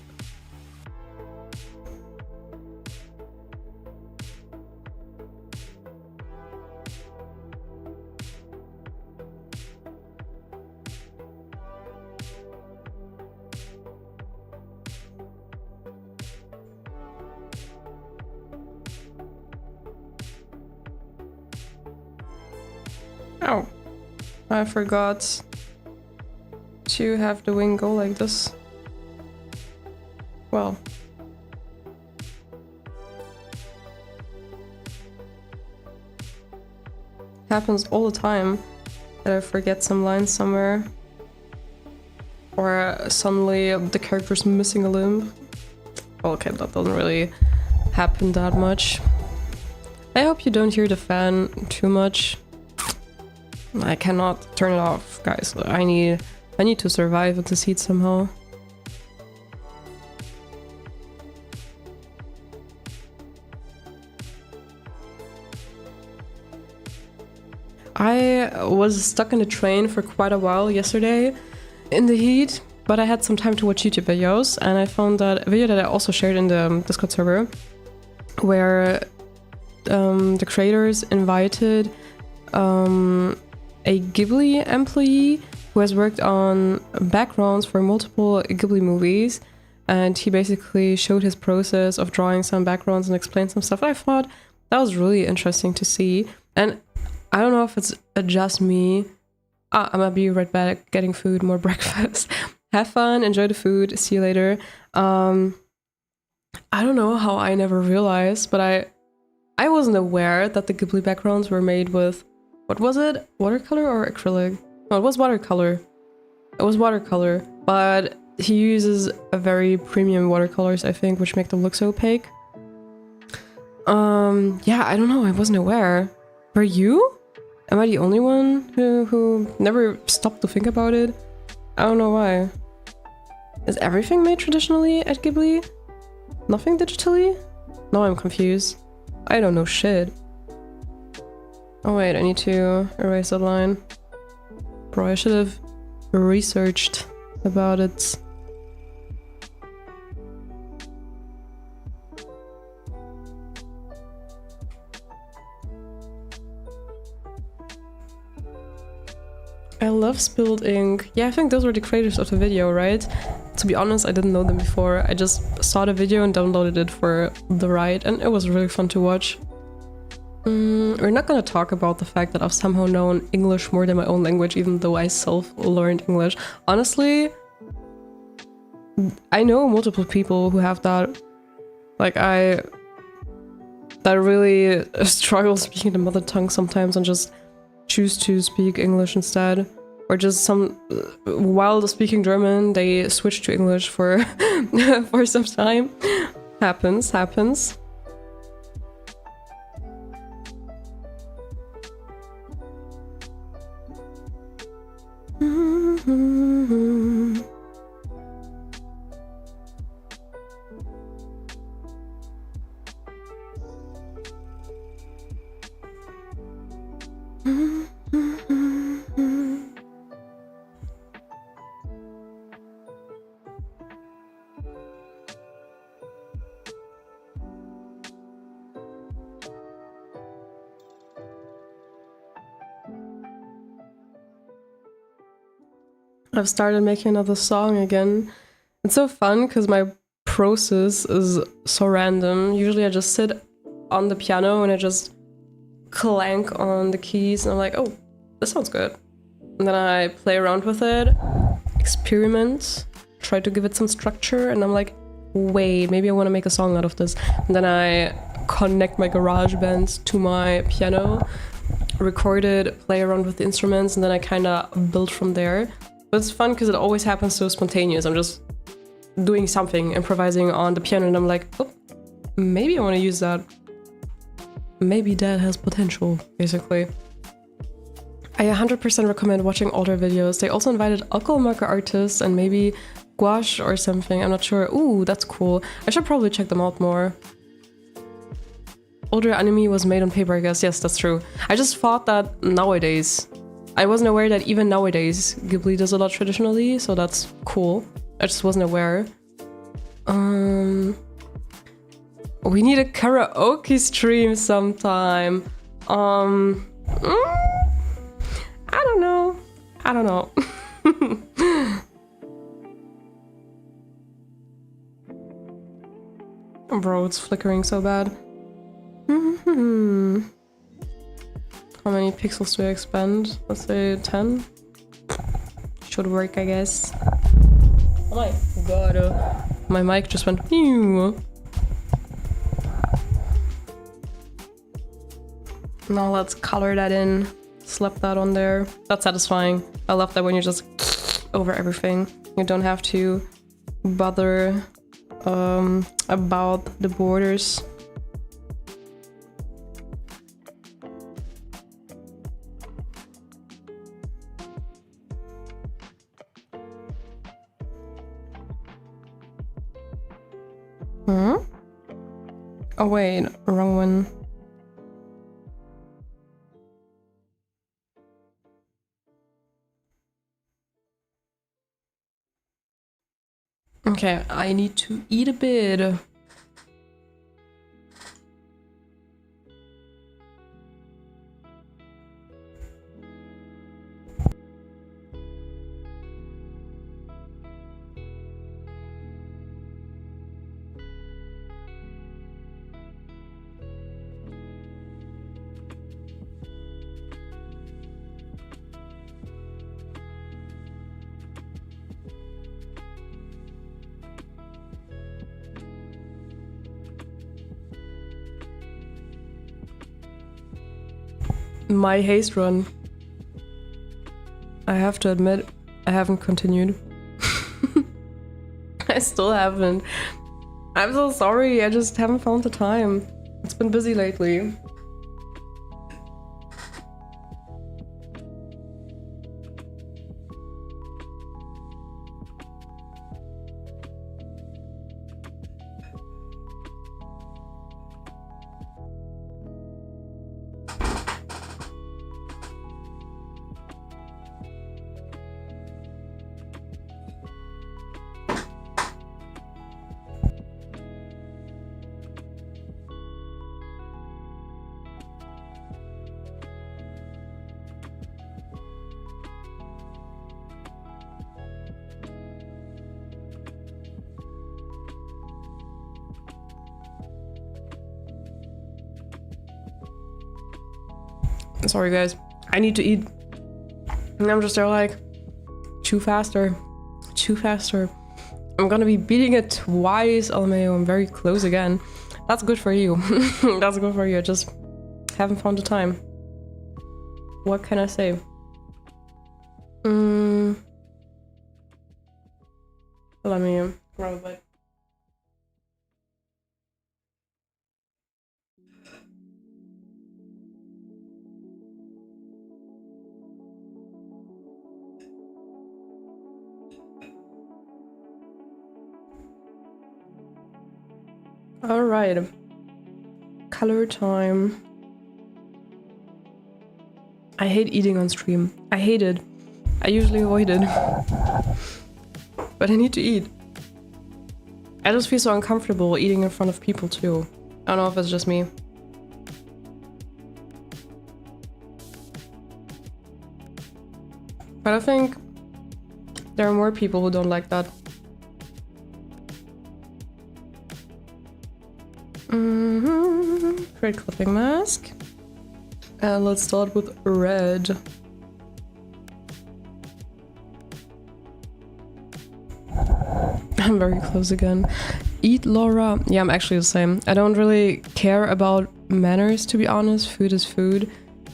Oh, I forgot to have the wing go like this. Well. Happens all the time that I forget some lines somewhere. Or suddenly the character's missing a limb. Okay, that doesn't really happen that much. I hope you don't hear the fan too much. I cannot turn it off, guys. I need to survive with this heat somehow. I was stuck in the train for quite a while yesterday in the heat, but I had some time to watch YouTube videos, and I found that a video that I also shared in the Discord server where the creators invited a Ghibli employee who has worked on backgrounds for multiple Ghibli movies, and he basically showed his process of drawing some backgrounds and explained some stuff. And I thought that was really interesting to see. And I don't know if it's just me. I'm gonna be right back getting food, more breakfast. Have fun, enjoy the food, see you later. I don't know how I never realized, but I wasn't aware that the Ghibli backgrounds were made with, what was it? Watercolor or acrylic? No, it was watercolor. It was watercolor, but he uses a very premium watercolors, I think, which make them look so opaque. Yeah, I don't know, I wasn't aware. Were you? Am I the only one who never stopped to think about it? I don't know why. Is everything made traditionally at Ghibli? Nothing digitally? No, I'm confused. I don't know shit. Oh wait, I need to erase that line. Bro, I should have researched about it. I love spilled ink. Yeah, I think those were the creators of the video, right? To be honest, I didn't know them before. I just saw the video and downloaded it for the ride, and it was really fun to watch. We're not gonna talk about the fact that I've somehow known English more than my own language, even though I self-learned English. Honestly, I know multiple people who have that. Like, that really struggle speaking the mother tongue sometimes and just choose to speak English instead. Or just while speaking German, they switch to English for for some time. Happens. I've started making another song again. It's so fun because my process is so random. Usually I just sit on the piano and I just clank on the keys and I'm like, oh, this sounds good. And then I play around with it, experiment, try to give it some structure, and I'm like, wait, maybe I want to make a song out of this. And then I connect my GarageBand to my piano, record it, play around with the instruments, and then I kind of build from there. But it's fun because it always happens so spontaneous. I'm just doing something, improvising on the piano, and I'm like, oh, maybe I want to use that. Maybe that has potential, basically. I 100% recommend watching older videos. They also invited alcohol marker artists and maybe gouache or something. I'm not sure. Ooh, that's cool. I should probably check them out more. Older anime was made on paper, I guess. Yes, that's true. I just thought that nowadays. I wasn't aware that even nowadays Ghibli does a lot traditionally, so that's cool. I just wasn't aware. We need a karaoke stream sometime. I don't know. I don't know. Bro, it's flickering so bad. How many pixels do I expand? Let's say 10. Should work, I guess. Oh my god. My mic just went. Pew. Now let's color that in. Slap that on there. That's satisfying. I love that when you just over everything. You don't have to bother about the borders. Oh wait, wrong one. Okay, I need to eat a bit. My haste run. I have to admit, I haven't continued. I still haven't. I'm so sorry, I just haven't found the time. It's been busy lately. Sorry guys, I need to eat. And I'm just there like, chew faster, chew faster. I'm gonna be beating it twice, LMAO, I'm very close again. That's good for you. That's good for you, I just haven't found the time. What can I say? Let me grab a bite. Alright. Color time. I hate eating on stream. I hate it. I usually avoid it. But I need to eat. I just feel so uncomfortable eating in front of people too. I don't know if it's just me. But I think there are more people who don't like that. Create clipping mask. And let's start with red. I'm very close again. Eat Laura. Yeah, I'm actually the same. I don't really care about manners, to be honest. Food is food.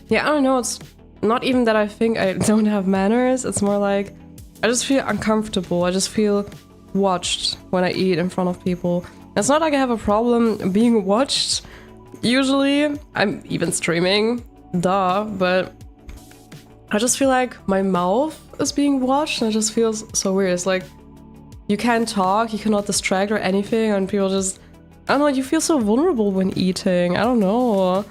Yeah, I don't know. It's not even that I think I don't have manners. It's more like I just feel uncomfortable. I just feel watched when I eat in front of people. It's not like I have a problem being watched. Usually, I'm even streaming. Duh, but I just feel like my mouth is being watched and it just feels so weird. It's like you can't talk, you cannot distract or anything, and people just, I don't know, you feel so vulnerable when eating. I don't know.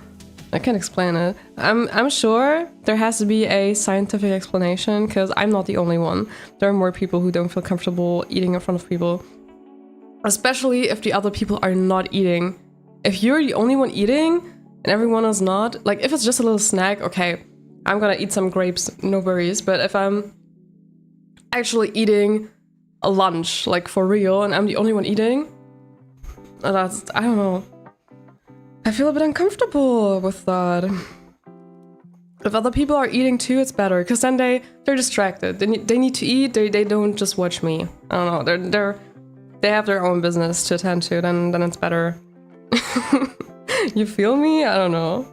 I can't explain it. I'm sure there has to be a scientific explanation because I'm not the only one. There are more people who don't feel comfortable eating in front of people. Especially if the other people are not eating. If you're the only one eating and everyone is not, like if it's just a little snack, okay, I'm gonna eat some grapes, no worries. But if I'm actually eating a lunch, like for real, and I'm the only one eating, that's, I don't know. I feel a bit uncomfortable with that. If other people are eating too, it's better, because then they're distracted. They need to eat, they don't just watch me. I don't know, they have their own business to attend to, then it's better. You feel me? I don't know.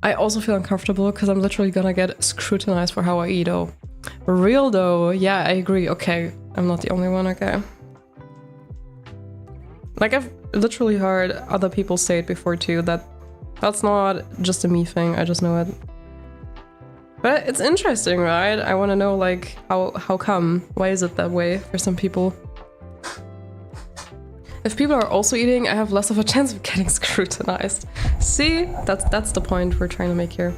I also feel uncomfortable because I'm literally gonna get scrutinized for how I eat though. Real though, yeah, I agree. Okay, I'm not the only one, okay. Like I've literally heard other people say it before too, that's not just a me thing, I just know it. But it's interesting, right? I want to know like how come? Why is it that way for some people? If people are also eating, I have less of a chance of getting scrutinized. See? That's the point we're trying to make here.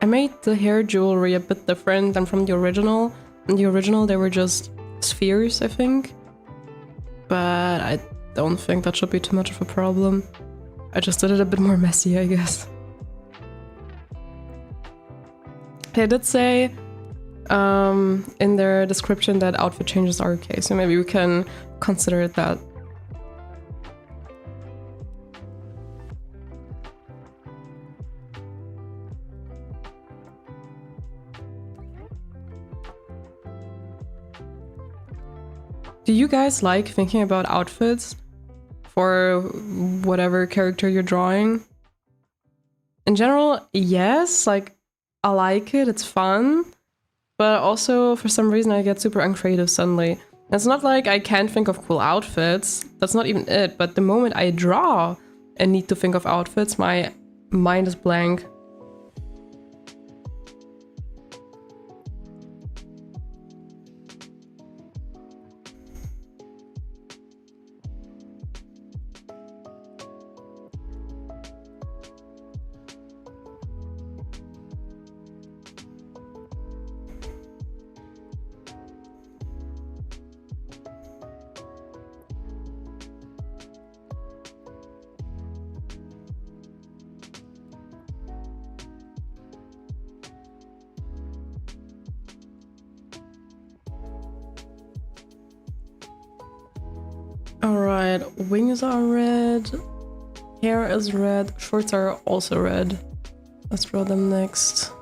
I made the hair jewelry a bit different than from the original. In the original, they were just spheres, I think. But I don't think that should be too much of a problem. I just did it a bit more messy, I guess. They did say in their description that outfit changes are okay, so maybe we can consider it that. Do you guys like thinking about outfits for whatever character you're drawing? In general, yes, like I like it, it's fun, but also for some reason I get super uncreative suddenly. It's not like I can't think of cool outfits, that's not even it, but the moment I draw and need to think of outfits, my mind is blank. Alright, wings are red, hair is red, shorts are also red. Let's draw them next.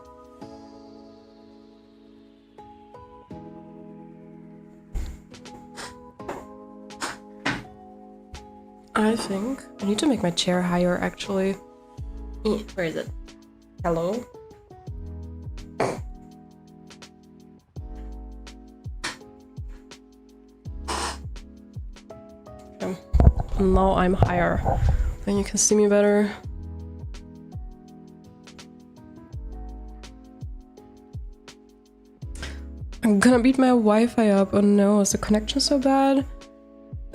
I think. I need to make my chair higher, actually. Where is it? Hello? Okay. Now I'm higher. Then you can see me better. I'm gonna beat my Wi-Fi up. Oh no, is the connection so bad?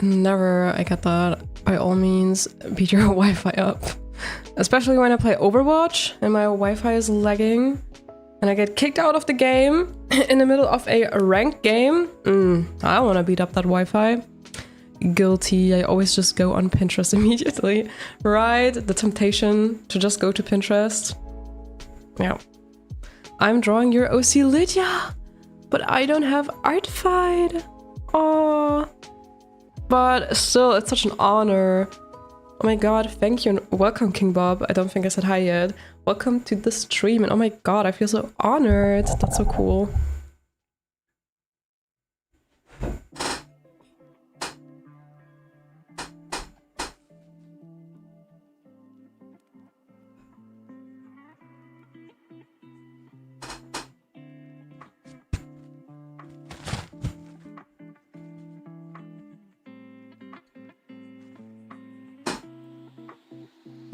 Never, I get that. By all means, beat your Wi-Fi up. Especially when I play Overwatch and my Wi-Fi is lagging and I get kicked out of the game in the middle of a ranked game. I want to beat up that Wi-Fi. Guilty. I always just go on Pinterest immediately. Right? The temptation to just go to Pinterest. Yeah. I'm drawing your OC Lydia, but I don't have Artified. Oh. But still, it's such an honor. Oh my god, thank you and welcome, King Bob. I don't think I said hi yet. Welcome to the stream, and oh my god, I feel so honored. That's so cool.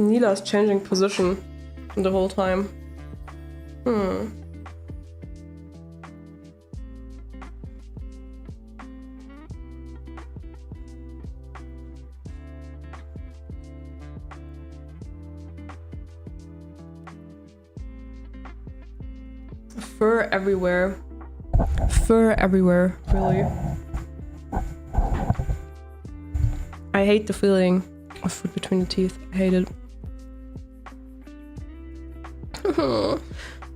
Nila's changing position the whole time. Fur everywhere. Fur everywhere, really. I hate the feeling of food between the teeth. I hate it.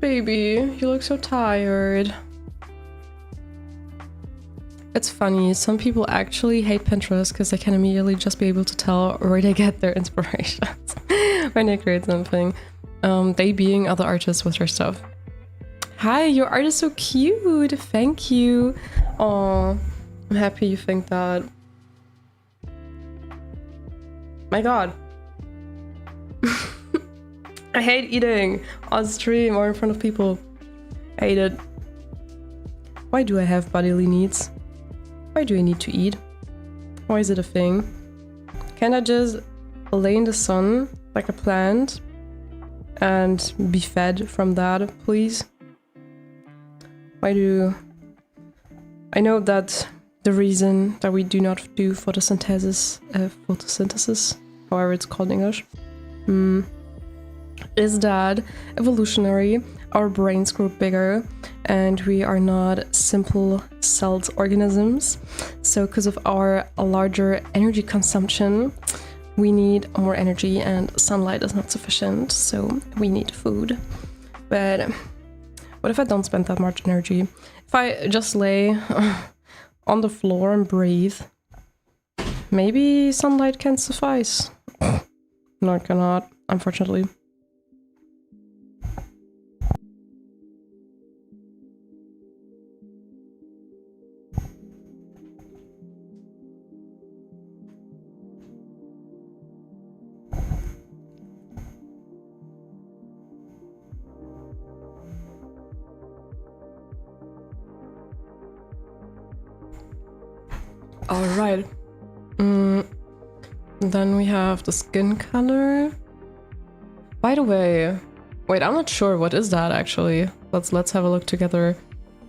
Baby, you look so tired. It's funny, some people actually hate Pinterest because they can immediately just be able to tell where they get their inspirations when they create something. They being other artists with their stuff. Hi, your art is so cute. Thank you. Oh, I'm happy you think that. My god. I hate eating on stream or in front of people. I hate it. Why do I have bodily needs? Why do I need to eat? Why is it a thing? Can't I just lay in the sun like a plant and be fed from that, please? Why do... I know that the reason that we do not do photosynthesis, however it's called in English, is that evolutionary, our brains grow bigger and we are not simple-celled organisms. So because of our larger energy consumption, we need more energy and sunlight is not sufficient, so we need food. But what if I don't spend that much energy? If I just lay on the floor and breathe, maybe sunlight can suffice. No, it cannot, unfortunately. Alright. Then we have the skin color. By the way, wait, I'm not sure what is that actually. Let's have a look together.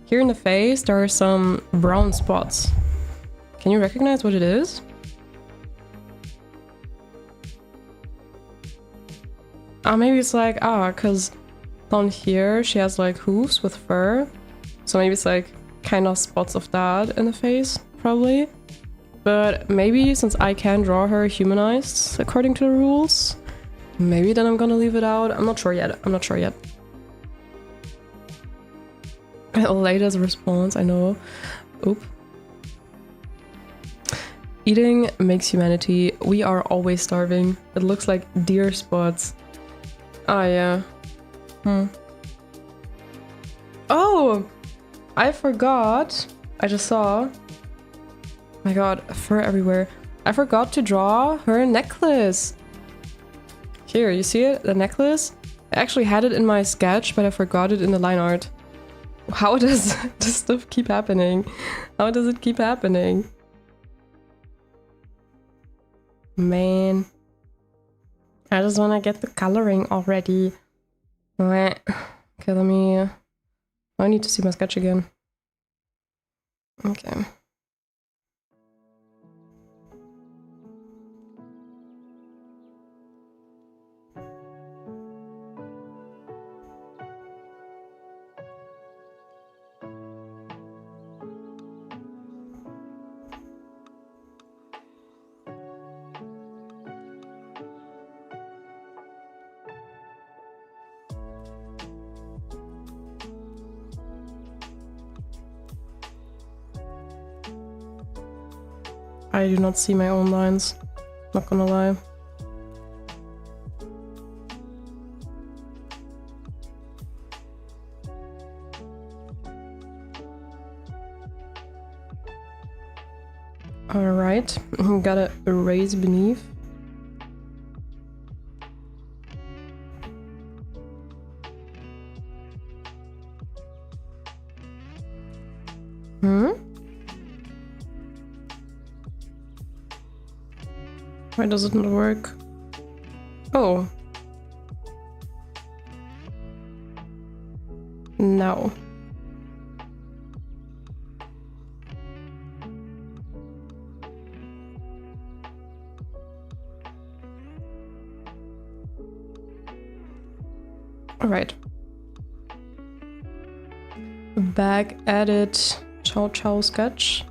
Here in the face there are some brown spots. Can you recognize what it is? Maybe it's like, cause down here she has like hooves with fur. So maybe it's like kind of spots of that in the face, probably. But maybe since I can draw her humanized according to the rules, maybe then I'm gonna leave it out. I'm not sure yet. I'm not sure yet. Latest response, I know. Oop. Eating makes humanity. We are always starving. It looks like deer spots. Ah, yeah. Oh! I forgot. I just saw. My god, fur everywhere. I forgot to draw her necklace. Here, you see it? The necklace? I actually had it in my sketch, but I forgot it in the line art. How does this stuff keep happening? How does it keep happening? Man. I just want to get the coloring already. Okay, let me... I need to see my sketch again. Okay. I do not see my own lines, not gonna lie. Alright, gotta erase beneath. Why does it not work? Oh. No. Alright. Back at it. Chow chow sketch.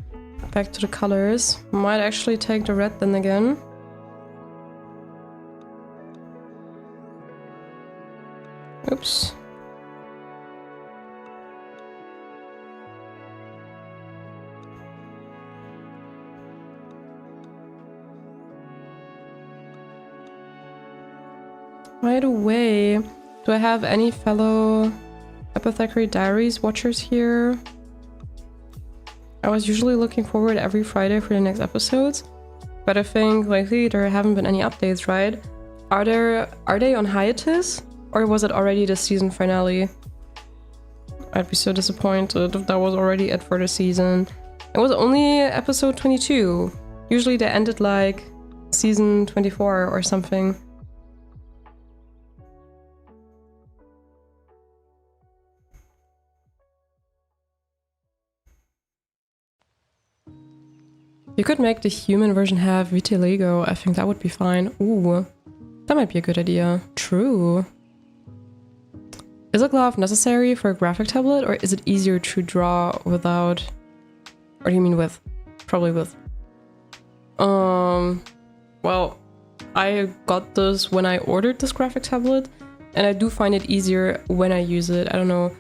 Back to the colors. Might actually take the red then again. Oops. By the way, do I have any fellow Apothecary Diaries watchers here? I was usually looking forward every Friday for the next episodes, but I think lately there haven't been any updates, right? Are they on hiatus? Or was it already the season finale? I'd be so disappointed if that was already it for the season. It was only episode 22. Usually they ended like season 24 or something. You could make the human version have vitiligo. I think that would be fine. Ooh, that might be a good idea. True. Is a glove necessary for a graphic tablet, or is it easier to draw without? Or do you mean with? Probably with. Well, I got this when I ordered this graphic tablet, and I do find it easier when I use it. I don't know.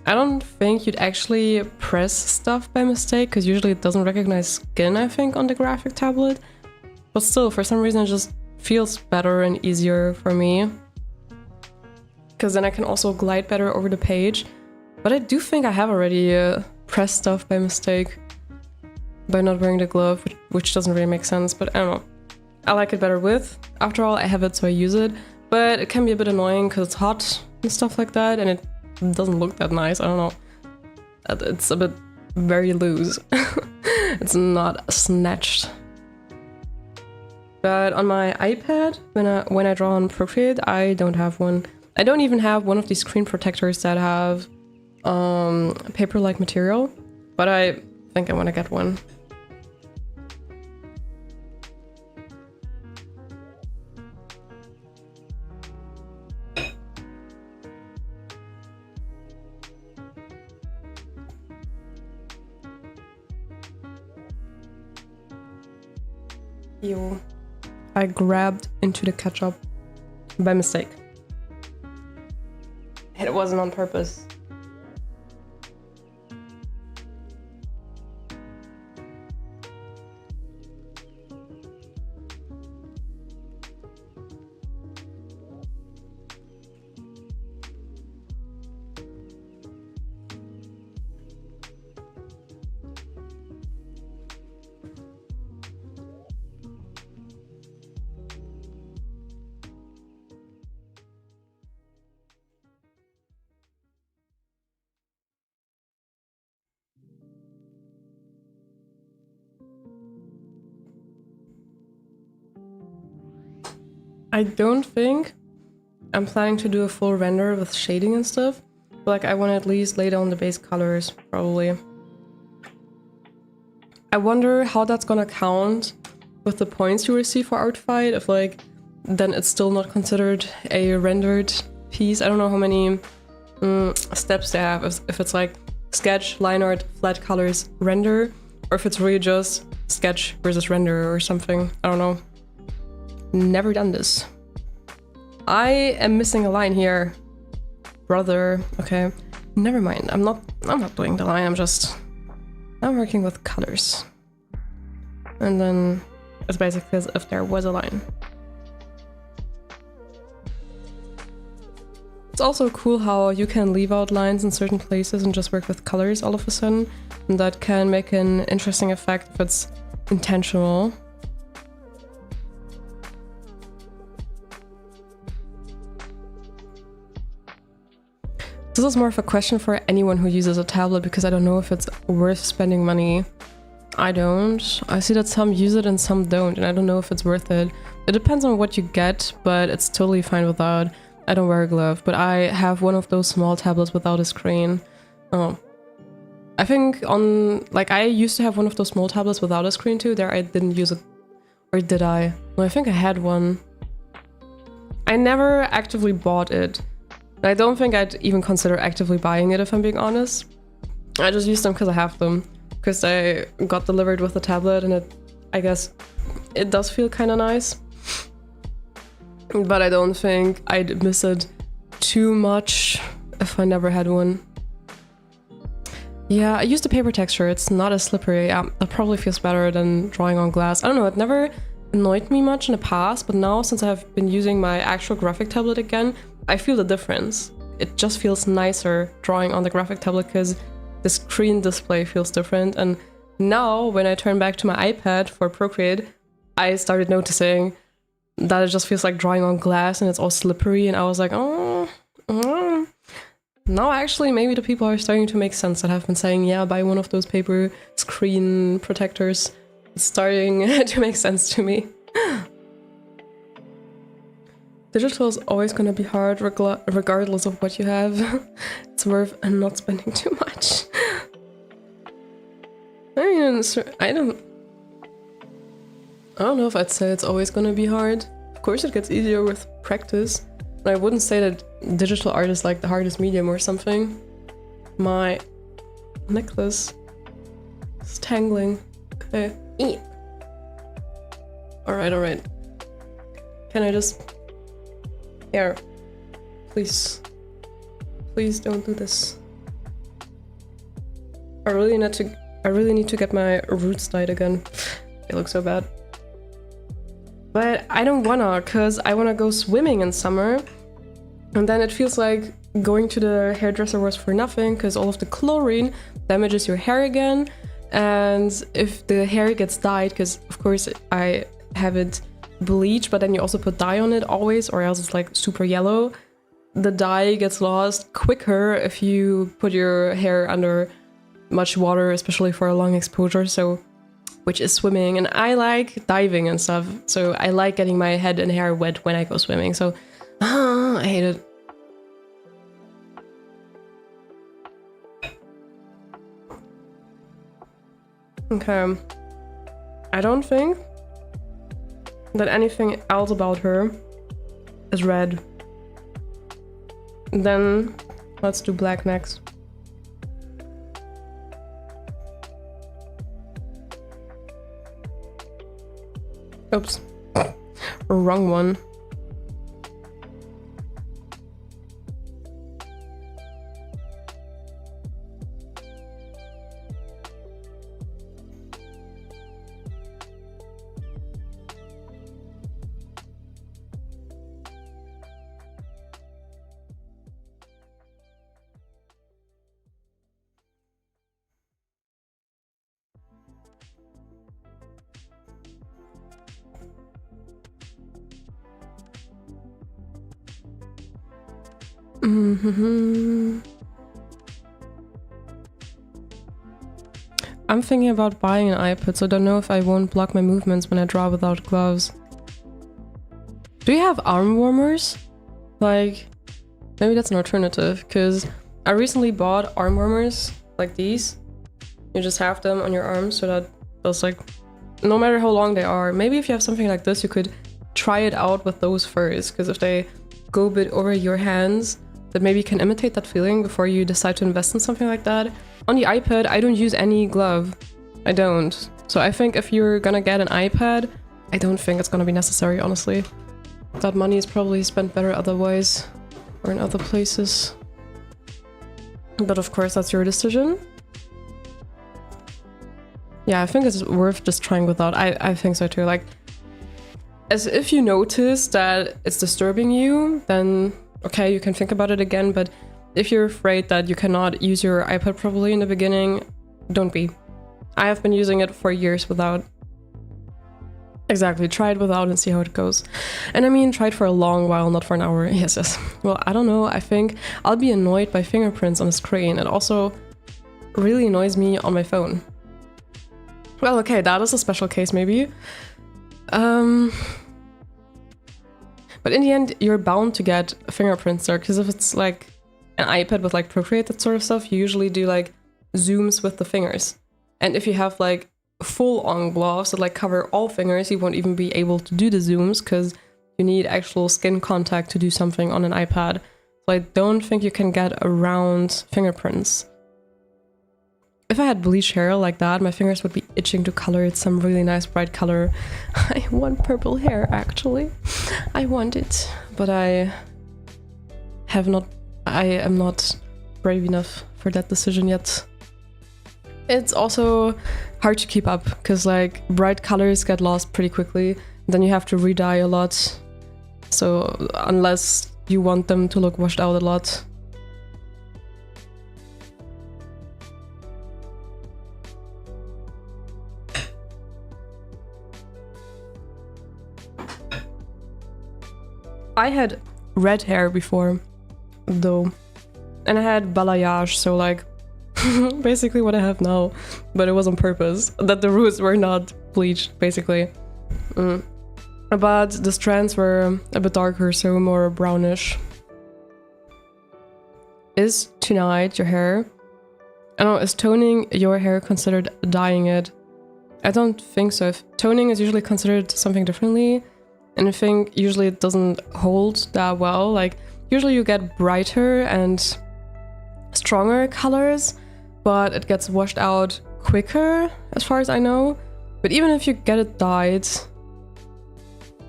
I don't think you'd actually press stuff by mistake, because usually it doesn't recognize skin, I think, on the graphic tablet. But still, for some reason, it just feels better and easier for me. Because then I can also glide better over the page. But I do think I have already pressed stuff by mistake by not wearing the glove, which doesn't really make sense, but I don't know. I like it better with. After all, I have it, so I use it. But it can be a bit annoying because it's hot and stuff like that, and it doesn't look that nice. I don't know. It's a bit very loose. It's not snatched. But on my iPad, when I draw on Procreate, I don't have one. I don't even have one of these screen protectors that have paper-like material, but I think I want to get one. Ew. I grabbed into the ketchup by mistake. It wasn't on purpose. I don't think I'm planning to do a full render with shading and stuff. But like I want to at least lay down the base colors, probably. I wonder how that's gonna count with the points you receive for art fight, if like then it's still not considered a rendered piece. I don't know how many steps they have, if it's like sketch, line art, flat colors, render, or if it's really just sketch versus render or something. I don't know. Never done this. I am missing a line here. Brother. Okay. Never mind. I'm not doing the line, I'm working with colors. And then it's basically as if there was a line. It's also cool how you can leave out lines in certain places and just work with colors all of a sudden. And that can make an interesting effect if it's intentional. This is more of a question for anyone who uses a tablet, because I don't know if it's worth spending money. I don't. I see that some use it and some don't, and I don't know if it's worth it. It depends on what you get, but it's totally fine without. I don't wear a glove, but I have one of those small tablets without a screen. Oh. I think like I used to have one of those small tablets without a screen too. There I didn't use it. Or did I? No, I think I had one. I never actively bought it. I don't think I'd even consider actively buying it if I'm being honest. I just use them because I have them. Because they got delivered with the tablet and I guess it does feel kind of nice. But I don't think I'd miss it too much if I never had one. Yeah, I used a paper texture. It's not as slippery. Yeah, that probably feels better than drawing on glass. I don't know, it never annoyed me much in the past, but now since I've been using my actual graphic tablet again, I feel the difference. It just feels nicer drawing on the graphic tablet because the screen display feels different. And now when I turn back to my iPad for Procreate, I started noticing that it just feels like drawing on glass and it's all slippery, and I was like, oh, now actually maybe the people are starting to make sense that have been saying, yeah, buy one of those paper screen protectors. It's starting to make sense to me. Digital is always going to be hard regardless of what you have. It's worth not spending too much. I mean, I don't know if I'd say it's always going to be hard. Of course it gets easier with practice. But I wouldn't say that digital art is like the hardest medium or something. My necklace is tangling. Okay. Alright. Can I just... Here. Please. Please don't do this. I really need to get my roots dyed again. They look so bad. But I don't wanna, cause I wanna go swimming in summer. And then it feels like going to the hairdresser was for nothing, cause all of the chlorine damages your hair again. And if the hair gets dyed, cause of course I have it bleached, but then you also put dye on it always, or else it's like super yellow. The dye gets lost quicker if you put your hair under much water, especially for a long exposure. So, which is swimming, and I like diving and stuff, so I like getting my head and hair wet when I go swimming, so I hate it. Okay, I don't think that anything else about her is red. Then let's do black next. Oops, wrong one. I'm thinking about buying an iPad, so I don't know if I won't block my movements when I draw without gloves. Do you have arm warmers? Like, maybe that's an alternative, because I recently bought arm warmers like these. You just have them on your arms, so that does like, no matter how long they are. Maybe if you have something like this, you could try it out with those first, because if they go a bit over your hands, that maybe you can imitate that feeling before you decide to invest in something like that. On the iPad, I don't use any glove. I don't. So I think if you're gonna get an iPad, I don't think it's gonna be necessary, honestly. That money is probably spent better otherwise, or in other places. But of course, that's your decision. Yeah, I think it's worth just trying without. I think so too. Like, as if you notice that it's disturbing you, then okay, you can think about it again. But if you're afraid that you cannot use your iPad properly in the beginning, don't be. I have been using it for years without. Exactly, try it without and see how it goes. And I mean, try it for a long while, not for an hour. Yes, yes. Well, I don't know. I think I'll be annoyed by fingerprints on a screen. It also really annoys me on my phone. Well, okay, that is a special case, maybe. But in the end, you're bound to get fingerprints there, because if it's like an iPad with like Procreate, that sort of stuff, you usually do like zooms with the fingers. And if you have like full-on gloves that like cover all fingers, you won't even be able to do the zooms, because you need actual skin contact to do something on an iPad. So I don't think you can get around fingerprints. If I had bleached hair like that, my fingers would be itching to color it some really nice bright color. I want purple hair, actually. I want it, but I am not brave enough for that decision yet. It's also hard to keep up, because like bright colors get lost pretty quickly. Then you have to re-dye a lot. So unless you want them to look washed out a lot. I had red hair before, though, and I had balayage, so like basically what I have now, but it was on purpose, that the roots were not bleached, basically. But the strands were a bit darker, so more brownish. Is tonight your hair? I don't know, is toning your hair considered dyeing it? I don't think so. Toning is usually considered something differently. And I think usually it doesn't hold that well. Like, usually you get brighter and stronger colors, but it gets washed out quicker, as far as I know. But even if you get it dyed,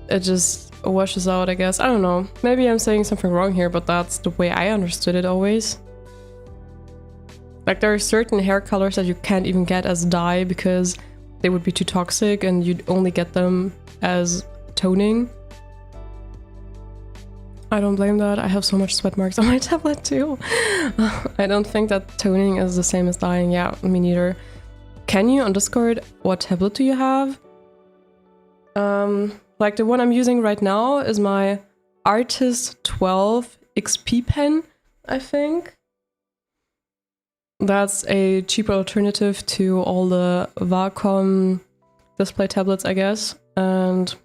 it just washes out, I guess. I don't know. Maybe I'm saying something wrong here, but that's the way I understood it always. Like, there are certain hair colors that you can't even get as dye because they would be too toxic, and you'd only get them as toning. I don't blame that. I have so much sweat marks on my tablet too. I don't think that toning is the same as dyeing. Yeah, me neither. Can you on Discord, what tablet do you have? Like the one I'm using right now is my Artist 12 XP pen, I think. That's a cheaper alternative to all the Wacom display tablets, I guess. And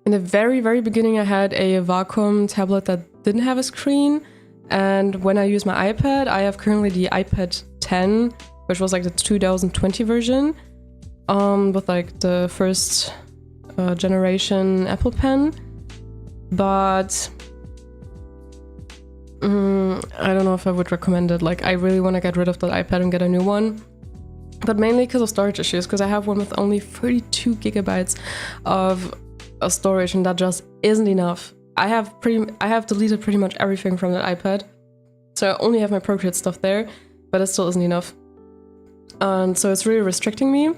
in the very, very beginning, I had a Wacom tablet that didn't have a screen. And when I use my iPad, I have currently the iPad 10, which was like the 2020 version, with like the first generation Apple Pen. But I don't know if I would recommend it. Like, I really want to get rid of that iPad and get a new one. But mainly because of storage issues, because I have one with only 32 gigabytes of storage, and that just isn't enough. I have deleted pretty much everything from that iPad, so I only have my Procreate stuff there, but it still isn't enough. And so it's really restricting me.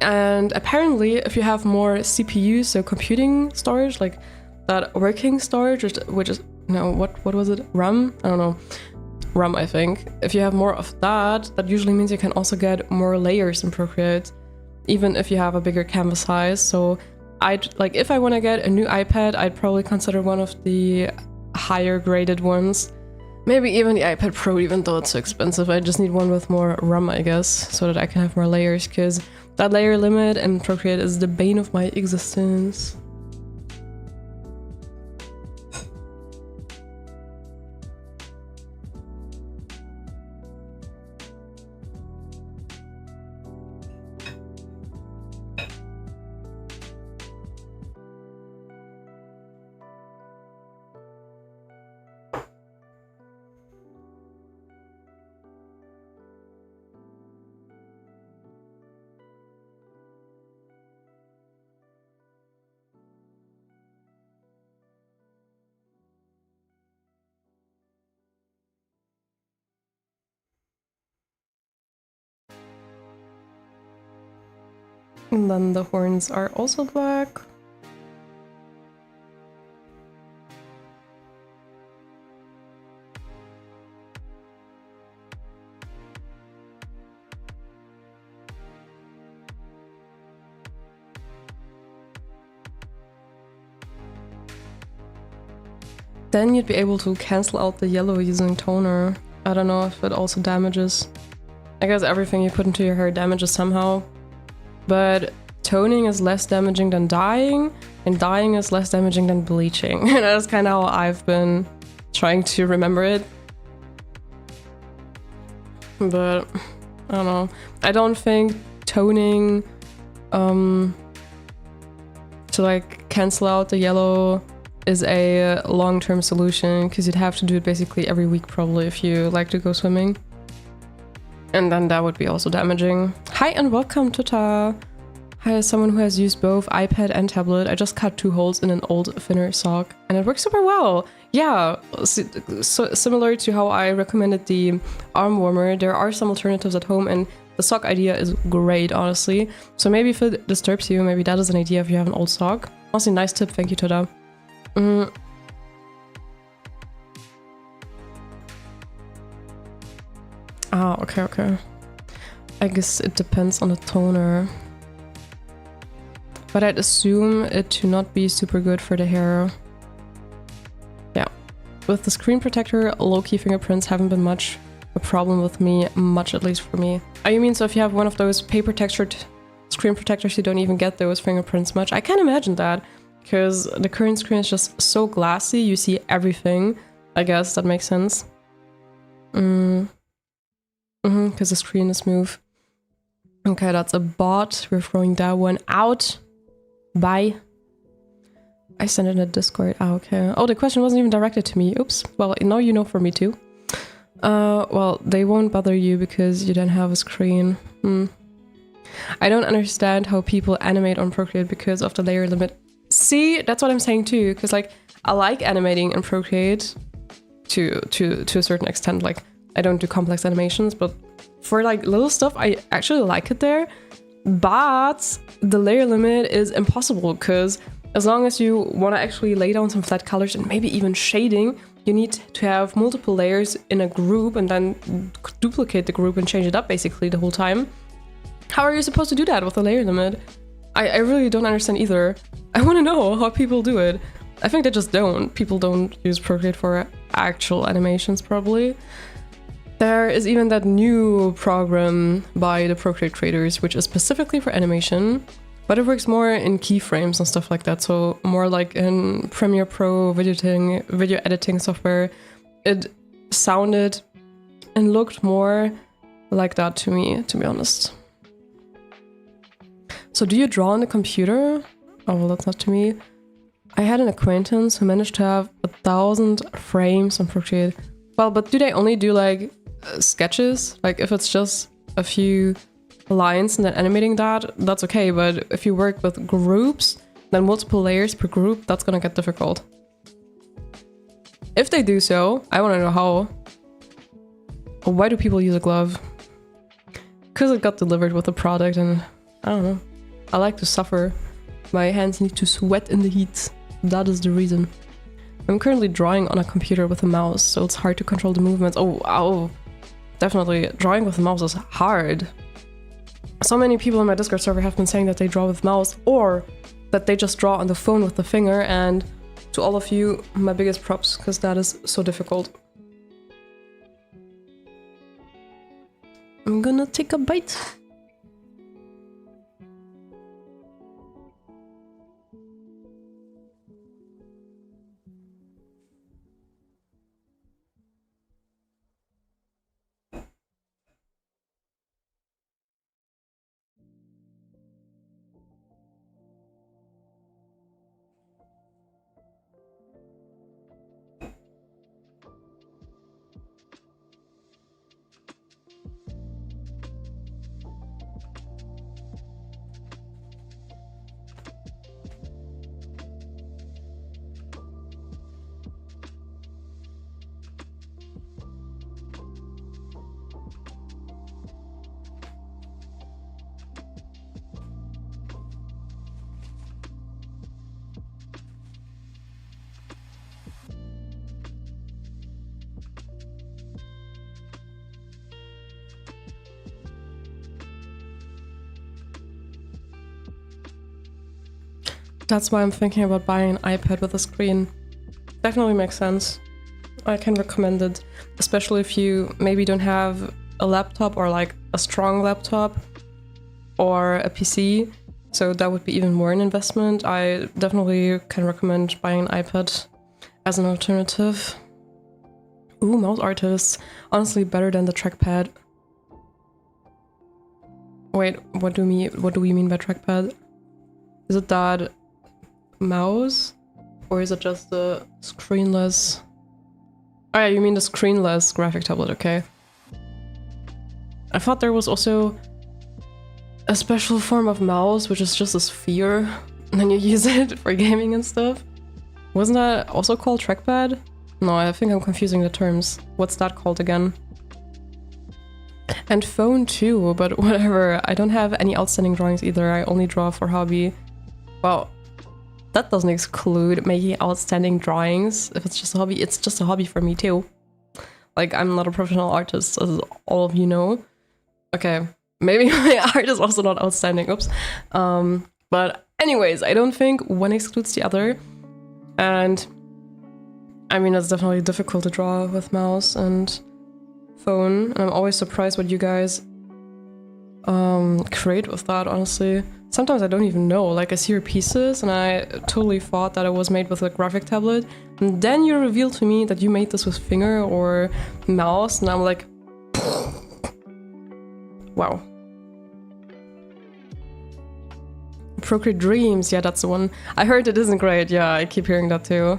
And apparently, if you have more CPU, so computing storage, like that working storage, which is no, what was it? RAM? I don't know. RAM, I think. If you have more of that, that usually means you can also get more layers in Procreate, even if you have a bigger canvas size. So if I want to get a new iPad, I'd probably consider one of the higher graded ones. Maybe even the iPad Pro, even though it's so expensive. I just need one with more RAM, I guess, so that I can have more layers, because that layer limit in Procreate is the bane of my existence. And then the horns are also black. Then you'd be able to cancel out the yellow using toner. I don't know if it also damages. I guess everything you put into your hair damages somehow. But toning is less damaging than dyeing, and dyeing is less damaging than bleaching. That's kind of how I've been trying to remember it. But I don't know. I don't think toning to like cancel out the yellow is a long-term solution, because you'd have to do it basically every week probably if you like to go swimming. And then that would be also damaging. Hi and welcome, Tuta! Hi, as someone who has used both iPad and tablet, I just cut 2 holes in an old thinner sock and it works super well. Yeah, so similar to how I recommended the arm warmer, there are some alternatives at home and the sock idea is great, honestly. So maybe if it disturbs you, maybe that is an idea if you have an old sock. Honestly, nice tip, thank you, Tuta. Ah, okay. I guess it depends on the toner. But I'd assume it to not be super good for the hair. Yeah. With the screen protector, low-key fingerprints haven't been much a problem with me, much at least for me. Oh, you mean so if you have one of those paper textured screen protectors, you don't even get those fingerprints much? I can't imagine that, because the current screen is just so glassy, you see everything. I guess that makes sense. Because the screen is smooth. Okay, that's a bot. We're throwing that one out. Bye. I sent it in a Discord. Ah, okay. Oh, the question wasn't even directed to me. Oops. Well, now you know for me too. Well, they won't bother you because you don't have a screen. I don't understand how people animate on Procreate because of the layer limit. See, that's what I'm saying too. Because like, I like animating in Procreate to a certain extent. Like, I don't do complex animations, but for like little stuff, I actually like it there. But the layer limit is impossible because as long as you want to actually lay down some flat colors and maybe even shading, you need to have multiple layers in a group and then duplicate the group and change it up basically the whole time. How are you supposed to do that with the layer limit? I really don't understand either. I want to know how people do it. I think they just don't. People don't use Procreate for actual animations probably. There is even that new program by the Procreate creators, which is specifically for animation, but it works more in keyframes and stuff like that. So more like in Premiere Pro video editing software. It sounded and looked more like that to me, to be honest. So do you draw on the computer? Oh, well, that's not to me. I had an acquaintance who managed to have 1,000 frames on Procreate. Well, but do they only do like sketches? Like if it's just a few lines and then animating that, that's okay. But if you work with groups, then multiple layers per group, that's gonna get difficult. If they do so, I want to know how. Why do people use a glove? Because it got delivered with a product and I don't know. I like to suffer. My hands need to sweat in the heat. That is the reason. I'm currently drawing on a computer with a mouse, so it's hard to control the movements. Oh, ow. Definitely, drawing with a mouse is hard. So many people on my Discord server have been saying that they draw with mouse or that they just draw on the phone with the finger, and to all of you, my biggest props, because that is so difficult. I'm gonna take a bite. That's why I'm thinking about buying an iPad with a screen. Definitely makes sense. I can recommend it, especially if you maybe don't have a laptop or like a strong laptop or a PC. So that would be even more an investment. I definitely can recommend buying an iPad as an alternative. Ooh, mouse artists. Honestly, better than the trackpad. Wait, what do we mean by trackpad? Is it that mouse? Or is it just the screenless? Oh yeah, you mean the screenless graphic tablet, okay. I thought there was also a special form of mouse, which is just a sphere, and then you use it for gaming and stuff. Wasn't that also called trackpad? No, I think I'm confusing the terms. What's that called again? And phone too, but whatever. I don't have any outstanding drawings either. I only draw for hobby. Well, that doesn't exclude making outstanding drawings. If it's just a hobby, it's just a hobby for me too. Like, I'm not a professional artist, as all of you know. Okay, maybe my art is also not outstanding, oops. But anyways, I don't think one excludes the other. And I mean, it's definitely difficult to draw with mouse and phone. And I'm always surprised what you guys create with that, honestly. Sometimes I don't even know, like I see your pieces and I totally thought that it was made with a graphic tablet. And then you reveal to me that you made this with finger or mouse and I'm like, wow. Procreate Dreams, yeah, that's the one. I heard it isn't great, yeah, I keep hearing that too.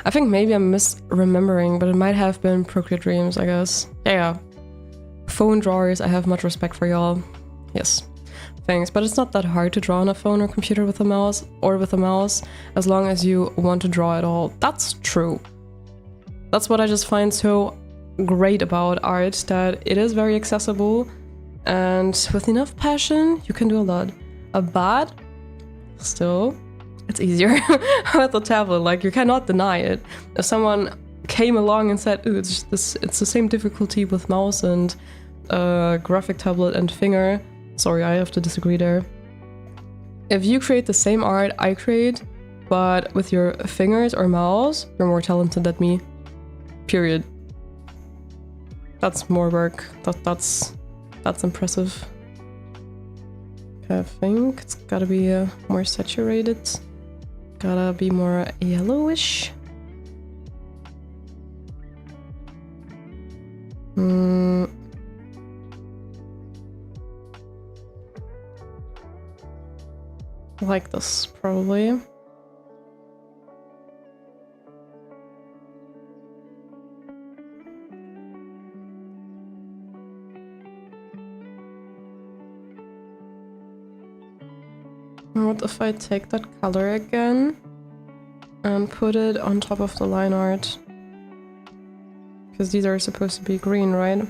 I think maybe I'm misremembering, but it might have been Procreate Dreams, I guess. Yeah. Phone drawers, I have much respect for y'all. Yes. Thanks, but it's not that hard to draw on a phone or computer with a mouse, as long as you want to draw at all. That's true. That's what I just find so great about art, that it is very accessible, and with enough passion, you can do a lot. But still, it's easier with a tablet. Like, you cannot deny it. If someone came along and said, "Ooh, it's the same difficulty with mouse and graphic tablet and finger," sorry, I have to disagree there. If you create the same art I create, but with your fingers or mouse, you're more talented than me. Period. That's more work. That's impressive. Okay, I think it's gotta be more saturated. Gotta be more yellowish. Like this, probably. What if I take that color again and put it on top of the line art? Because these are supposed to be green, right? If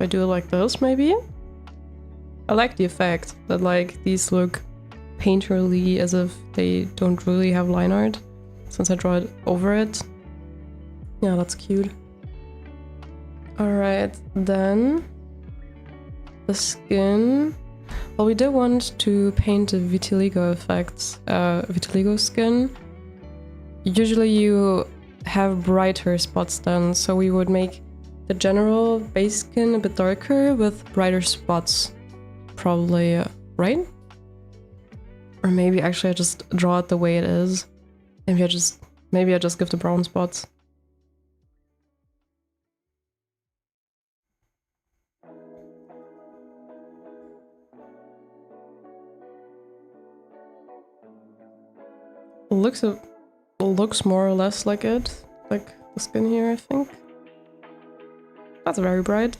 I do it like this, maybe? I like the effect that, like, these look painterly as if they don't really have line art, since I draw it over it. Yeah, that's cute. Alright, then the skin. Well, we did want to paint the vitiligo effects, vitiligo skin. Usually you have brighter spots then, so we would make the general base skin a bit darker with brighter spots. Probably, right? Or maybe actually I just draw it the way it is. Maybe I just give the brown spots. Looks more or less like it, like the skin here, I think. That's very bright.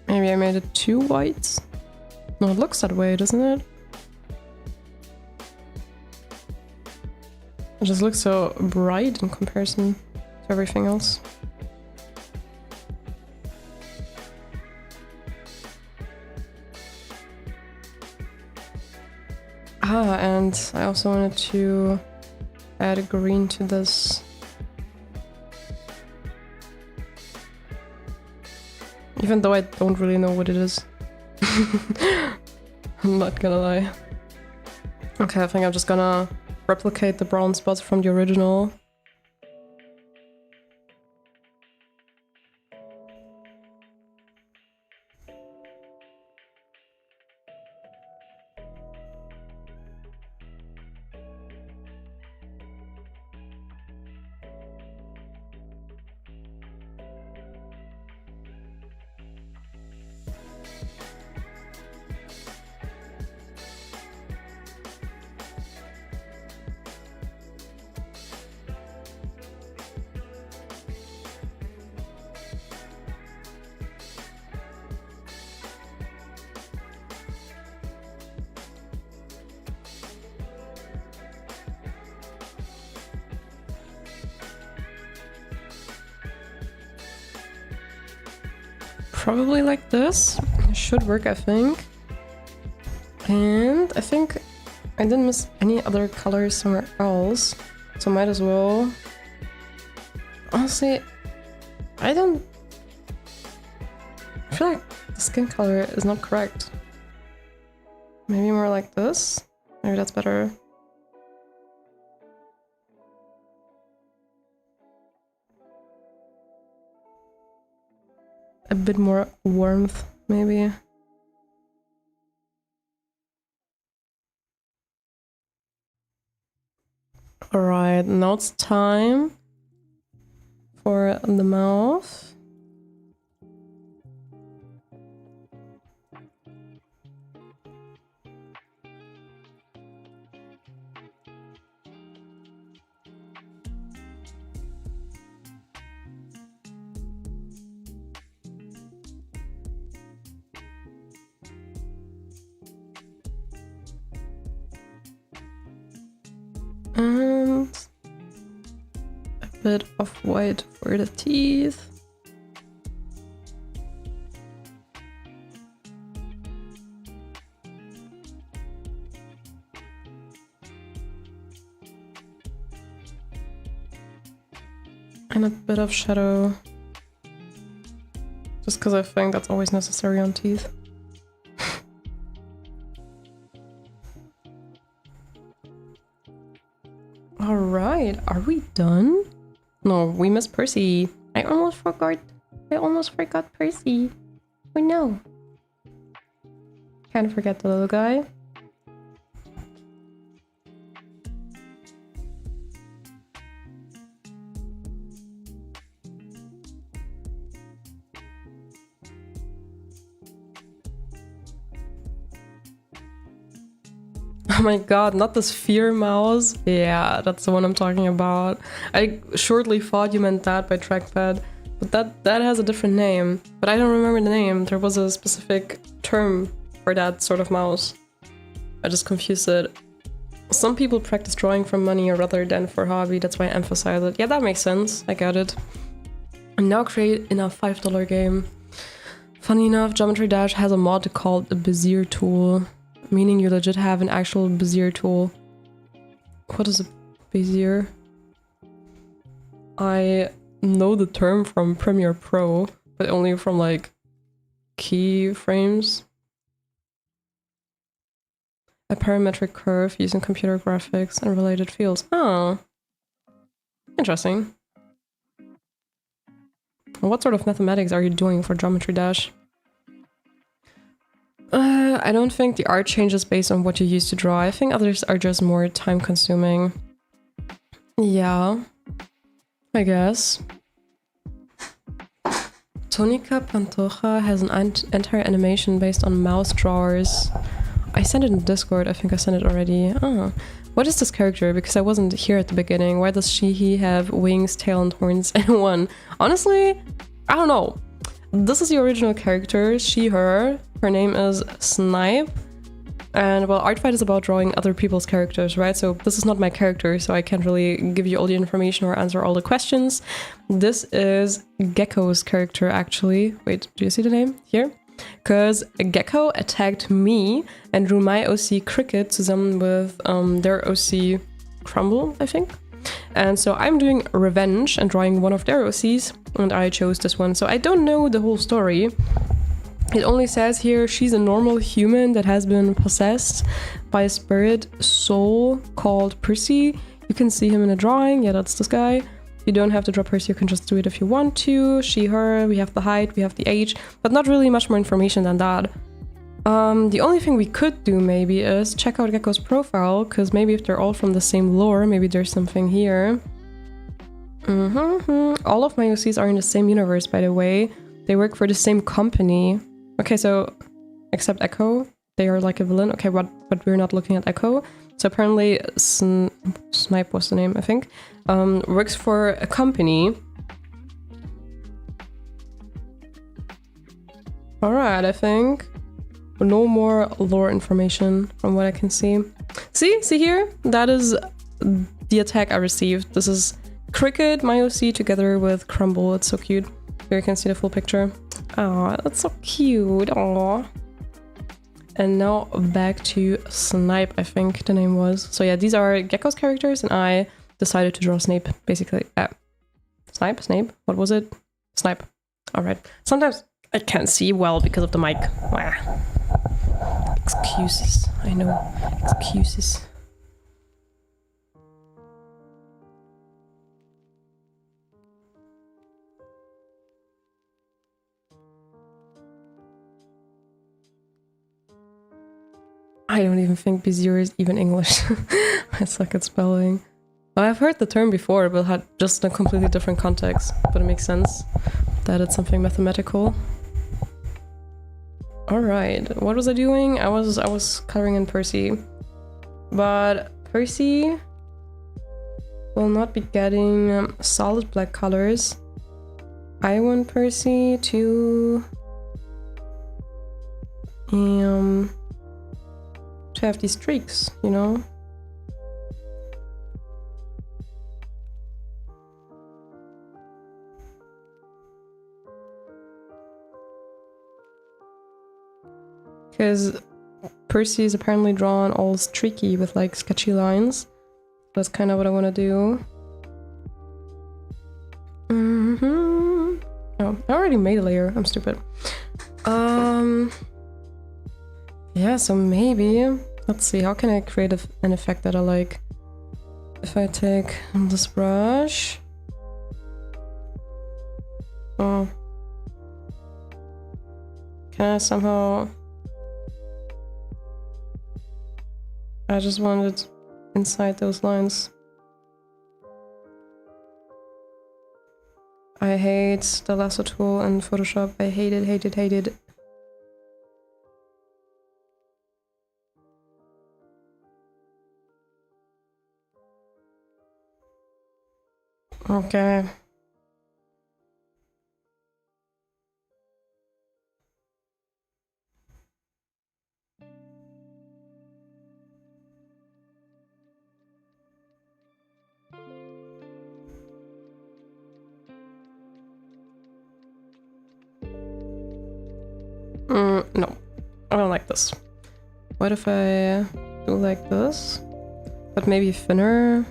Maybe I made it too white? No, it looks that way, doesn't it? It just looks so bright in comparison to everything else. And I also wanted to add green to this. Even though I don't really know what it is. I'm not gonna lie. Okay, I think I'm just gonna replicate the brown spots from the original. Probably like this. It should work, I think. And I think I didn't miss any other colors somewhere else, so might as well. Honestly, I feel like the skin color is not correct. Maybe more like this? Maybe that's better. A bit more warmth, maybe. Alright, now it's time for the mouth. And a bit of white for the teeth. And a bit of shadow. Just because I think that's always necessary on teeth. Alright, are we done? No, we missed Percy. I almost forgot Percy. Oh no. Can't forget the little guy. Oh my god, not this fear mouse. Yeah, that's the one I'm talking about. I shortly thought you meant that by trackpad, but that has a different name. But I don't remember the name. There was a specific term for that sort of mouse. I just confused it. Some people practice drawing for money rather than for hobby. That's why I emphasize it. Yeah, that makes sense. I get it. And now create in a $5 game. Funny enough, Geometry Dash has a mod called the Bezier tool. Meaning you legit have an actual Bezier tool. What is a Bezier? I know the term from Premiere Pro, but only from like keyframes. A parametric curve using computer graphics and related fields. Oh, interesting. What sort of mathematics are you doing for Geometry Dash? I don't think the art changes based on what you used to draw. I think others are just more time consuming. Yeah, I guess. Tonica Pantoja has an entire animation based on mouse drawers. I sent it in Discord, I think I sent it already. Oh. What is this character? Because I wasn't here at the beginning. Why does he have wings, tail, and horns in one? Honestly, I don't know. This is the original character, she, her. Her name is Snipe. And well, Artfight is about drawing other people's characters, right? So this is not my character, so I can't really give you all the information or answer all the questions. This is Gecko's character, actually. Wait, do you see the name here? because a gecko attacked me and drew my OC Cricket to them with their OC Crumble, I think. And so I'm doing revenge and drawing one of their OCs, and I chose this one. So I don't know the whole story. It only says here she's a normal human that has been possessed by a spirit soul called Percy. You can see him in a drawing. Yeah, that's this guy. You don't have to draw Percy, you can just do it if you want to. She, her, we have the height, we have the age, but not really much more information than that. The only thing we could do maybe is check out Gecko's profile, because maybe if they're all from the same lore, maybe there's something here. All of my OCs are in the same universe, by the way. They work for the same company. Okay, so except Echo, they are like a villain. Okay, but we're not looking at Echo. So apparently Snipe was the name, I think. Works for a company. Alright, I think. No more lore information from what I can see. See here? That is the attack I received. This is Cricket, my OC, together with Crumble. It's so cute. Here you can see the full picture. Oh, that's so cute. Aw. And now back to Snipe, I think the name was. So yeah, these are Gecko's characters, and I decided to draw Snape, basically. Snape? What was it? Snipe. Alright. Sometimes I can't see well because of the mic. Excuses. I know. Excuses. I don't even think Bezier is even English. I suck at spelling. Well, I've heard the term before, but had just in a completely different context. But it makes sense that it's something mathematical. Alright, what was I doing? I was coloring in Percy. But Percy will not be getting solid black colors. I want Percy to have these streaks, you know? Because Percy is apparently drawn all streaky with like sketchy lines. That's kind of what I want to do. Oh, I already made a layer. I'm stupid. Yeah, so maybe... Let's see, how can I create an effect that I like? If I take this brush... Oh. Can I somehow... I just want it inside those lines. I hate the lasso tool in Photoshop. I hate it, hate it, hate it. Okay. No, I don't like this. What if I do like this? But maybe thinner?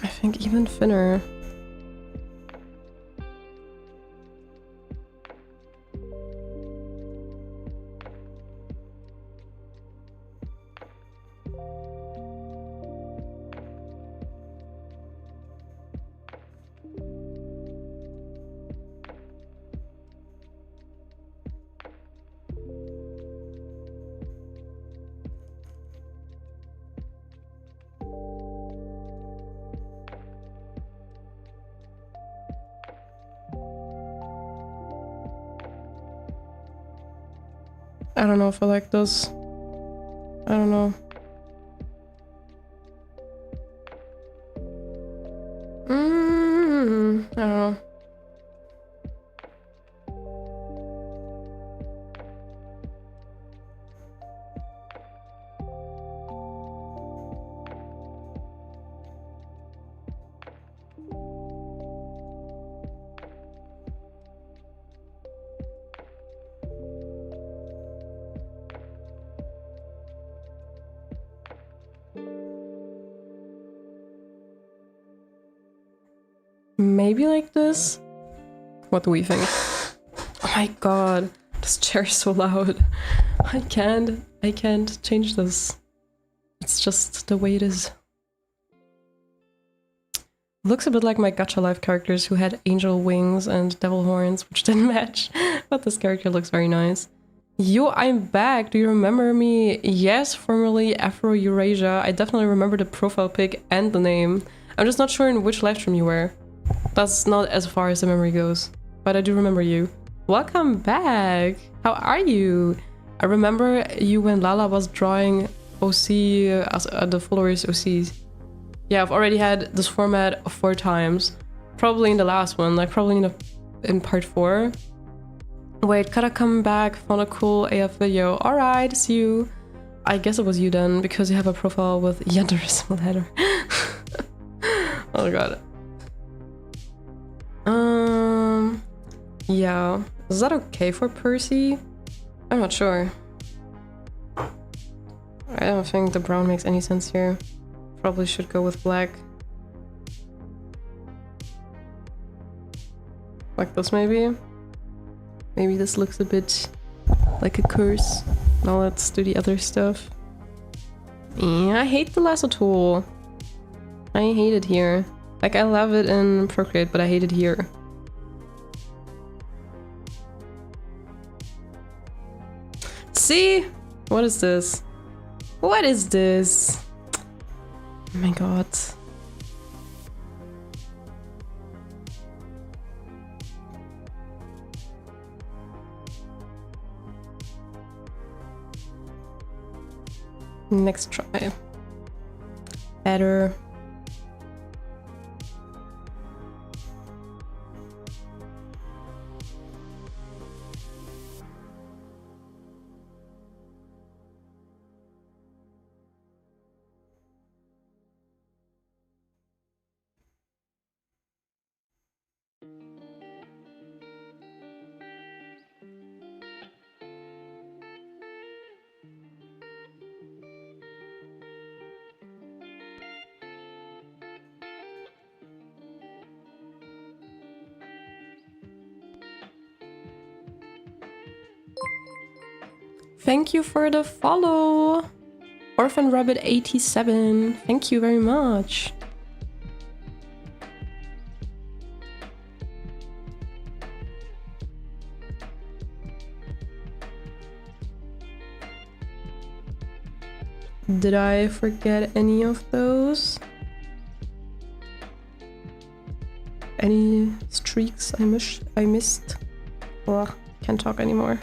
I think even thinner. I don't know if I like this. I don't know. I don't know. maybe like this? What do we think? Oh my god, this chair is so loud. I can't change this. It's just the way it is. Looks a bit like my Gacha Life characters who had angel wings and devil horns, which didn't match. But this character looks very nice. Yo, I'm back! Do you remember me? Yes, formerly Afro Eurasia. I definitely remember the profile pic and the name. I'm just not sure in which live stream you were. That's not as far as the memory goes. But I do remember you. Welcome back! How are you? I remember you when Lala was drawing OC as the followers OCs. Yeah, I've already had this format 4 times. Probably in the last one, like probably in part 4. Wait, gotta come back, found a cool AF video. Alright, see you. I guess it was you then, because you have a profile with Yanderismal header. Oh god. Yeah. Is that okay for Percy? I'm not sure. I don't think the brown makes any sense here. Probably should go with black. Like this maybe? Maybe this looks a bit like a curse. Now let's do the other stuff. Yeah, I hate the lasso tool. I hate it here. Like I love it in Procreate, but I hate it here. See? What is this? What is this? Oh my god. Next try. Better. Thank you for the follow! Orphan Rabbit 87. Thank you very much. Did I forget any of those? Any streaks I missed? Ugh, can't talk anymore.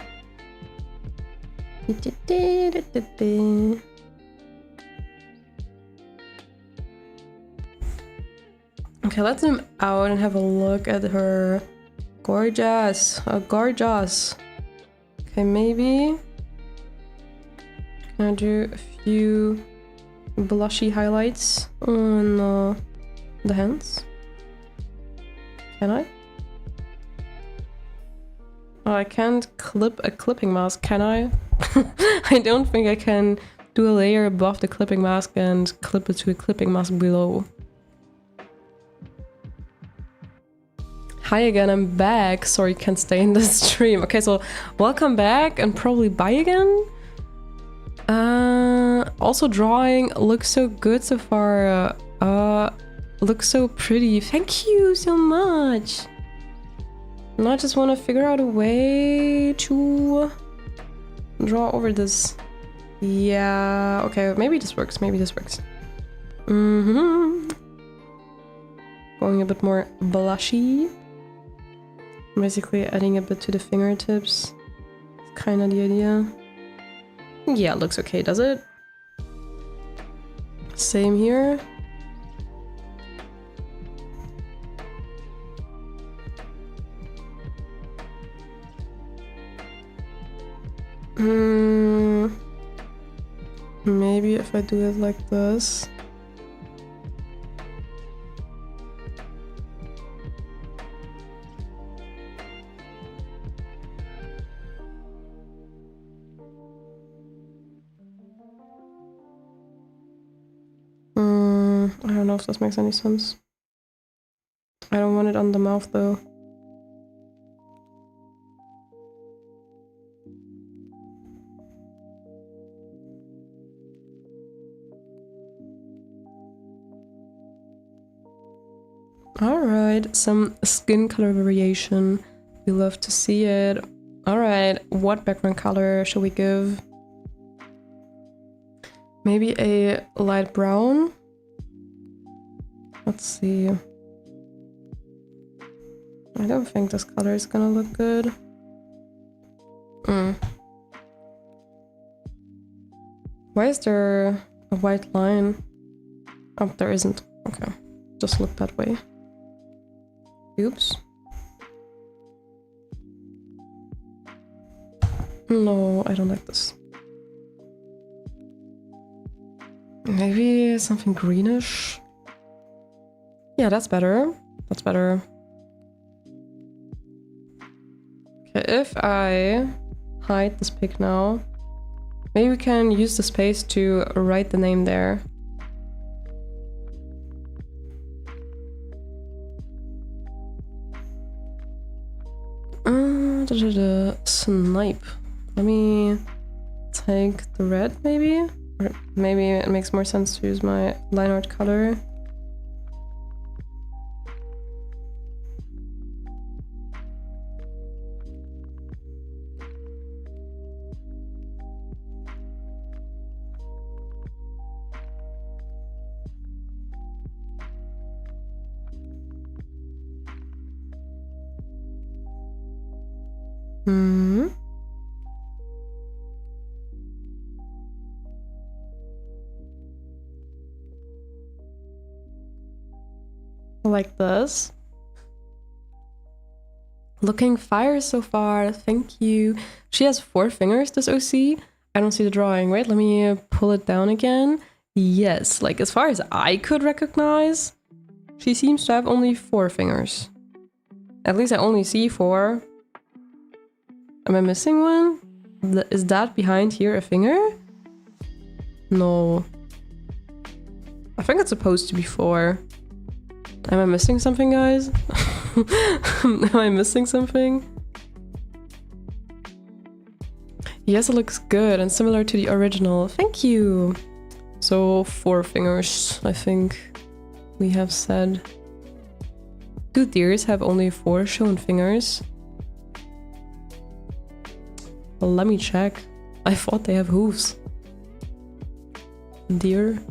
Okay, let's zoom out and have a look at her. Gorgeous, gorgeous. Okay, maybe can I do a few blushy highlights on the hands? Can I? Oh, I can't clip a clipping mask, can I? I don't think I can do a layer above the clipping mask and clip it to a clipping mask below. Hi again, I'm back. Sorry, can't stay in the stream. Okay, so welcome back and probably bye again. Also drawing looks so good so far. Looks so pretty. Thank you so much. Now I just want to figure out a way to draw over this. Yeah, okay, maybe this works, maybe this works. Going a bit more blushy. Basically adding a bit to the fingertips. It's kind of the idea. Yeah, looks okay, does it? Same here. Maybe if I do it like this. I don't know if this makes any sense. I don't want it on the mouth though. Alright, some skin color variation. We love to see it. Alright, what background color should we give? Maybe a light brown? Let's see. I don't think this color is gonna look good. Why is there a white line? Oh, there isn't. Okay, just look that way. Oops. No, I don't like this. Maybe something greenish? Yeah, that's better. That's better. Okay, if I hide this pic now, maybe we can use the space to write the name there. Snipe. Let me take the red, maybe? Or maybe it makes more sense to use my line art color. Like this. Looking fire so far, thank you. She has 4 fingers, this OC. I don't see the drawing. Wait, let me pull it down again. Yes, like as far as I could recognize, she seems to have only 4 fingers. At least I only see 4. Am I missing one? Is that behind here a finger? No. I think it's supposed to be 4. Am I missing something, guys? Am I missing something? Yes, it looks good and similar to the original. Thank you! So 4 fingers, I think we have said. Do deers have only 4 shown fingers? Well, let me check. I thought they have hooves. Deer.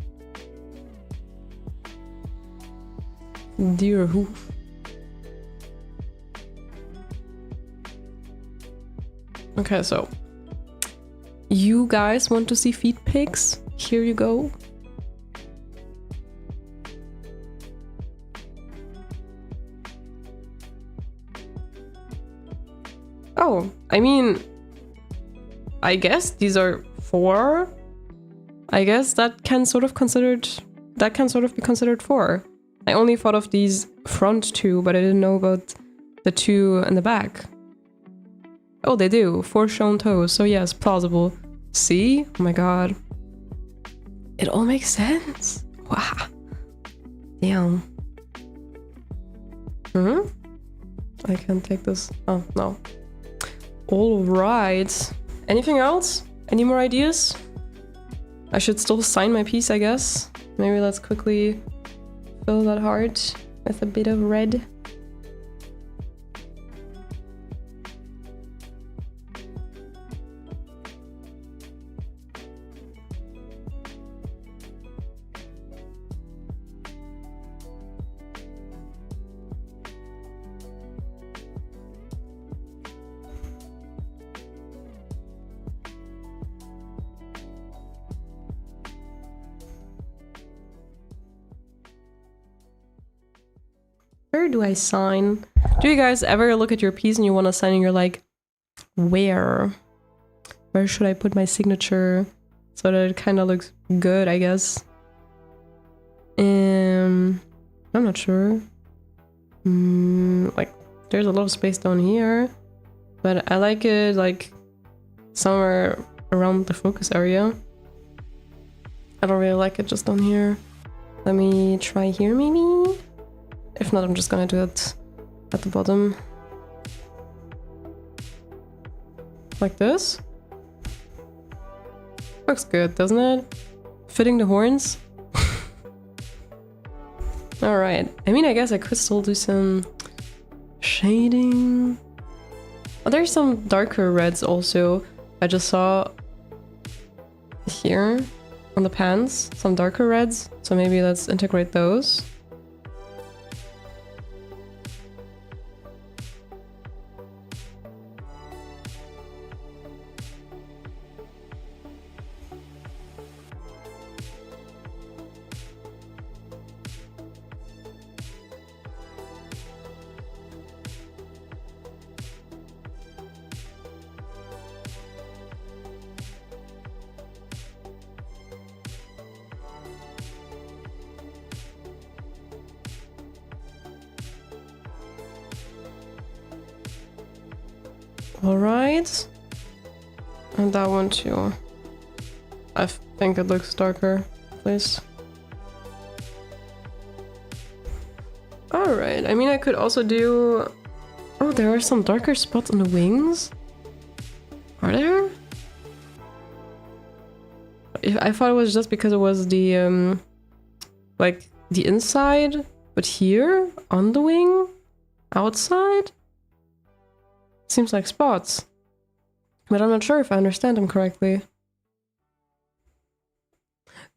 Deer hoof. Okay, so you guys want to see feet pics? Here you go. Oh, I mean, I guess these are 4. I guess that can sort of be considered 4. I only thought of these front 2, but I didn't know about the 2 in the back. Oh, they do. 4 shown toes, so yes, plausible. See? Oh my god. It all makes sense. Wow. Damn. I can't take this. Oh, no. Alright. Anything else? Any more ideas? I should still sign my piece, I guess. Maybe let's quickly fill that heart with a bit of red. Where do I sign? Do you guys ever look at your piece and you want to sign and you're like, where should I put my signature so that it kind of looks good, I guess? I'm not sure. Like, there's a lot of space down here, but I like it like somewhere around the focus area. I don't really like it just down here. Let me try here maybe? If not, I'm just gonna do it at the bottom. Like this. Looks good, doesn't it? Fitting the horns. Alright. I mean, I guess I could still do some shading. Oh, there's some darker reds also. I just saw here on the pants, some darker reds. So maybe let's integrate those. Alright. And that one too. I think it looks darker, please. Alright, I mean I could also do... Oh, there are some darker spots on the wings? Are there? I thought it was just because it was the, like, the inside, but here, on the wing, outside? Seems like spots. But I'm not sure if I understand them correctly.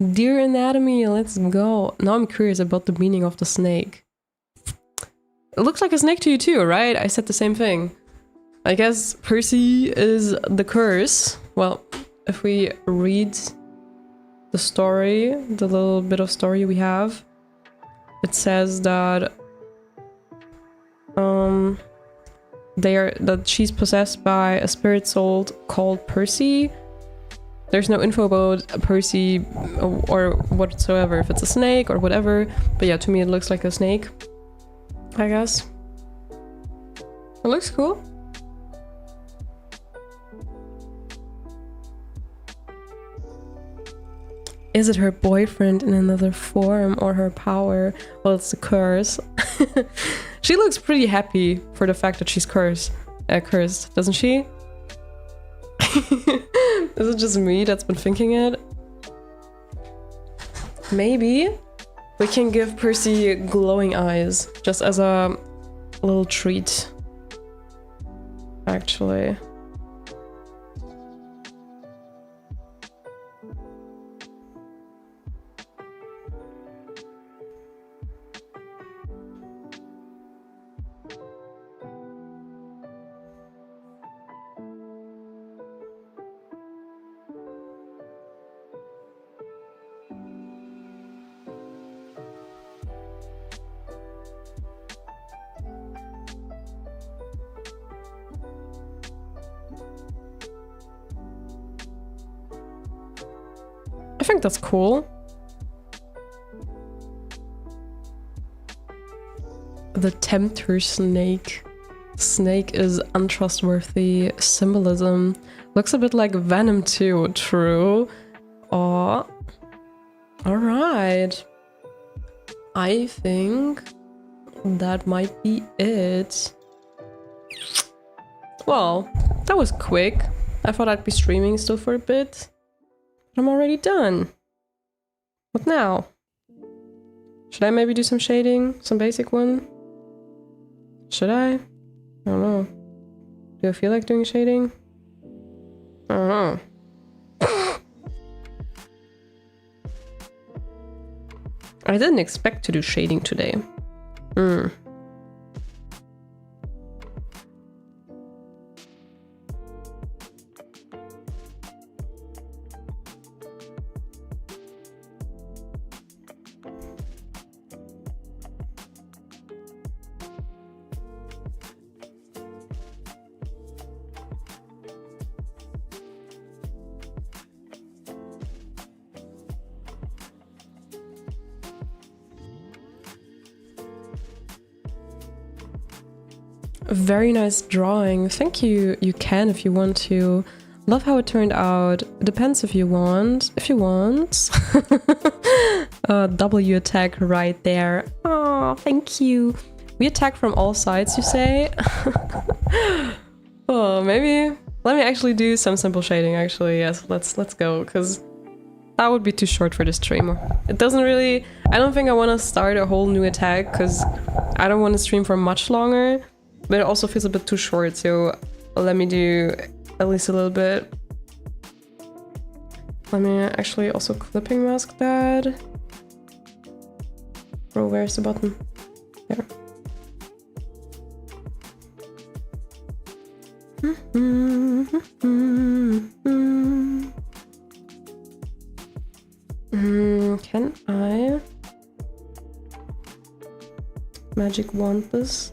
Dear Anatomy, let's go. Now I'm curious about the meaning of the snake. It looks like a snake to you too, right? I said the same thing. I guess Percy is the curse. Well, if we read the story, the little bit of story we have, it says that that she's possessed by a spirit soul called Percy. There's no info about Percy or whatsoever, if it's a snake or whatever. But yeah, to me it looks like a snake, I guess. It looks cool. Is it her boyfriend in another form or her power? Well, it's the curse. She looks pretty happy for the fact that she's cursed, doesn't she? Is it just me that's been thinking it? Maybe we can give Percy glowing eyes just as a little treat, actually. I think that's cool. The Tempter Snake. Snake is untrustworthy symbolism. Looks a bit like Venom too, true. Oh. Alright. I think that might be it. Well, that was quick. I thought I'd be streaming still for a bit. I'm already done. What now? Should I maybe do some shading? Some basic one? Should I? I don't know. Do I feel like doing shading? I don't know. I didn't expect to do shading today. Very nice drawing. Thank you. You can if you want to. Love how it turned out. It depends if you want. If you want. W attack right there. Oh, thank you. We attack from all sides, you say? Oh, maybe... Let me actually do some simple shading, actually. Yes, let's go, because that would be too short for this stream. It doesn't really... I don't think I want to start a whole new attack, because I don't want to stream for much longer, but it also feels a bit too short, so let me do at least a little bit. Let me actually also clipping mask that. Bro, where's the button? There. Can I magic wand this?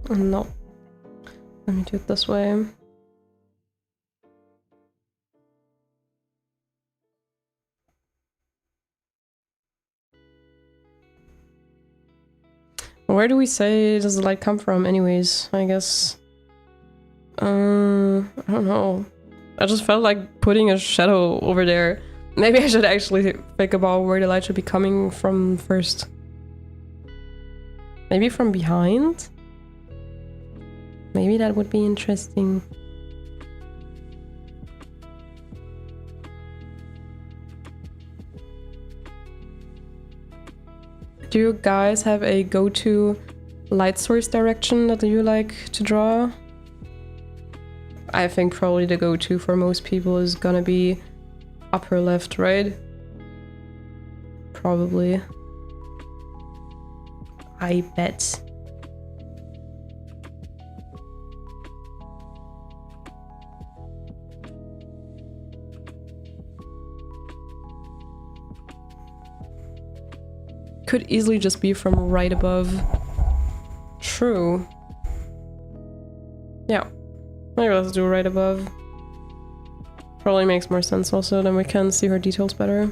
No. Let me do it this way. Where do we say does the light come from anyways? I guess... I don't know. I just felt like putting a shadow over there. Maybe I should actually think about where the light should be coming from first. Maybe from behind? Maybe that would be interesting. Do you guys have a go-to light source direction that you like to draw? I think probably the go-to for most people is gonna be upper left, right? Probably. I bet. Could easily just be from right above. True. Yeah. Maybe let's do right above. Probably makes more sense also, then we can see her details better.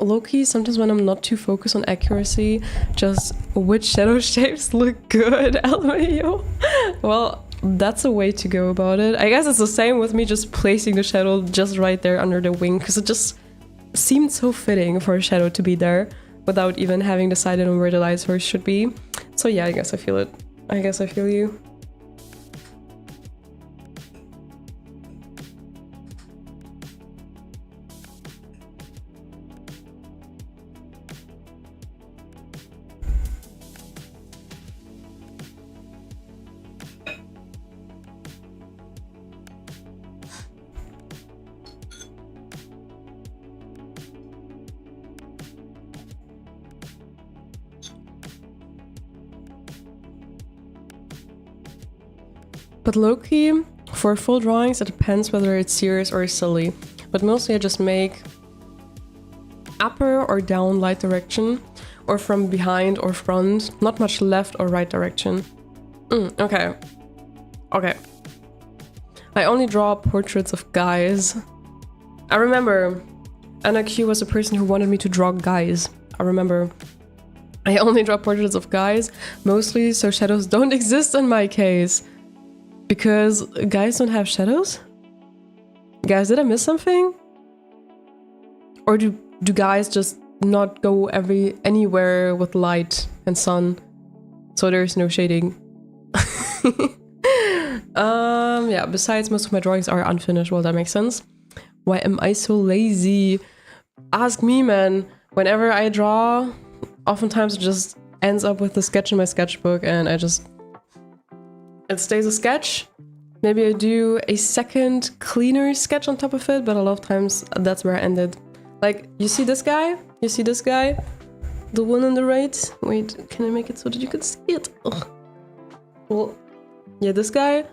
Low-key, sometimes when I'm not too focused on accuracy, just which shadow shapes look good, LMAO. Well, that's a way to go about it. I guess it's the same with me just placing the shadow just right there under the wing, because it just seemed so fitting for a shadow to be there without even having decided on where the light source should be. So yeah, I guess I feel it. I guess I feel you. But low-key, for full drawings, it depends whether it's serious or silly. But mostly I just make upper or down light direction, or from behind or front, not much left or right direction. Okay. Okay. I only draw portraits of guys. I remember Anna Q was a person who wanted me to draw guys. I remember. I only draw portraits of guys, mostly so shadows don't exist in my case. Because guys don't have shadows? Guys, did I miss something? Or do guys just not go anywhere with light and sun? so there's no shading. Yeah, besides most of my drawings are unfinished. Well, that makes sense. Why am I so lazy? Ask me, man. Whenever I draw, oftentimes it just ends up with the sketch in my sketchbook and it stays a sketch. Maybe I do a second cleaner sketch on top of it, but a lot of times that's where I ended. Like, you see this guy? You see this guy? The one on the right? Wait, can I make it so that you can see it? Ugh. Well, yeah, this guy.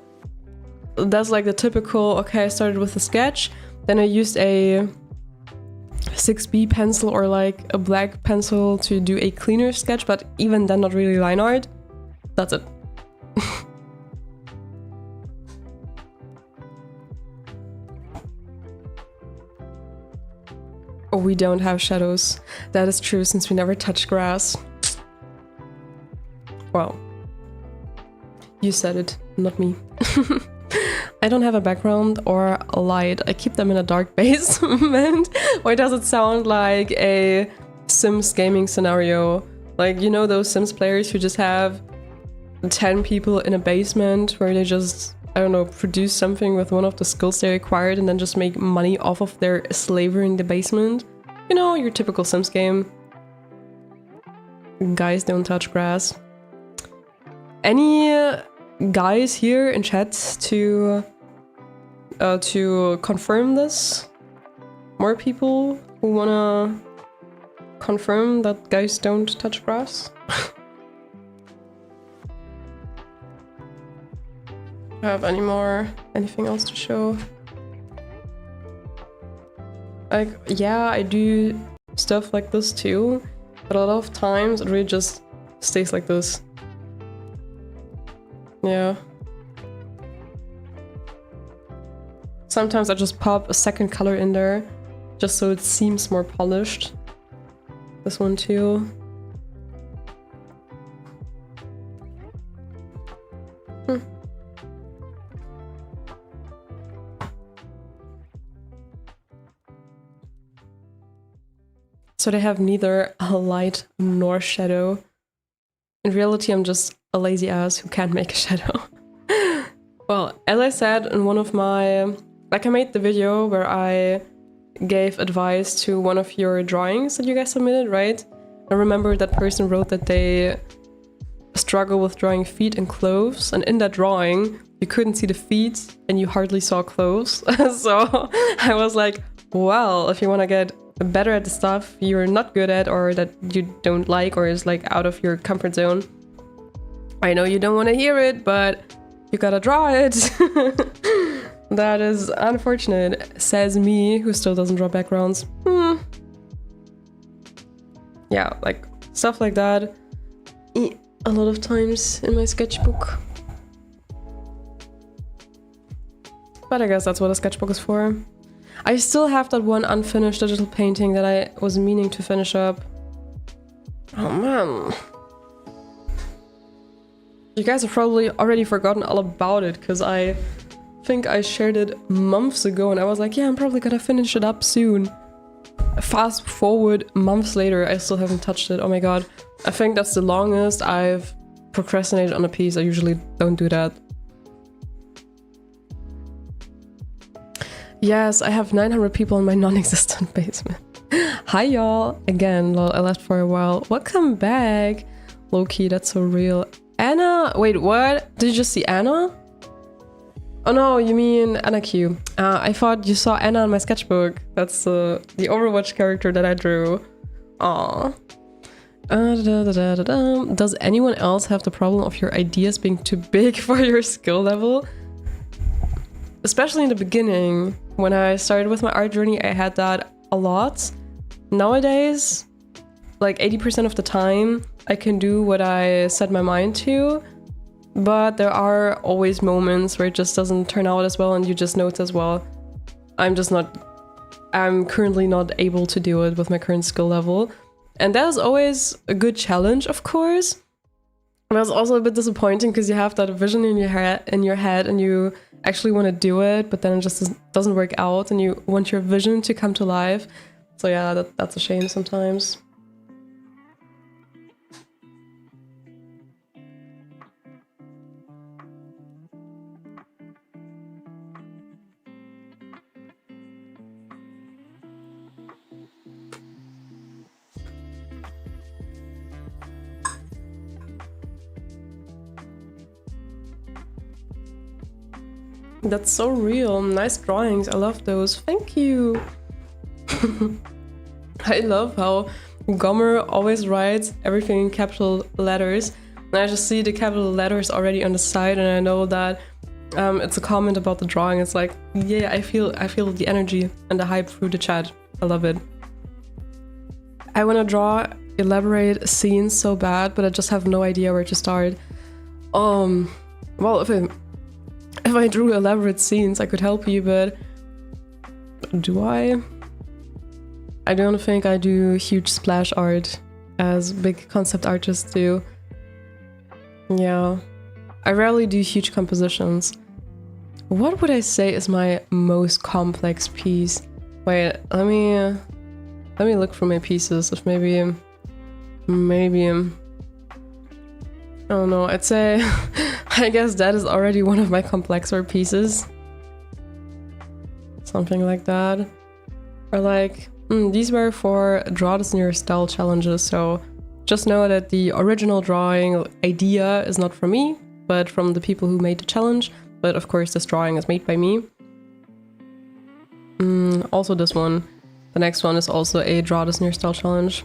That's like the typical, okay, I started with a sketch, then I used a 6B pencil or like a black pencil to do a cleaner sketch, but even then not really line art. That's it. Oh, we don't have shadows. That is true, since we never touch grass. Well, you said it, not me. I don't have a background or a light. I keep them in a dark basement. Or does it sound like a Sims gaming scenario? Like, you know those Sims players who just have 10 people in a basement where they just, I don't know, produce something with one of the skills they acquired and then just make money off of their slavery in the basement? You know, your typical Sims game. Guys don't touch grass. Any guys here in chat to confirm this? More people who wanna confirm that guys don't touch grass? Do I have anything else to show? Like, yeah, I do stuff like this too, but a lot of times it really just stays like this. Yeah. Sometimes I just pop a second color in there, just so it seems more polished. This one too. So they have neither a light nor shadow. In reality, I'm just a lazy ass who can't make a shadow. Well, as I said in one of my... Like, I made the video where I gave advice to one of your drawings that you guys submitted, right? I remember that person wrote that they struggle with drawing feet and clothes, and in that drawing, you couldn't see the feet and you hardly saw clothes. So I was like, well, if you want to get better at the stuff you're not good at or that you don't like or is like out of your comfort zone, I know you don't want to hear it, but you gotta draw it. That is unfortunate, says me, who still doesn't draw backgrounds. Yeah, like stuff like that a lot of times in my sketchbook. But I guess that's what a sketchbook is for. I still have that one unfinished digital painting that I was meaning to finish up. Oh man. You guys have probably already forgotten all about it, because I think I shared it months ago and I was like, yeah, I'm probably gonna finish it up soon. Fast forward months later, I still haven't touched it. Oh my god. I think that's the longest I've procrastinated on a piece. I usually don't do that. Yes, I have 900 people in my non-existent basement. Hi y'all! Again, lol, I left for a while. Welcome back! Low-key, that's so real. Anna? Wait, what? Did you just see Anna? Oh no, you mean Anna Q. I thought you saw Anna in my sketchbook. That's the Overwatch character that I drew. Aww. Does anyone else have the problem of your ideas being too big for your skill level? Especially in the beginning, when I started with my art journey, I had that a lot. Nowadays, like 80% of the time, I can do what I set my mind to, but there are always moments where it just doesn't turn out as well and you just notice, well, I'm currently not able to do it with my current skill level. And that is always a good challenge, of course. But it's also a bit disappointing because you have that vision in your head and you actually want to do it, but then it just doesn't work out and you want your vision to come to life. So yeah, that's a shame sometimes. That's so real. Nice drawings. I love those. Thank you. I love how Gomer always writes everything in capital letters. And I just see the capital letters already on the side, and I know that it's a comment about the drawing. It's like, yeah, I feel the energy and the hype through the chat. I love it. I want to draw elaborate scenes so bad, but I just have no idea where to start. Well, if I drew elaborate scenes, I could help you, but do I? I don't think I do huge splash art as big concept artists do. Yeah, I rarely do huge compositions. What would I say is my most complex piece? Wait, let me look for my pieces. If maybe, I don't know. I'd say, I guess that is already one of my complexer pieces. Something like that, or like these were for draw this in your style challenges. So just know that the original drawing idea is not from me, but from the people who made the challenge. But of course, this drawing is made by me. Also this one. The next one is also a draw this in your style challenge.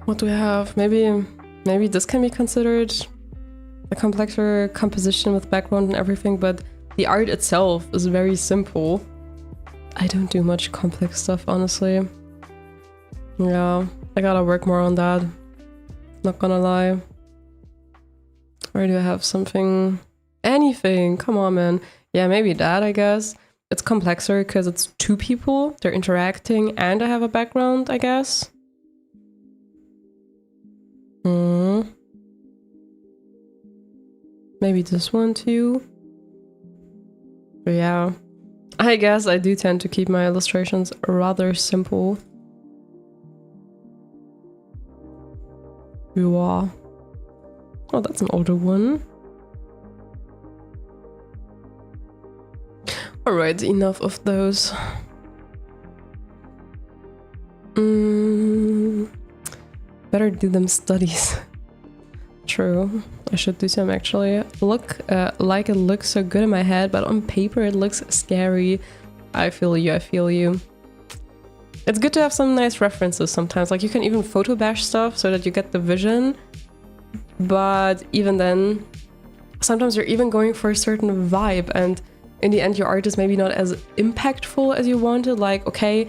What do we have? Maybe this can be considered a complexer composition with background and everything, but the art itself is very simple. I don't do much complex stuff, honestly. Yeah, I gotta work more on that. Not gonna lie. Or do I have something? Anything, come on, man. Yeah, maybe that, I guess. It's complexer because it's two people, they're interacting, and I have a background, I guess. Maybe this one too. But yeah, I guess I do tend to keep my illustrations rather simple. Yeah. Oh, that's an older one. Alright, enough of those. Better do them studies. True, I should do some actually. Look, like it looks so good in my head, but on paper it looks scary. I feel you, I feel you. It's good to have some nice references sometimes. Like you can even photo bash stuff so that you get the vision. But even then, sometimes you're even going for a certain vibe, and in the end your art is maybe not as impactful as you wanted. Like, okay,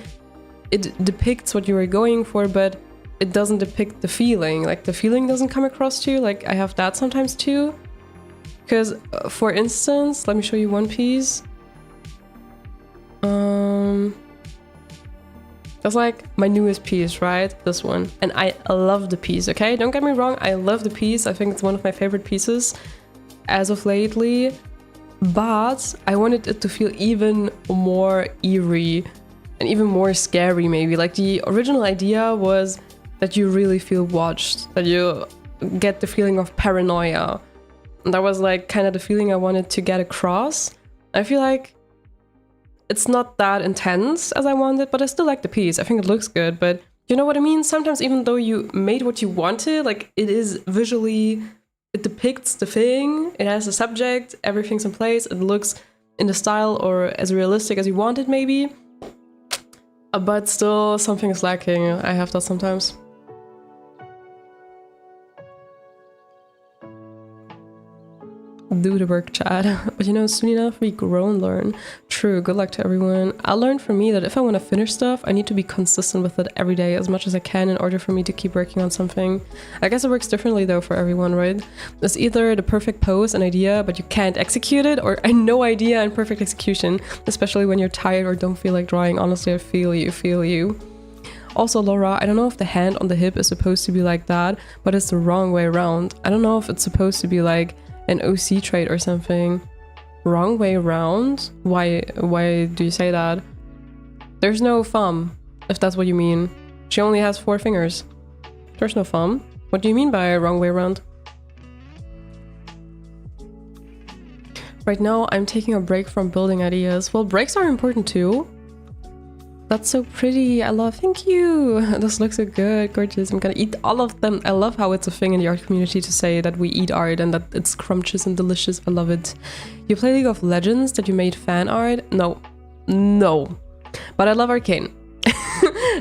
it depicts what you were going for, but it doesn't depict the feeling. Like the feeling doesn't come across to you. Like I have that sometimes too. Because for instance, let me show you one piece. That's like my newest piece, right? This one. And I love the piece, okay? Don't get me wrong, I love the piece. I think it's one of my favorite pieces as of lately. But I wanted it to feel even more eerie and even more scary maybe. Like the original idea was that you really feel watched, that you get the feeling of paranoia. And that was like kind of the feeling I wanted to get across. I feel like it's not that intense as I wanted, but I still like the piece. I think it looks good, but you know what I mean? Sometimes even though you made what you wanted, like it is visually, it depicts the thing, it has a subject, everything's in place, it looks in the style or as realistic as you want it maybe, but still something is lacking. I have that sometimes. Do the work, Chad. But you know, soon enough we grow and learn. True, good luck to everyone. I learned from me that if I want to finish stuff, I need to be consistent with it every day as much as I can in order for me to keep working on something. I guess it works differently though for everyone, right? It's either the perfect pose, an idea, but you can't execute it, or no idea and perfect execution, especially when you're tired or don't feel like drawing. Honestly, I feel you. Also, Laura, I don't know if the hand on the hip is supposed to be like that, but it's the wrong way around. I don't know if it's supposed to be like an OC trait or something. Wrong way around? Why do you say that? There's no thumb, if that's what you mean. She only has 4 fingers. There's no thumb. What do you mean by wrong way around? Right now, I'm taking a break from building ideas. Well, breaks are important too. That's so pretty. I love. Thank you. This looks so good. Gorgeous. I'm gonna eat all of them. I love how it's a thing in the art community to say that we eat art and that it's scrumptious and delicious. I love it. You play League of Legends? That you made fan art? No. No. But I love Arcane.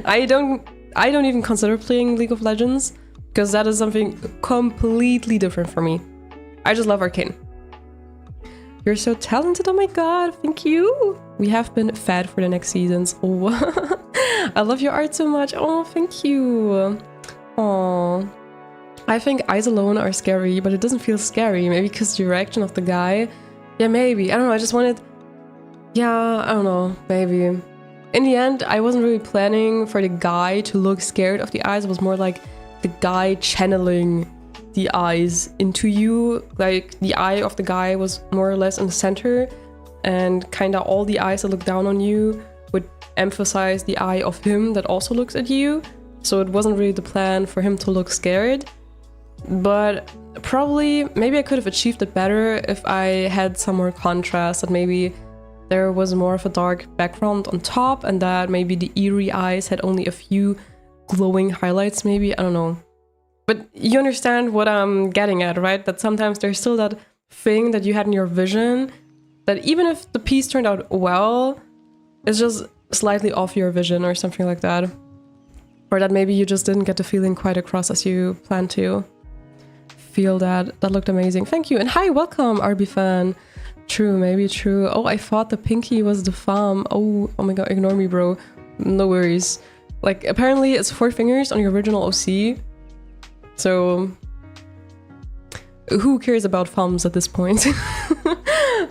I don't even consider playing League of Legends because that is something completely different for me. I just love Arcane. You're so talented. Oh my god. Thank you. We have been fed for the next seasons. Oh. I love your art so much. Oh, thank you. Oh. I think eyes alone are scary, but it doesn't feel scary. Maybe because the reaction of the guy. Yeah, maybe. I don't know. I just wanted... Yeah, I don't know. Maybe. In the end, I wasn't really planning for the guy to look scared of the eyes. It was more like the guy channeling the eyes into you. Like the eye of the guy was more or less in the center, and kind of all the eyes that look down on you would emphasize the eye of him that also looks at you. So it wasn't really the plan for him to look scared. But probably, maybe I could have achieved it better if I had some more contrast, that maybe there was more of a dark background on top and that maybe the eerie eyes had only a few glowing highlights maybe, I don't know. But you understand what I'm getting at, right? That sometimes there's still that thing that you had in your vision that even if the piece turned out well, it's just slightly off your vision or something like that. Or that maybe you just didn't get the feeling quite across as you planned to. Feel that. That looked amazing. Thank you. And hi, welcome, RB fan. True, maybe true. Oh, I thought the pinky was the thumb. Oh my god, ignore me, bro. No worries. Like, apparently it's 4 fingers on your original OC. So, who cares about thumbs at this point?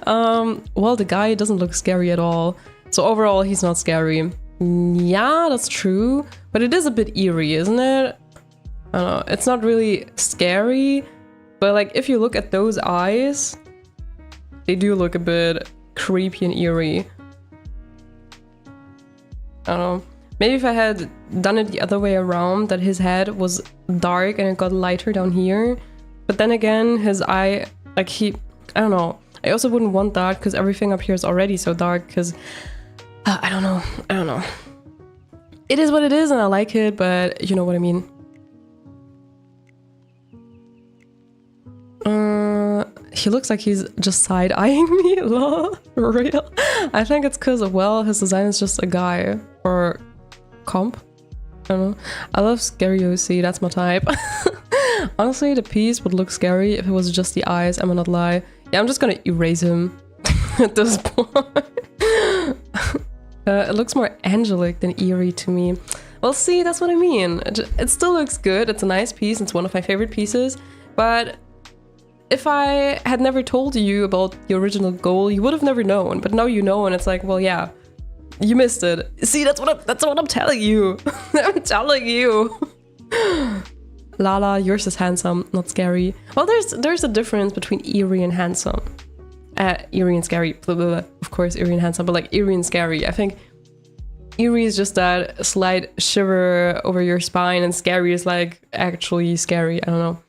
Well, the guy doesn't look scary at all. So overall, he's not scary. Yeah, that's true. But it is a bit eerie, isn't it? I don't know. It's not really scary. But like, if you look at those eyes, they do look a bit creepy and eerie. I don't know. Maybe if I had done it the other way around, that his head was dark and it got lighter down here. But then again, his eye, like I don't know. I also wouldn't want that because everything up here is already so dark because, I don't know. It is what it is and I like it, but you know what I mean. He looks like he's just side-eyeing me, lol, real. I think it's because, well, his design is just a guy, or comp, I don't know. I love scary OC, that's my type. Honestly, the piece would look scary if it was just the eyes, I'm gonna not lie. Yeah, I'm just gonna erase him at this point. It looks more angelic than eerie to me. Well, see, that's what I mean. It still looks good, it's a nice piece, it's one of my favorite pieces, but if I had never told you about the original goal, you would have never known. But now you know, and it's like, well, yeah, you missed it. See, that's what I'm telling you. I'm telling you. Lala, yours is handsome, not scary. Well, there's a difference between eerie and handsome. Eerie and scary, blah, blah, blah. Of course, eerie and handsome, but like eerie and scary. I think eerie is just that slight shiver over your spine, and scary is like actually scary. I don't know.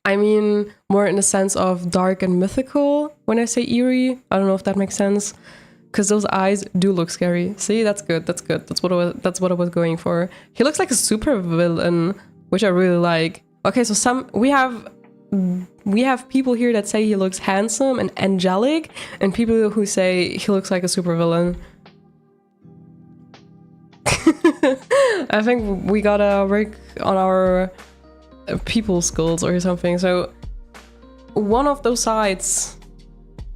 I mean, more in the sense of dark and mythical when I say eerie. I don't know if that makes sense. Because those eyes do look scary. See, that's good, that's good. That's what I was going for. He looks like a super villain, which I really like. Okay, so we have people here that say he looks handsome and angelic, and people who say he looks like a super villain. I think we gotta work on our people skills or something. So one of those sides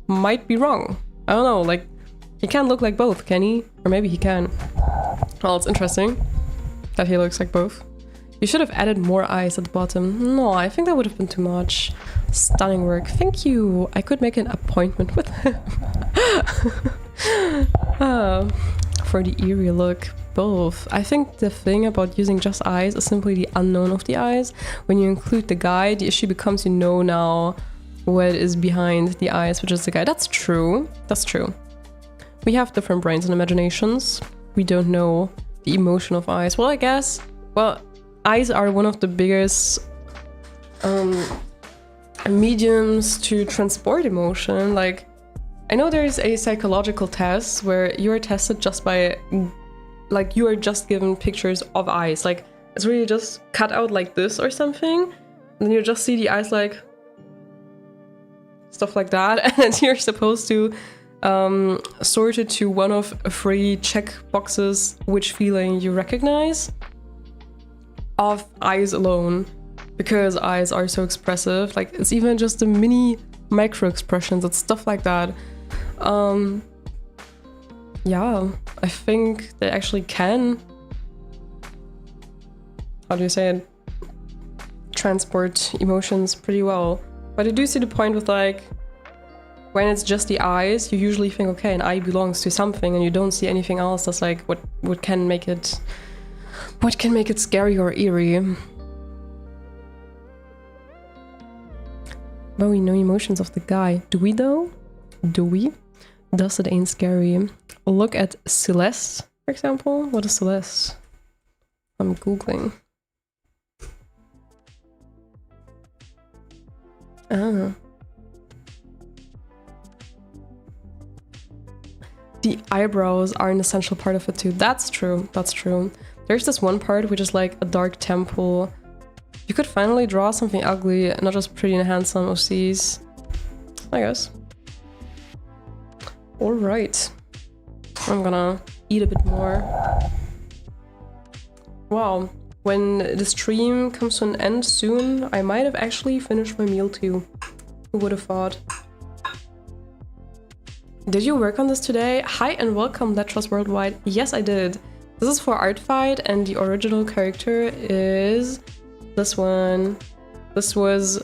might be wrong. I don't know, like he can't look like both, can he? Or maybe he can. Well, it's interesting that he looks like both. You should have added more eyes at the bottom. No, I think that would have been too much. Stunning work. Thank you. I could make an appointment with him. For the eerie look. Both. I think the thing about using just eyes is simply the unknown of the eyes. When you include the guy, the issue becomes you know now what is behind the eyes, which is the guy. That's true. That's true. We have different brains and imaginations. We don't know the emotion of eyes. Well, I guess, well, eyes are one of the biggest mediums to transport emotion. Like, I know there's a psychological test where you're tested just by like you are just given pictures of eyes. Like it's really just cut out like this or something. And then you just see the eyes like stuff like that. And you're supposed to sort it to one of 3 check boxes, which feeling you recognize of eyes alone. Because eyes are so expressive. Like it's even just the mini micro expressions. It's stuff like that. Yeah, I think they actually can, how do you say it, transport emotions pretty well. But I do see the point with like, when it's just the eyes, you usually think, okay, an eye belongs to something, and you don't see anything else that's like what can make it scary or eerie. But we know emotions of the guy. Do we though? Do we? Thus it ain't scary. Look at Celeste, for example. What is Celeste? I'm googling. Ah. The eyebrows are an essential part of it too. That's true. That's true. There's this one part which is like a dark temple. You could finally draw something ugly, not just pretty and handsome of these. I guess. Alright. I'm gonna eat a bit more. Wow. When the stream comes to an end soon, I might have actually finished my meal too. Who would have thought? Did you work on this today? Hi and welcome, Letras Worldwide. Yes, I did. This is for Art Fight, and the original character is this one. This was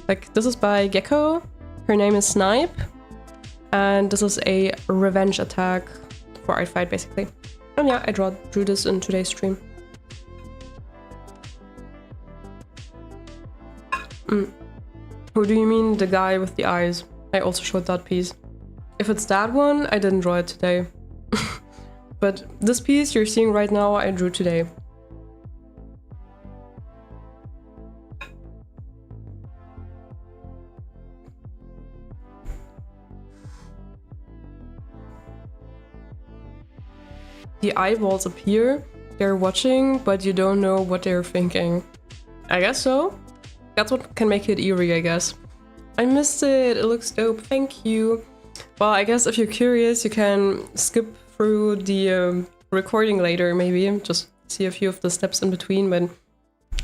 like, this is by Gecko. Her name is Snipe. And this is a revenge attack for Art Fight, basically. And yeah, I drew this in today's stream. Who do you mean, the guy with the eyes? I also showed that piece. If it's that one, I didn't draw it today. But this piece you're seeing right now, I drew today. The eyeballs appear, they're watching, but you don't know what they're thinking. I guess so. That's what can make it eerie, I guess. I missed it, it looks dope, thank you. Well, I guess if you're curious, you can skip through the recording later, maybe. Just see a few of the steps in between, but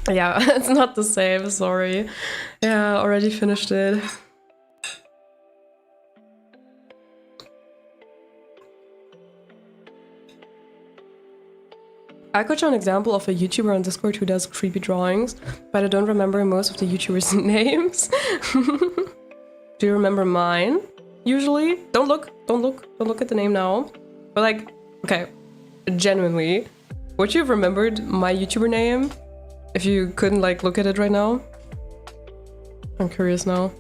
yeah, it's not the same, sorry. Yeah, already finished it. I could show an example of a YouTuber on Discord who does creepy drawings, but I don't remember most of the YouTubers' names. Do you remember mine? Usually? Don't look at the name now. But like, okay, genuinely, would you have remembered my YouTuber name if you couldn't like look at it right now? I'm curious now.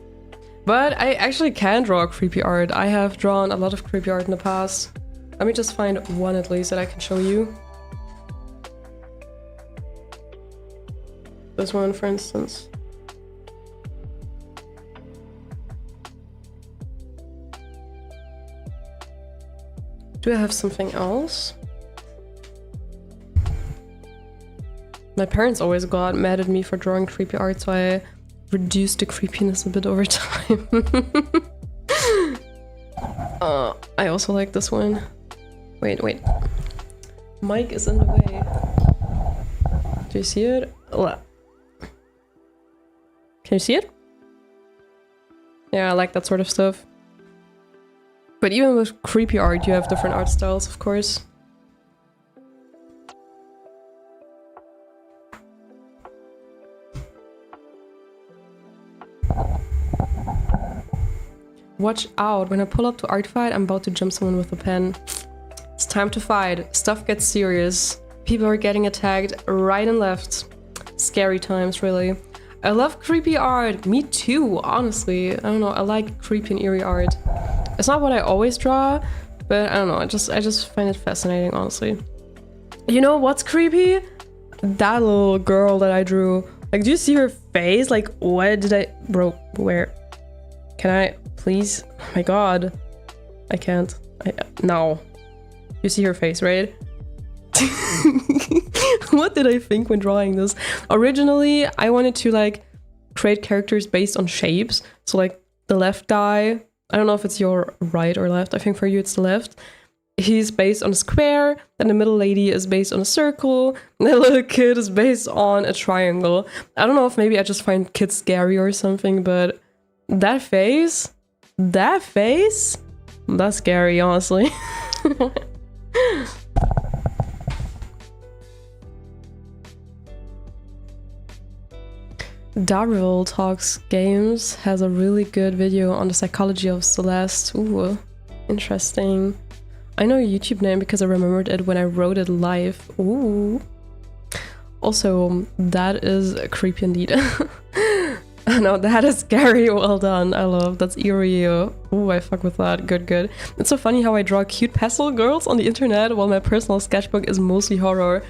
But I actually can draw creepy art. I have drawn a lot of creepy art in the past. Let me just find one at least that I can show you. This one, for instance. Do I have something else? My parents always got mad at me for drawing creepy art, so I reduced the creepiness a bit over time. I also like this one. Wait. Mike is in the way. Do you see it? Can you see it? Yeah, I like that sort of stuff. But even with creepy art, you have different art styles, of course. Watch out, when I pull up to Art Fight, I'm about to jump someone with a pen. It's time to fight. Stuff gets serious. People are getting attacked right and left. Scary times, really. I love creepy art. Me too, honestly. I don't know, I like creepy and eerie art. It's not what I always draw, but I don't know, I just find it fascinating, honestly. You know what's creepy? That little girl that I drew. Like, do you see her face? Like, what did I... Bro, where? Can I... Please? Oh my god. I can't. No. You see her face, right? What did I think when drawing this? Originally, I wanted to like create characters based on shapes. So like the left guy, I don't know if it's your right or left. I think for you it's the left. He's based on a square, then the middle lady is based on a circle, and the little kid is based on a triangle. I don't know if maybe I just find kids scary or something, but that face, that's scary, honestly. Darryl Talks Games has a really good video on the psychology of Celeste. Ooh, interesting. I know your YouTube name because I remembered it when I wrote it live. Ooh. Also, that is creepy indeed. No, that is scary. Well done. I love. That's eerie. Ooh, I fuck with that. Good, good. It's so funny how I draw cute pastel girls on the internet while my personal sketchbook is mostly horror.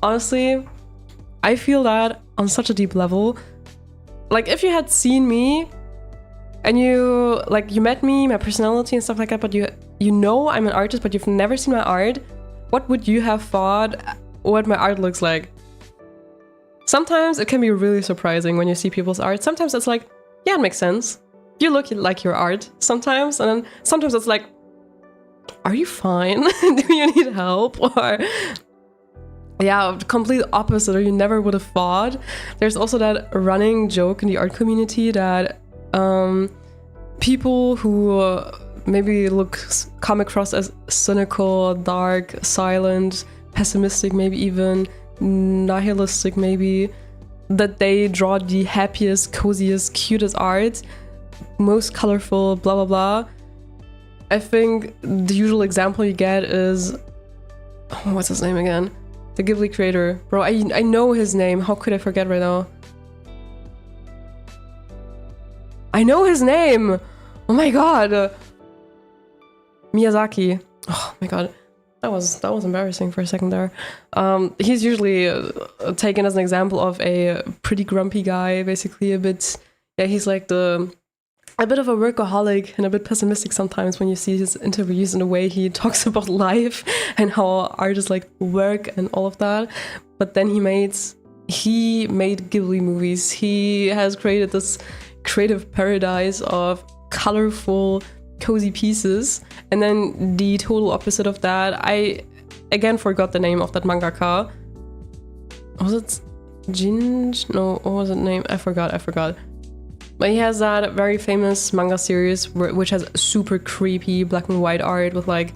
Honestly, I feel that on such a deep level. Like, if you had seen me and you met me, my personality and stuff like that, but you know I'm an artist, but you've never seen my art, what would you have thought what my art looks like? Sometimes it can be really surprising when you see people's art. Sometimes it's like, yeah, it makes sense. You look like your art sometimes, and then sometimes it's like, are you fine? Do you need help? Or yeah, complete opposite, or you never would have thought. There's also that running joke in the art community that people who maybe come across as cynical, dark, silent, pessimistic, maybe even nihilistic, maybe, that they draw the happiest, coziest, cutest art, most colorful, blah blah blah. I think the usual example you get is, oh, what's his name again? The Ghibli creator. Bro, I know his name. How could I forget right now? I know his name! Oh my god! Miyazaki. Oh my god. That was embarrassing for a second there. He's usually taken as an example of a pretty grumpy guy, basically a bit... Yeah, he's like a bit of a workaholic and a bit pessimistic sometimes when you see his interviews and the way he talks about life and how artists like work and all of that. But then he made Ghibli movies. He has created this creative paradise of colorful, cozy pieces. And then the total opposite of that, I again forgot the name of that mangaka. Was it Jinj? No, what was it name? I forgot. But he has that very famous manga series which has super creepy black and white art with like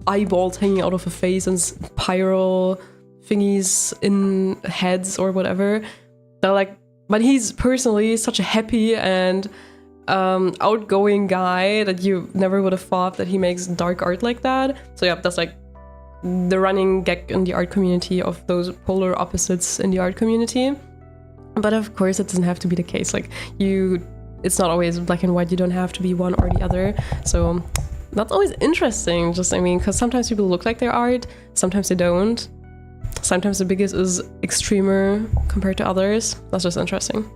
eyeballs hanging out of a face and spiral thingies in heads or whatever. They're like, but he's personally such a happy and outgoing guy that you never would have thought that he makes dark art like that. So yeah, that's like the running gag in the art community of those polar opposites in the art community. But of course it doesn't have to be the case. Like it's not always black and white. You don't have to be one or the other. So that's always interesting. Just, I mean, because sometimes people look like their art, sometimes they don't. Sometimes the biggest is extremer compared to others. That's just interesting.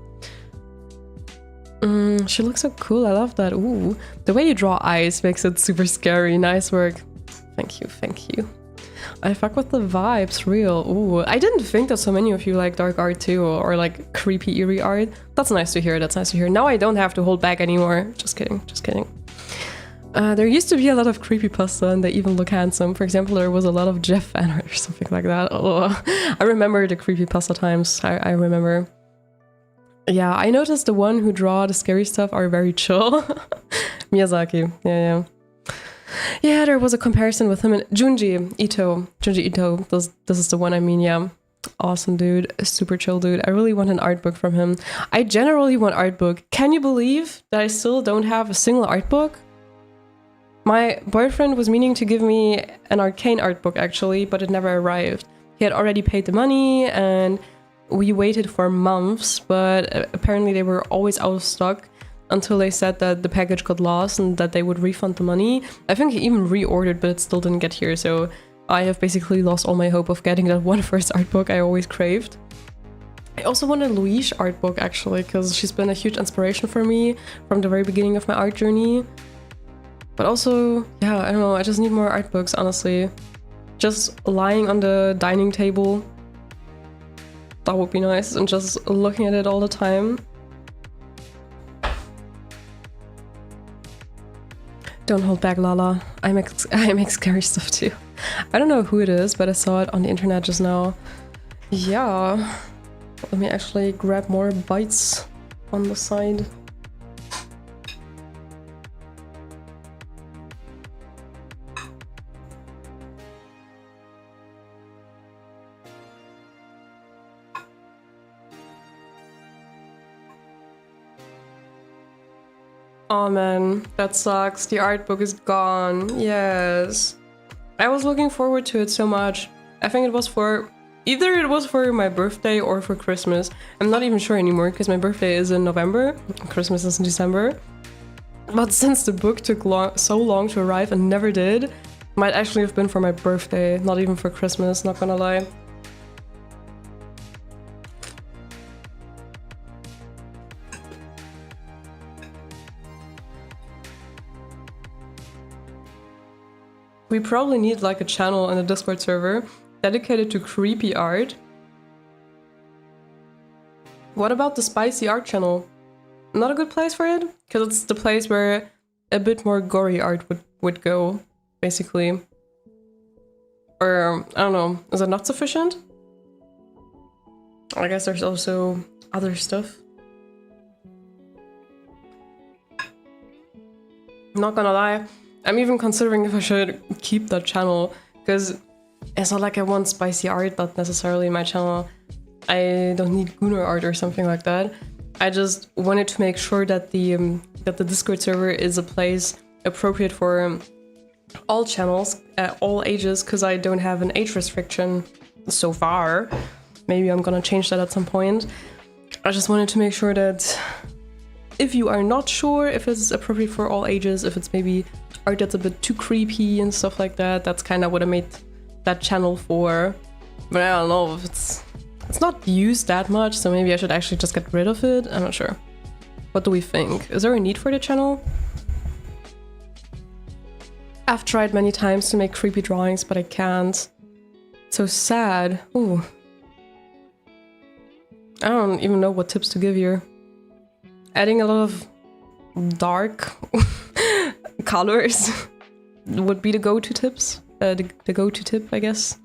She looks so cool. I love that. Ooh, the way you draw eyes makes it super scary. Nice work. Thank you. I fuck with the vibes, real. Ooh, I didn't think that so many of you like dark art too, or like creepy, eerie art. That's nice to hear. Now I don't have to hold back anymore. Just kidding. There used to be a lot of creepypasta and they even look handsome. For example, there was a lot of Jeff fan art or something like that. Oh, I remember the creepypasta times. I remember. Yeah, I noticed the one who draw the scary stuff are very chill. Miyazaki, yeah. Yeah, there was a comparison with him and Junji Ito. This is the one I mean, yeah. Awesome dude, super chill dude. I really want an art book from him. I generally want art book. Can you believe that I still don't have a single art book? My boyfriend was meaning to give me an Arcane art book actually, but it never arrived. He had already paid the money and we waited for months, but apparently they were always out of stock until they said that the package got lost and that they would refund the money. I think he even reordered, but it still didn't get here, so I have basically lost all my hope of getting that one first art book I always craved. I also want a Louise art book actually, because she's been a huge inspiration for me from the very beginning of my art journey. But also, yeah, I don't know, I just need more art books, honestly. just lying on the dining table. That would be nice, and just looking at it all the time. Don't hold back, Lala. I make scary stuff too. I don't know who it is, but I saw it on the internet just now. Yeah. Let me actually grab more bites on the side. Oh man, that sucks. The art book is gone. Yes. I was looking forward to it so much. I think it was for... either it was for my birthday or for Christmas. I'm not even sure anymore because my birthday is in November. Christmas is in December. But since the book took so long to arrive and never did, might actually have been for my birthday, not even for Christmas, not gonna lie. We probably need like a channel in the Discord server dedicated to creepy art. What about the spicy art channel? Not a good place for it? Because it's the place where a bit more gory art would go, basically. Or, I don't know, is that not sufficient? I guess there's also other stuff. Not gonna lie, I'm even considering if I should keep that channel, because it's not like I want spicy art, not necessarily in my channel. I don't need Gunnar art or something like that. I just wanted to make sure that the Discord server is a place appropriate for all channels, all ages, because I don't have an age restriction so far. Maybe I'm gonna change that at some point. I just wanted to make sure that if you are not sure if it's appropriate for all ages, if it's maybe art that's a bit too creepy and stuff like that, that's kind of what I made that channel for. But I don't know if it's not used that much, so maybe I should actually just get rid of it. I'm not sure. What do we think? Is there a need for the channel? I've tried many times to make creepy drawings, but I can't. So sad. Ooh. I don't even know what tips to give here. Adding a lot of dark colors would be the go-to tips. The go-to tip, I guess.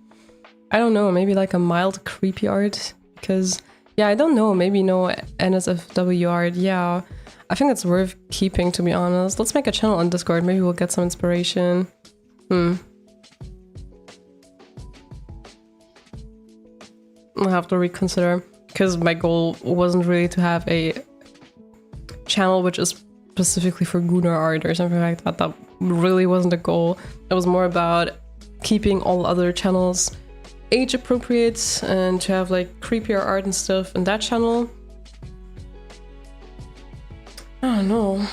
I don't know, maybe like a mild creepy art, because yeah, I don't know, maybe no NSFW art. Yeah, I think it's worth keeping, to be honest. Let's make a channel on Discord, maybe we'll get some inspiration. I'll have to reconsider, because my goal wasn't really to have a channel which is specifically for Gunnar art or something like that. That really wasn't the goal. It was more about keeping all other channels age appropriate and to have like creepier art and stuff in that channel. I don't know.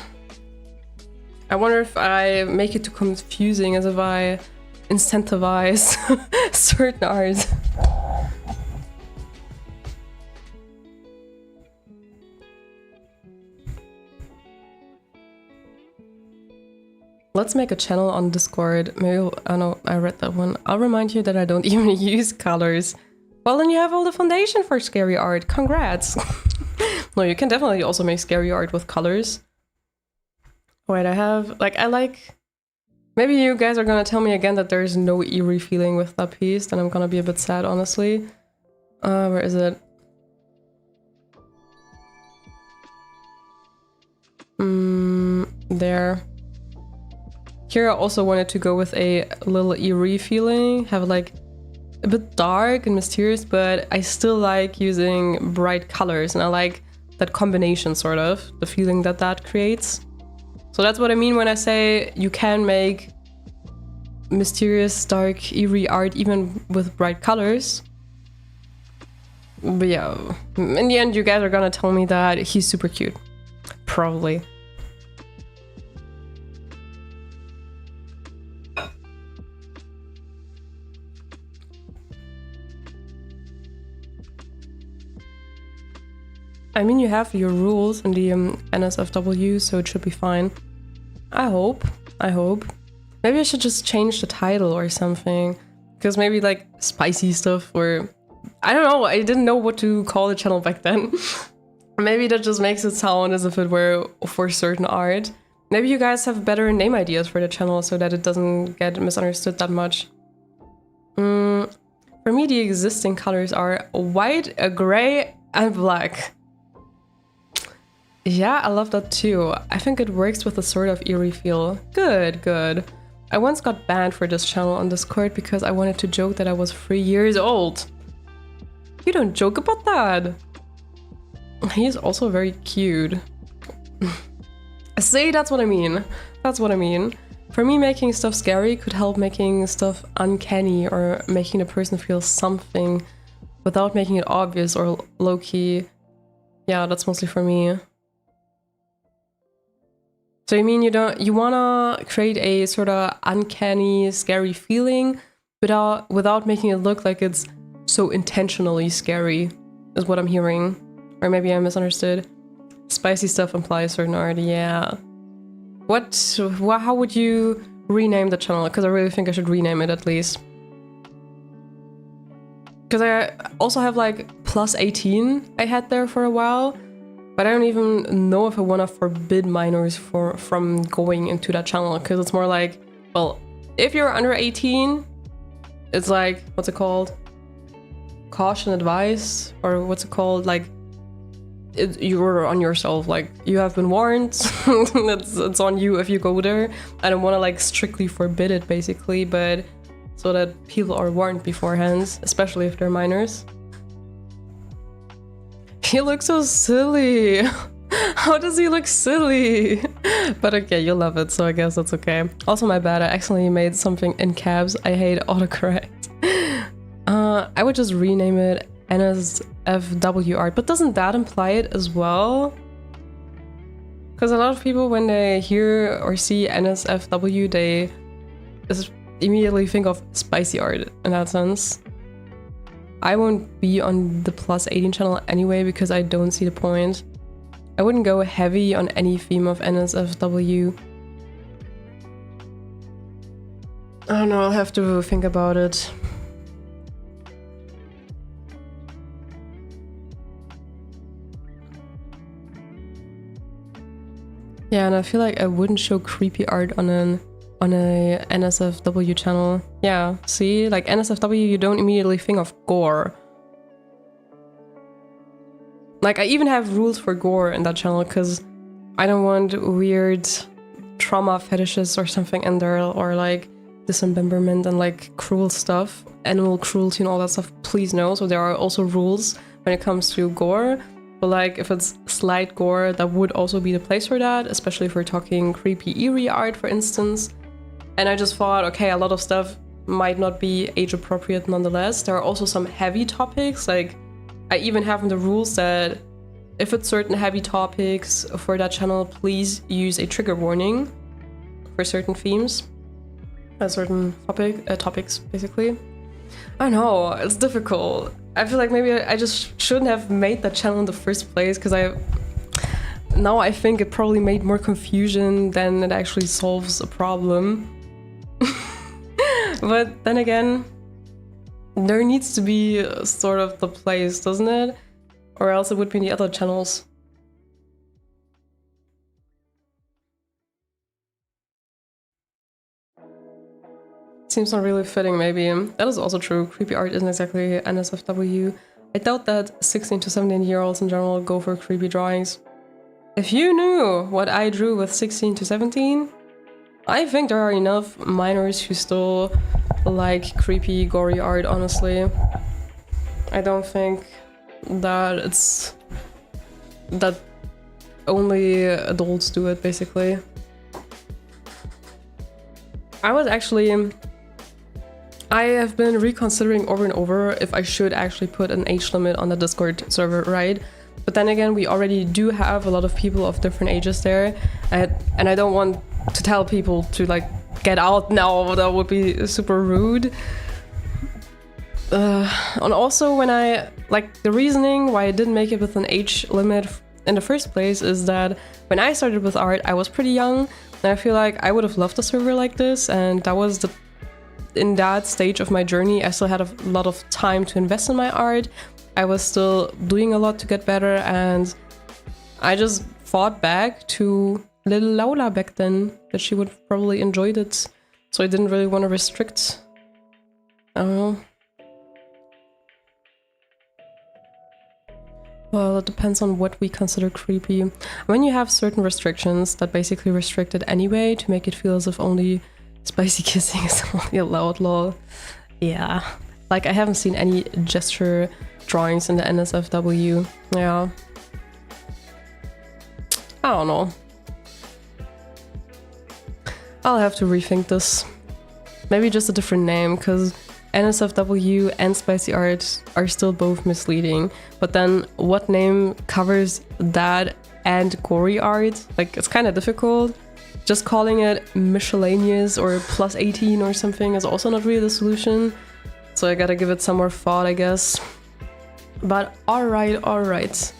I wonder if I make it too confusing, as if I incentivize certain art. Let's make a channel on Discord. Maybe, I know, I read that one. I'll remind you that I don't even use colors. Well, then you have all the foundation for scary art. Congrats. No, you can definitely also make scary art with colors. Wait, I like... Maybe you guys are gonna tell me again that there's no eerie feeling with that piece, then I'm gonna be a bit sad, honestly. Where is it? There. Here I also wanted to go with a little eerie feeling, have like a bit dark and mysterious, but I still like using bright colors, and I like that combination, sort of, the feeling that that creates. So that's what I mean when I say you can make mysterious, dark, eerie art even with bright colors. But yeah, in the end you guys are gonna tell me that he's super cute. Probably. I mean, you have your rules in the NSFW, so it should be fine. I hope. Maybe I should just change the title or something. Because maybe like spicy stuff, or I don't know, I didn't know what to call the channel back then. Maybe that just makes it sound as if it were for certain art. Maybe you guys have better name ideas for the channel so that it doesn't get misunderstood that much. For me, the existing colors are white, gray, and black. Yeah, I love that too. I think it works with a sort of eerie feel. Good, good. I once got banned for this channel on Discord because I wanted to joke that I was 3 years old. You don't joke about that. He is also very cute. See, that's what I mean. That's what I mean. For me, making stuff scary could help making stuff uncanny or making the person feel something without making it obvious or low-key. Yeah, that's mostly for me. So you mean you wanna create a sort of uncanny, scary feeling without making it look like it's so intentionally scary, is what I'm hearing. Or maybe I misunderstood. Spicy stuff implies certain art, yeah. How would you rename the channel? Because I really think I should rename it at least. Because I also have like +18 I had there for a while. But I don't even know if I want to forbid minors from going into that channel, because it's more like, well, if you're under 18, it's like, what's it called? Caution advice? Or what's it called? Like, you're on yourself, like, you have been warned. it's on you if you go there. I don't want to like strictly forbid it basically, but so that people are warned beforehand, especially if they're minors. He looks so silly. How does he look silly? But okay, you love it, so I guess that's okay. Also, my bad, I accidentally made something in caps. I hate autocorrect. I would just rename it NSFW art, but doesn't that imply it as well? Because a lot of people, when they hear or see NSFW, they just immediately think of spicy art in that sense. I won't be on the +18 channel anyway because I don't see the point. I wouldn't go heavy on any theme of NSFW. I don't know, I'll have to think about it. Yeah, and I feel like I wouldn't show creepy art on a NSFW channel. Yeah, see? Like NSFW, you don't immediately think of gore. Like, I even have rules for gore in that channel because I don't want weird trauma fetishes or something in there, or like dismemberment and like cruel stuff, animal cruelty and all that stuff. Please no. So there are also rules when it comes to gore. But like, if it's slight gore, that would also be the place for that, especially if we're talking creepy, eerie art, for instance. And I just thought, okay, a lot of stuff might not be age appropriate nonetheless. There are also some heavy topics, like I even have in the rules that if it's certain heavy topics for that channel, please use a trigger warning for certain themes, certain topics, basically. I know, it's difficult. I feel like maybe I just shouldn't have made that channel in the first place, because now I think it probably made more confusion than it actually solves a problem. But then again, there needs to be sort of the place, doesn't it? Or else it would be in the other channels. Seems not really fitting, maybe. That is also true. Creepy art isn't exactly NSFW. I doubt that 16 to 17-year-olds in general go for creepy drawings. If you knew what I drew with 16 to 17, I think there are enough minors who still like creepy, gory art, honestly. I don't think that it's that only adults do it, basically. I have been reconsidering over and over if I should actually put an age limit on the Discord server, right? But then again, we already do have a lot of people of different ages there, and I don't want to tell people to like get out now. That would be super rude. And also, when the reasoning why I didn't make it with an age limit in the first place is that when I started with art, I was pretty young, and I feel like I would have loved a server like this, and that was in that stage of my journey, I still had a lot of time to invest in my art. I was still doing a lot to get better, and I just fought back to little Laura back then, that she would probably enjoyed it. So I didn't really want to restrict. I don't know. Well, it depends on what we consider creepy. When you have certain restrictions that basically restrict it anyway to make it feel as if only spicy kissing is only allowed, lol. Yeah. Like, I haven't seen any gesture drawings in the NSFW. Yeah. I don't know. I'll have to rethink this. Maybe just a different name, because NSFW and spicy art are still both misleading. But then what name covers that and gory art? Like, it's kind of difficult. Just calling it miscellaneous or plus 18 or something is also not really the solution. So I gotta give it some more thought, I guess. But alright.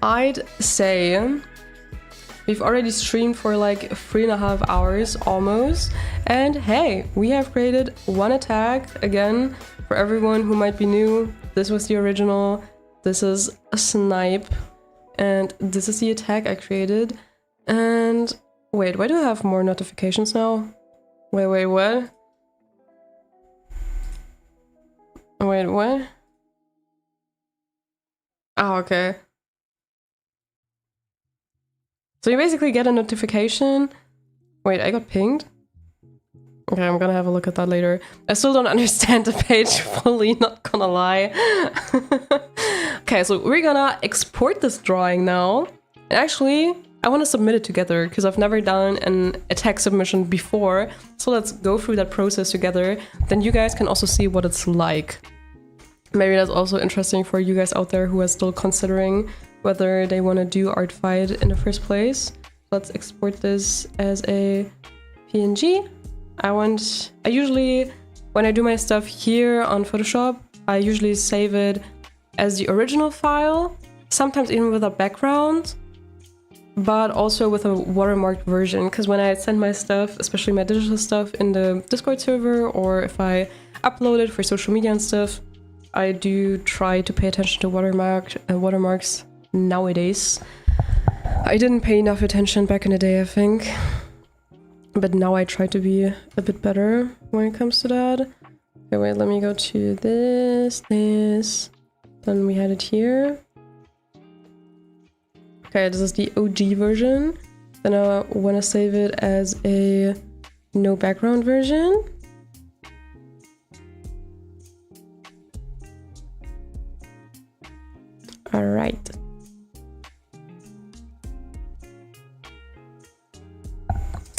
I'd say we've already streamed for like 3.5 hours almost. And hey, we have created one attack. Again, for everyone who might be new, this was the original. This is a snipe. And this is the attack I created. And wait, why do I have more notifications now? Wait, what? Wait, what? Oh, okay. So you basically get a notification. Wait, I got pinged? Okay, I'm gonna have a look at that later. I still don't understand the page fully, not gonna lie. Okay, so we're gonna export this drawing now. And actually, I want to submit it together because I've never done an attack submission before. So let's go through that process together. Then you guys can also see what it's like. Maybe that's also interesting for you guys out there who are still considering whether they want to do art fight in the first place. Let's export this as a PNG. I usually, when I do my stuff here on Photoshop, I usually save it as the original file, sometimes even with a background, but also with a watermarked version. Because when I send my stuff, especially my digital stuff, in the Discord server, or if I upload it for social media and stuff, I do try to pay attention to watermarks nowadays. I didn't pay enough attention back in the day, I think. But now I try to be a bit better when it comes to that. Okay, wait, let me go to this. Then we had it here. Okay, this is the OG version. Then I want to save it as a no background version. Alright.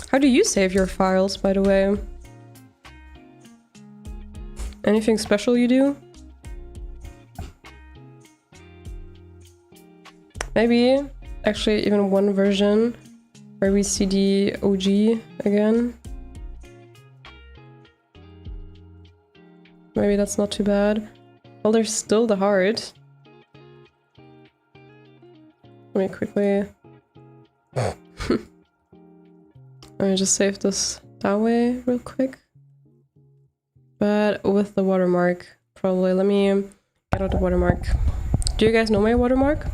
How do you save your files, by the way? Anything special you do? Maybe actually even one version where we see the OG again. Maybe that's not too bad. Well, there's still the heart. Let me quickly... Let me just save this that way real quick. But with the watermark, probably. Let me get out the watermark. Do you guys know my watermark?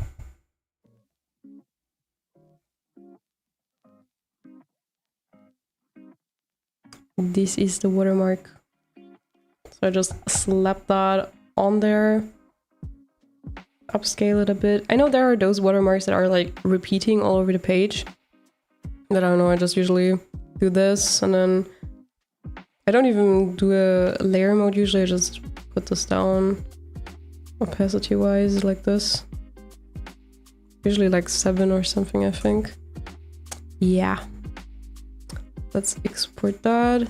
This is the watermark. So I just slap that on there. Upscale it a bit. I know there are those watermarks that are like repeating all over the page. But I don't know, I just usually do this and then I don't even do a layer mode usually. I just put this down opacity wise like this. Usually like 7 or something, I think. Yeah. Let's export that.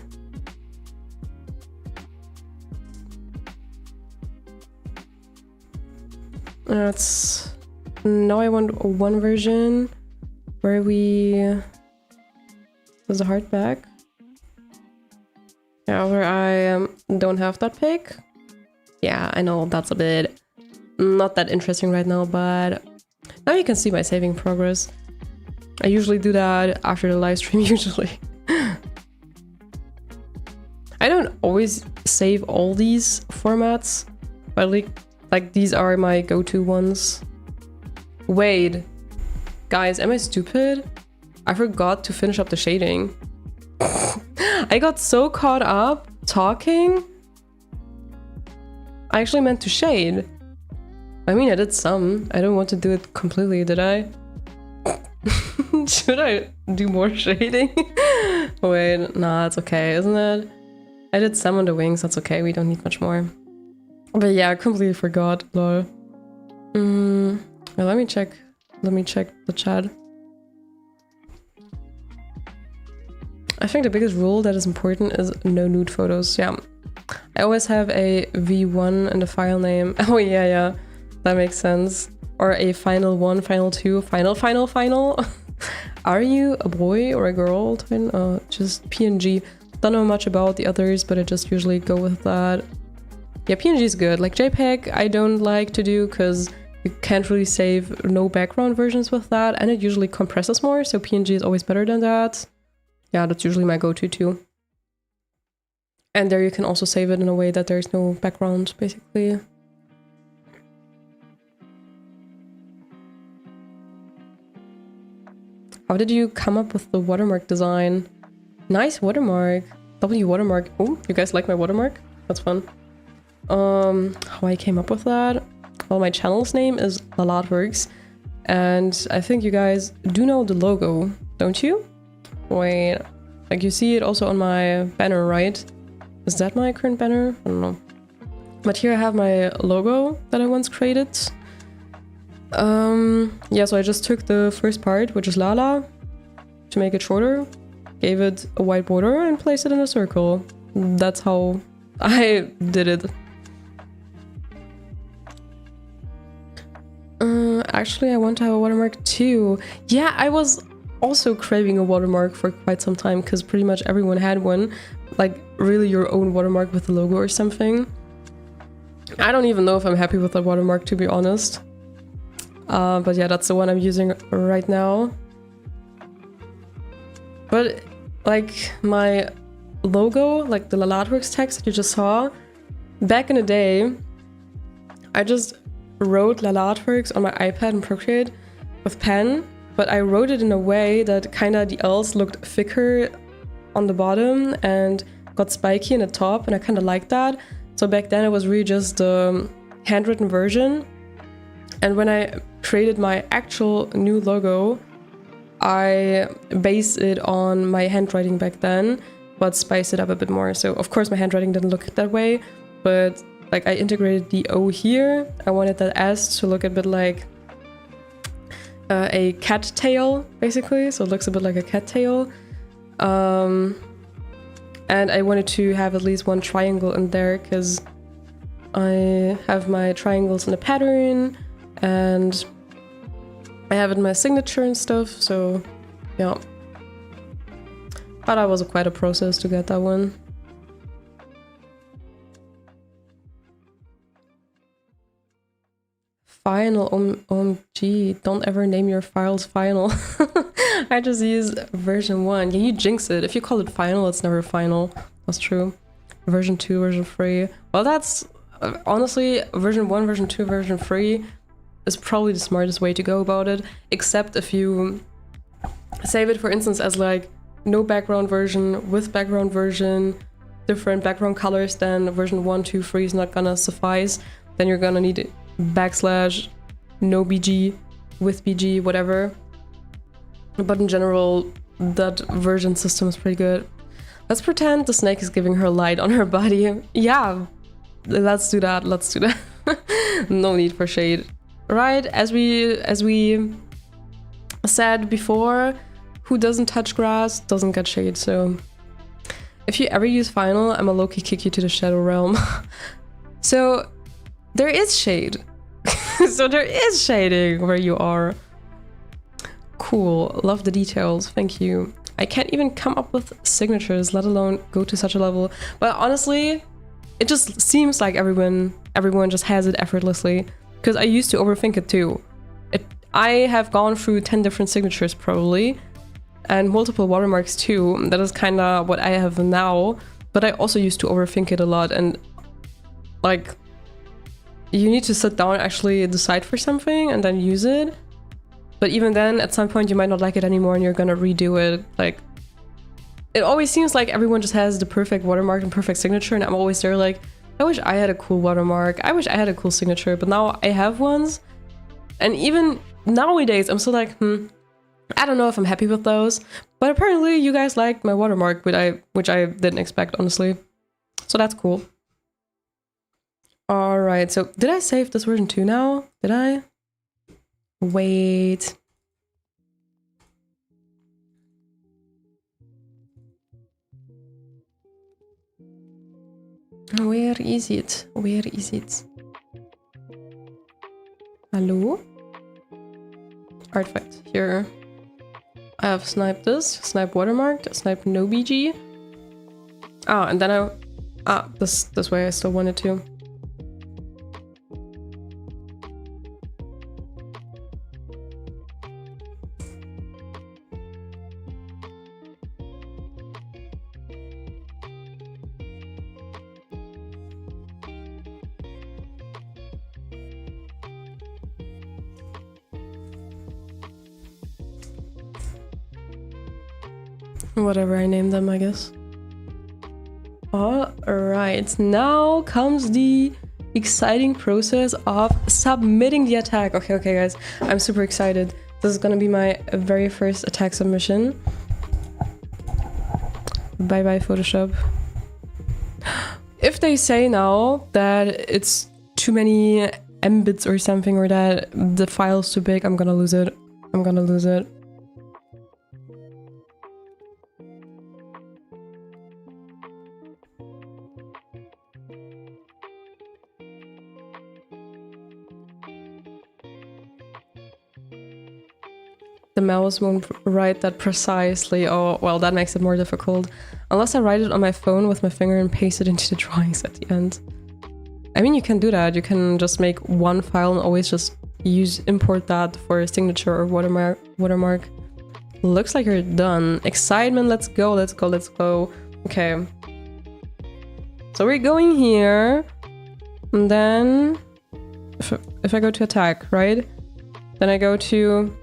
Now I want one version where we... There's a heart back. Yeah, where I don't have that pic. Yeah, I know that's a bit not that interesting right now, but now you can see my saving progress. I usually do that after the live stream, usually. I don't always save all these formats, but like these are my go-to ones. Wait, guys, am I stupid? I forgot to finish up the shading. I got so caught up talking. I actually meant to shade. I mean, I did some. I don't want to do it completely, did I? Should I do more shading? Wait, nah, it's okay, isn't it? I did some on the wings, that's okay, we don't need much more. But yeah, I completely forgot, lol. Well, let me check the chat. I think the biggest rule that is important is no nude photos, yeah. I always have a V1 in the file name. Oh yeah, that makes sense. Or a final 1, final 2, final. Are you a boy or a girl? Just PNG. Don't know much about the others, but I just usually go with that. Yeah, PNG is good. Like JPEG, I don't like to do because you can't really save no background versions with that, and it usually compresses more, so PNG is always better than that. Yeah, that's usually my go-to too. And there you can also save it in a way that there's no background, basically. How did you come up with the watermark design? Nice watermark. W watermark. Oh, you guys like my watermark? That's fun. How I came up with that? Well, my channel's name is Lalatworks, and I think you guys do know the logo, don't you? Wait, like you see it also on my banner, right? Is that my current banner? I don't know. But here I have my logo that I once created. Yeah, so I just took the first part, which is Lala, to make it shorter, gave it a white border and placed it in a circle. That's how I did it. Actually, I want to have a watermark too. Yeah, I was also craving a watermark for quite some time because pretty much everyone had one. Like, really your own watermark with the logo or something. I don't even know if I'm happy with that watermark, to be honest. But yeah, that's the one I'm using right now. But like my logo, like the Lalatworks text that you just saw, back in the day, I just wrote Lalatworks on my iPad in Procreate with pen, but I wrote it in a way that kinda the L's looked thicker on the bottom and got spiky in the top, and I kinda liked that. So back then it was really just the handwritten version. And when I created my actual new logo, I based it on my handwriting back then, but spiced it up a bit more. So of course my handwriting didn't look that way, but like I integrated the O here. I wanted that S to look a bit like a cat tail, basically. So it looks a bit like a cat tail. And I wanted to have at least one triangle in there because I have my triangles in a pattern and I have it in my signature and stuff, so yeah. But that was quite a process to get that one. Final, OMG, don't ever name your files final. I just use version 1. Yeah, you jinx it. If you call it final, it's never final. That's true. Version 2, version 3. Well, that's honestly, version 1, version 2, version 3 is probably the smartest way to go about it, except if you save it, for instance, as like no background version, with background version, different background colors, then version 1, 2, 3 is not gonna suffice. Then you're gonna need backslash, no BG, with BG, whatever. But in general, that version system is pretty good. Let's pretend the snake is giving her light on her body. Yeah, let's do that, let's do that. No need for shade. Right, as we said before, who doesn't touch grass doesn't get shade, so if you ever use final, I'ma low-key kick you to the shadow realm. So there is shade. So there is shading where you are. Cool, love the details, thank you. I can't even come up with signatures, let alone go to such a level. But honestly, it just seems like everyone just has it effortlessly. Because I used to overthink it too. I have gone through 10 different signatures probably, and multiple watermarks too. That is kind of what I have now. But I also used to overthink it a lot, and like you need to sit down and actually decide for something and then use it. But even then, at some point you might not like it anymore and you're gonna redo it. Like, it always seems like everyone just has the perfect watermark and perfect signature, and I'm always there like, I wish I had a cool watermark, I wish I had a cool signature, but now I have ones. And even nowadays, I'm still like, I don't know if I'm happy with those. But apparently you guys liked my watermark, which I didn't expect, honestly. So that's cool. Alright, so did I save this version 2 now? Did I? Wait. Where is it? Where is it? Hello? Artifact here. I have sniped this, snipe watermarked, snipe no BG. Ah, and then this way I still wanted to. Whatever I name them, I guess. Alright, now comes the exciting process of submitting the attack. Okay, guys, I'm super excited. This is gonna be my very first attack submission. Bye-bye, Photoshop. If they say now that it's too many mbits or something, or that the file's too big, I'm gonna lose it. I'm gonna lose it. The mouse won't write that precisely. Oh, well, that makes it more difficult. Unless I write it on my phone with my finger and paste it into the drawings at the end. I mean, you can do that. You can just make one file and always just import that for a signature or watermark. Looks like you're done. Excitement, let's go, let's go, let's go. Okay. So we're going here. And then if I go to attack, right? Then I go to...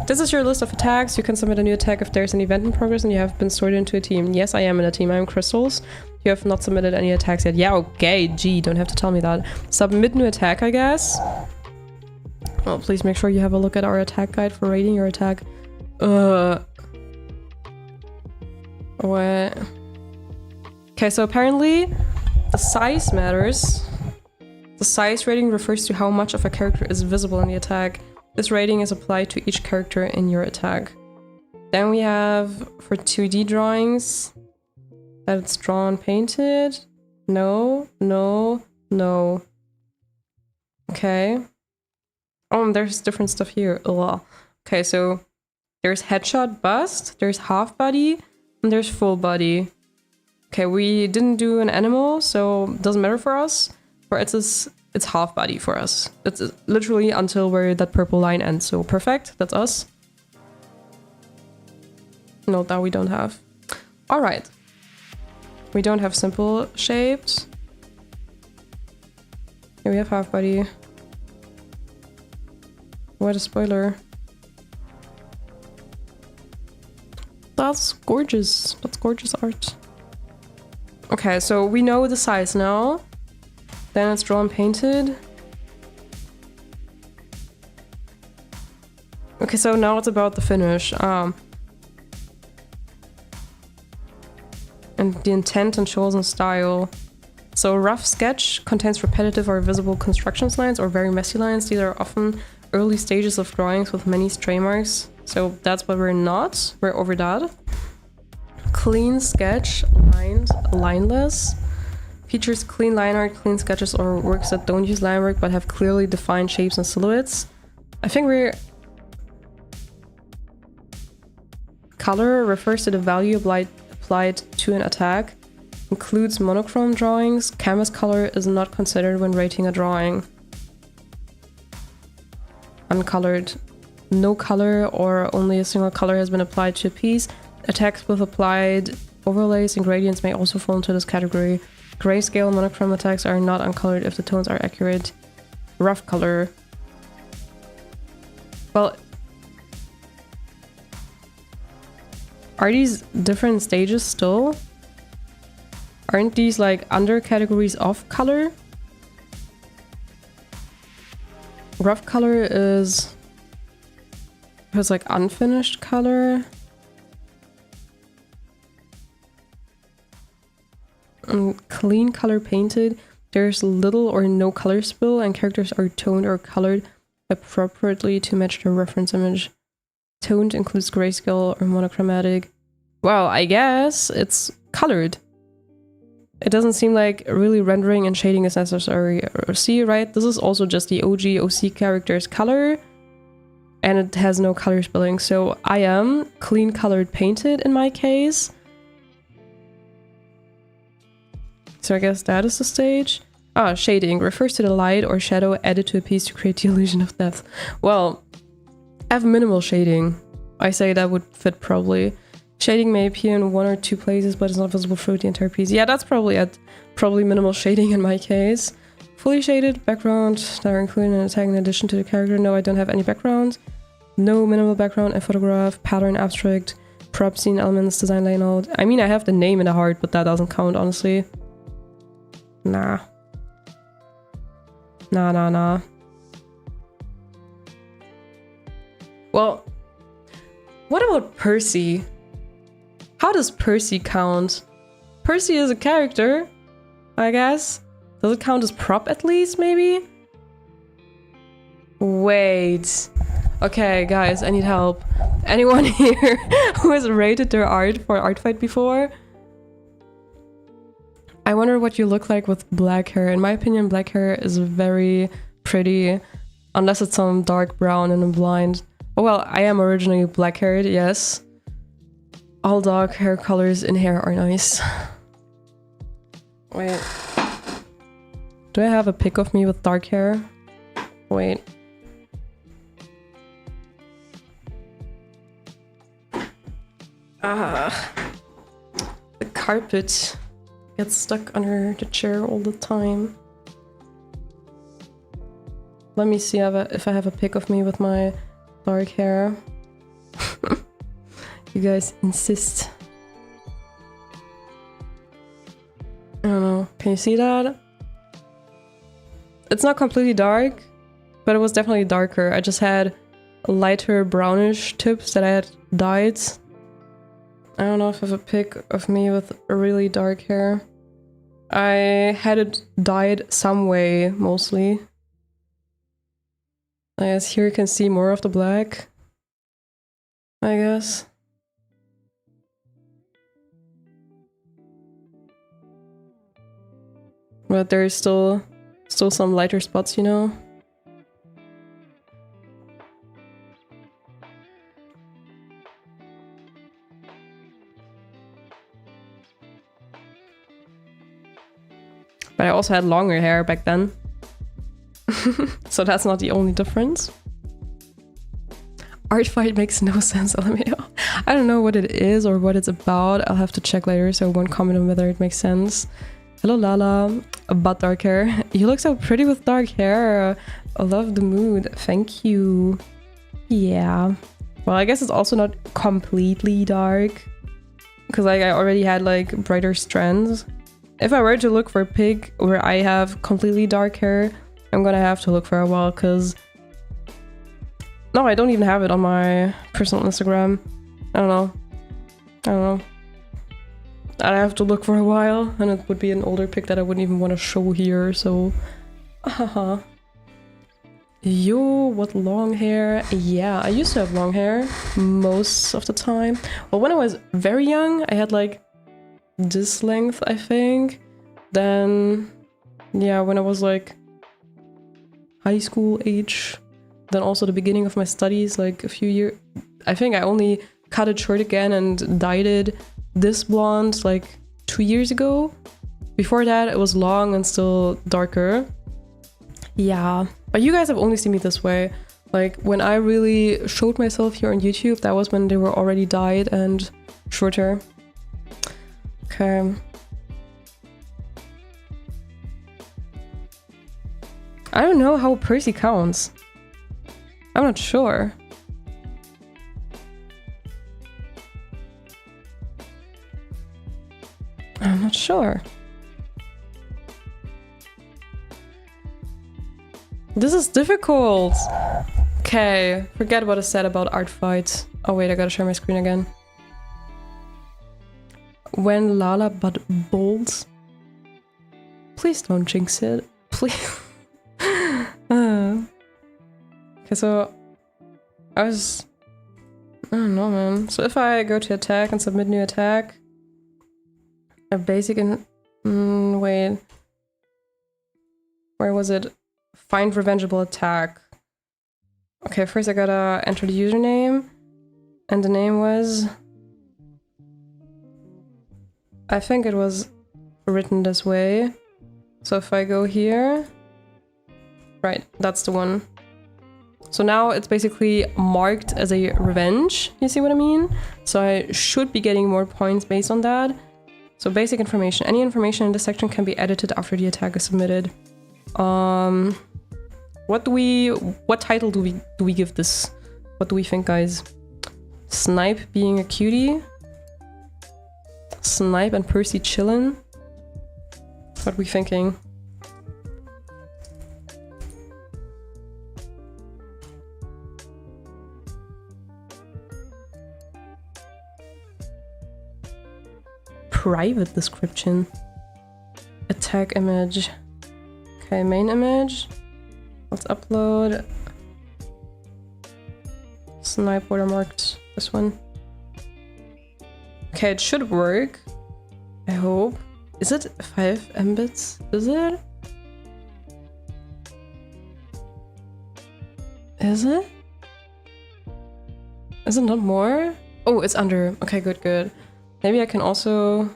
This is your list of attacks. You can submit a new attack if there's an event in progress and you have been sorted into a team. Yes, I am in a team. I am Crystals. You have not submitted any attacks yet. Yeah, okay, gee, don't have to tell me that. Submit new attack, I guess. Well, please make sure you have a look at our attack guide for rating your attack. What? Okay, so apparently the size matters. The size rating refers to how much of a character is visible in the attack. This rating is applied to each character in your attack. Then we have, for 2D drawings, that it's drawn, painted. No, no, no. Okay. Oh, and there's different stuff here. Ugh. Okay, so there's headshot bust, there's half body, and there's full body. Okay, we didn't do an animal, so it doesn't matter for us. For it's half body for us. It's literally until where that purple line ends. So perfect, that's us. No, that we don't have. All right. We don't have simple shapes. Here we have half body. What a spoiler. That's gorgeous. That's gorgeous art. Okay, so we know the size now. Then it's drawn, painted. Okay, so now it's about the finish. And the intent and chosen style. So a rough sketch contains repetitive or visible construction lines or very messy lines. These are often early stages of drawings with many stray marks. So that's what we're not. We're over that. Clean sketch, lined, lineless. Features clean line art, clean sketches, or works that don't use line work but have clearly defined shapes and silhouettes. I think we're... Color refers to the value applied to an attack. Includes monochrome drawings. Canvas color is not considered when rating a drawing. Uncolored. No color or only a single color has been applied to a piece. Attacks with applied Overlays and gradients may also fall into this category. Grayscale monochromatics are not uncolored if the tones are accurate. Rough color. Well, are these different stages still? Aren't these like under categories of color? Rough color is like unfinished color. And clean color painted. There's little or no color spill and characters are toned or colored appropriately to match the reference image. Toned includes grayscale or monochromatic. Well, I guess it's colored. It doesn't seem like really rendering and shading is necessary. See, right? This is also just the OG OC character's color. And it has no color spilling. So I am clean colored painted in my case. So I guess that is the stage. Ah, shading refers to the light or shadow added to a piece to create the illusion of depth. Well, I have minimal shading. I say that would fit probably. Shading may appear in 1 or 2 places, but it's not visible through the entire piece. Yeah, that's probably it. Probably minimal shading in my case. Fully shaded background that are included in a tag in addition to the character. No, I don't have any background. No minimal background and photograph, pattern, abstract, prop, scene elements, design layout. I mean, I have the name in the heart, but that doesn't count, honestly. Nah. Nah. Well, what about Percy? How does Percy count? Percy is a character, I guess. Does it count as prop at least, maybe? Wait. Okay, guys, I need help. Anyone here who has rated their art for Art Fight before? I wonder what you look like with black hair. In my opinion, black hair is very pretty. Unless it's some dark brown and I'm blind. Oh, well, I am originally black-haired, yes. All dark hair colors in hair are nice. Wait. Do I have a pic of me with dark hair? Wait. Ah. The carpet gets stuck under the chair all the time. Let me see if I have a pic of me with my dark hair. You guys insist. I don't know. Can you see that? It's not completely dark, but it was definitely darker. I just had lighter brownish tips that I had dyed. I don't know if I have a pic of me with really dark hair. I had it dyed some way, mostly. I guess here you can see more of the black. I guess. But there's still some lighter spots, you know? But I also had longer hair back then. So that's not the only difference. Art Fight makes no sense, LMAO. I don't know what it is or what it's about. I'll have to check later, so I won't comment on whether it makes sense. Hello Lala, about dark hair. You look so pretty with dark hair. I love the mood. Thank you. Yeah. Well, I guess it's also not completely dark. Because like I already had like brighter strands. If I were to look for a pic where I have completely dark hair, I'm gonna have to look for a while because... No, I don't even have it on my personal Instagram. I don't know. I'd have to look for a while, and it would be an older pic that I wouldn't even want to show here, so... Haha. Yo, what long hair? Yeah, I used to have long hair most of the time. Well, when I was very young, I had like this length, I think. Then, yeah, when I was like high school age, then also the beginning of my studies, like a few years... I think I only cut it short again and dyed it this blonde like 2 years ago. Before that, it was long and still darker. Yeah, but you guys have only seen me this way. Like when I really showed myself here on YouTube, that was when they were already dyed and shorter. Okay. I don't know how Percy counts. I'm not sure. I'm not sure. This is difficult. Okay, forget what I said about art fights. Oh wait, I gotta share my screen again. When Lala but bolts. Please don't jinx it. Please. Okay, so I don't know, man. So if I go to attack and submit new attack, a basic wait. Where was it? Find revengeable attack. Okay, first I gotta enter the username, and the name was... I think it was written this way. So if I go here... Right, that's the one. So now it's basically marked as a revenge, you see what I mean? So I should be getting more points based on that. So basic information. Any information in this section can be edited after the attack is submitted. What title do we give this? What do we think, guys? Snipe being a cutie? Snipe and Percy chillin'? What are we thinking? Private description. Attack image. Okay, main image. Let's upload. Snipe watermarked. This one. Okay, it should work. I hope. Is it 5 mbits? Is it? Is it? Is it not more? Oh, it's under. Okay, good, good. Maybe I can also...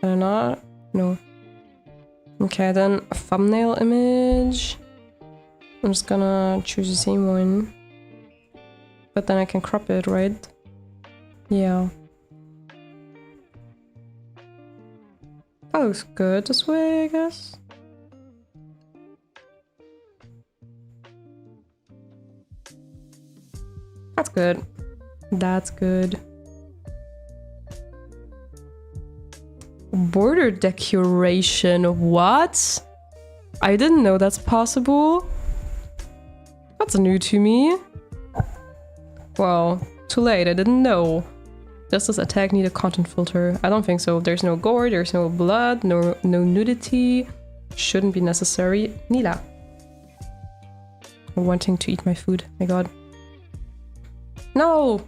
Can I not? No. Okay, then a thumbnail image. I'm just gonna choose the same one. But then I can crop it, right? Yeah. That looks good this way, I guess. That's good. That's good. Border decoration, what? I didn't know that's possible. That's new to me. Well, too late, I didn't know. Does this attack need a content filter? I don't think so. There's no gore, there's no blood, no nudity. Shouldn't be necessary. Nila. I'm wanting to eat my food, my god. No!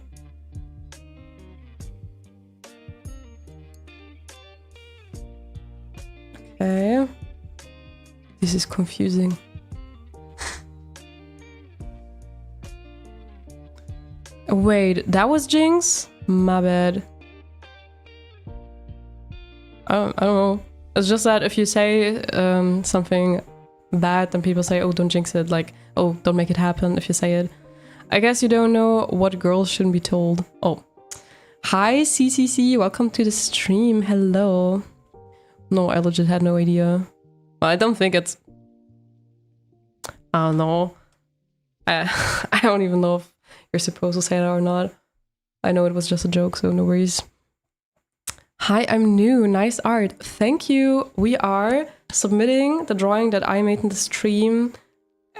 Okay. This is confusing. Wait, that was Jinx? My bad. I don't know. It's just that if you say something bad, then people say, oh, don't jinx it. Like, oh, don't make it happen if you say it. I guess you don't know what girls shouldn't be told. Oh. Hi, CCC. Welcome to the stream. Hello. No, I legit had no idea. Well, I don't think it's... I don't know. I don't even know if you're supposed to say that or not. I know it was just a joke, so no worries. Hi, I'm new. Nice art. Thank you. We are submitting the drawing that I made in the stream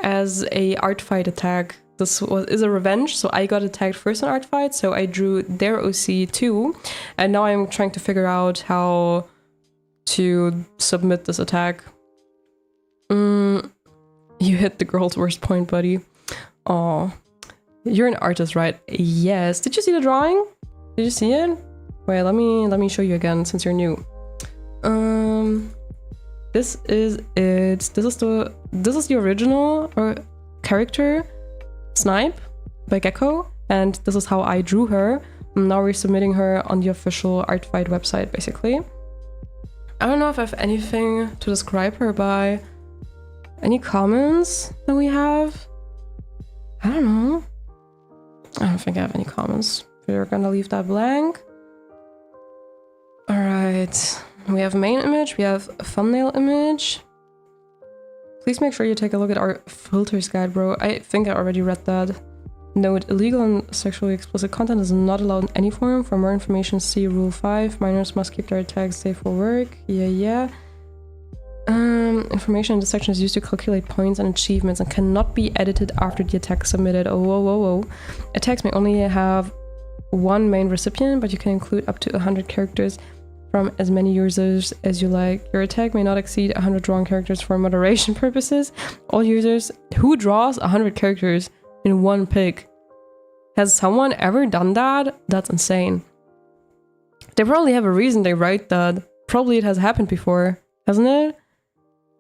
as a art fight attack. This is a revenge, so I got attacked first in art fight, so I drew their OC too. And now I'm trying to figure out how to submit this attack. You hit the girl's worst point, buddy. Aw. You're an artist, right? Yes. Did you see the drawing? Did you see it? Wait, let me show you again since you're new. This is it. This is the original character, Snipe by Gecko, and this is how I drew her. And now we're submitting her on the official Art Fight website, basically. I don't know if I have anything to describe her by. Any comments that we have? I don't know. I don't think I have any comments. We're gonna leave that blank. Alright. right. We have main image, we have thumbnail image. Please make sure you take a look at our filters guide, bro. I think I already read that. Note, illegal and sexually explicit content is not allowed in any form. For more information, see Rule 5. Minors must keep their tags safe for work. Yeah. Information in this section is used to calculate points and achievements and cannot be edited after the attack is submitted. Oh, whoa. Attacks may only have one main recipient, but you can include up to 100 characters from as many users as you like. Your attack may not exceed 100 drawn characters for moderation purposes. All users who draws 100 characters in one pick. Has someone ever done that? That's insane. They probably have a reason they write that. Probably it has happened before, hasn't it?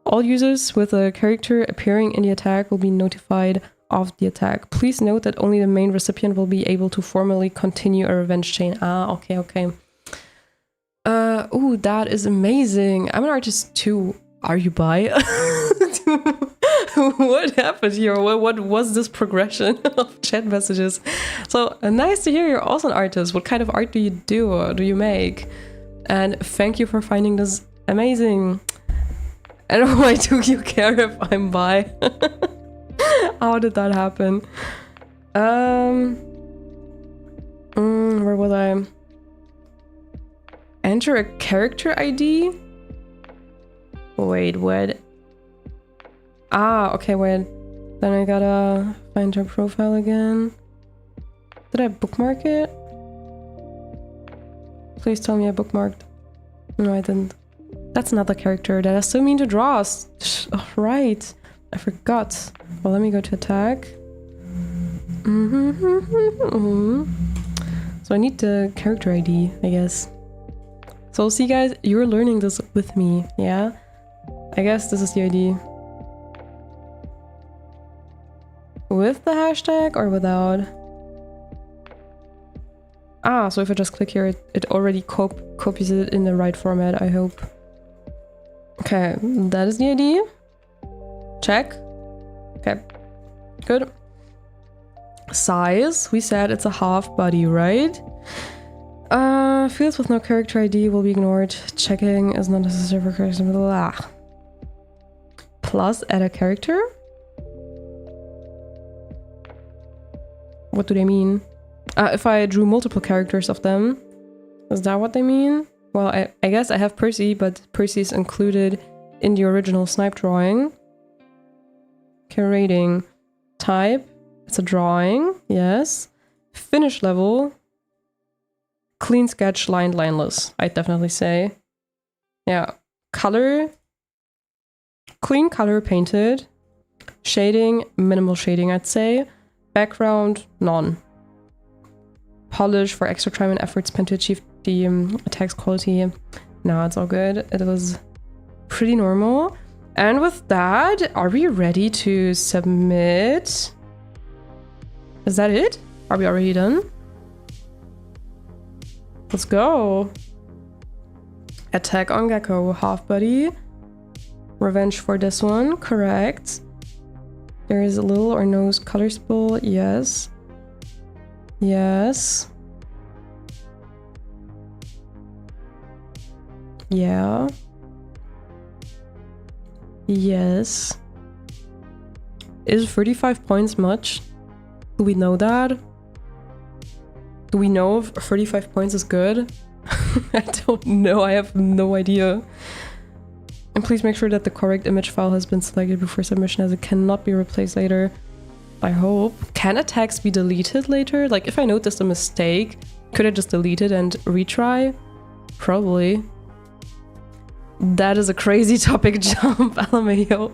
All users with a character appearing in the attack will be notified of the attack. Please note that only the main recipient will be able to formally continue a revenge chain. Ah, okay. Ooh, that is amazing. I'm an artist too. Are you bi? What happened here? What was this progression of chat messages? So nice to hear you're also an artist. What kind of art do you do or do you make? And thank you for finding this amazing. And why do you care if I'm bi? How did that happen? Where was I? Enter a character ID? Wait, what? Ah, okay, wait. Then I gotta find her profile again. Did I bookmark it? Please tell me I bookmarked. No, I didn't. That's not the character that I still mean to draw. Oh, right. I forgot. Well, let me go to attack. So I need the character ID, I guess. So see guys, you're learning this with me, yeah? I guess this is the ID. With the hashtag or without? Ah, so if I just click here, it already copies it in the right format, I hope. Okay, that is the ID. Check. Okay, good. Size, we said it's a half body, right? Fields with no character ID will be ignored. Checking is not necessary for characters. Blah. Plus add a character? What do they mean? If I drew multiple characters of them, is that what they mean? Well, I guess I have Percy, but Percy is included in the original Snipe drawing. Okay, rating. Type. It's a drawing, yes. Finish level. Clean sketch, lineless, I'd definitely say. Yeah. Color. Clean color painted. Shading, minimal shading, I'd say. Background, none. Polish for extra time and effort spent to achieve the attack's quality. No, it's all good. It was pretty normal. And with that, are we ready to submit? Is that it? Are we already done? Let's go. Attack on Gecko, half body. Revenge for this one, correct. There is a little or no color spill, yes. Yes. Yeah. Yes. Is 35 points much? Do we know that? Do we know if 35 points is good? I don't know, I have no idea. And please make sure that the correct image file has been selected before submission, as it cannot be replaced later. I hope. Can attacks be deleted later? Like, if I noticed a mistake, could I just delete it and retry? Probably. That is a crazy topic jump, LMAO.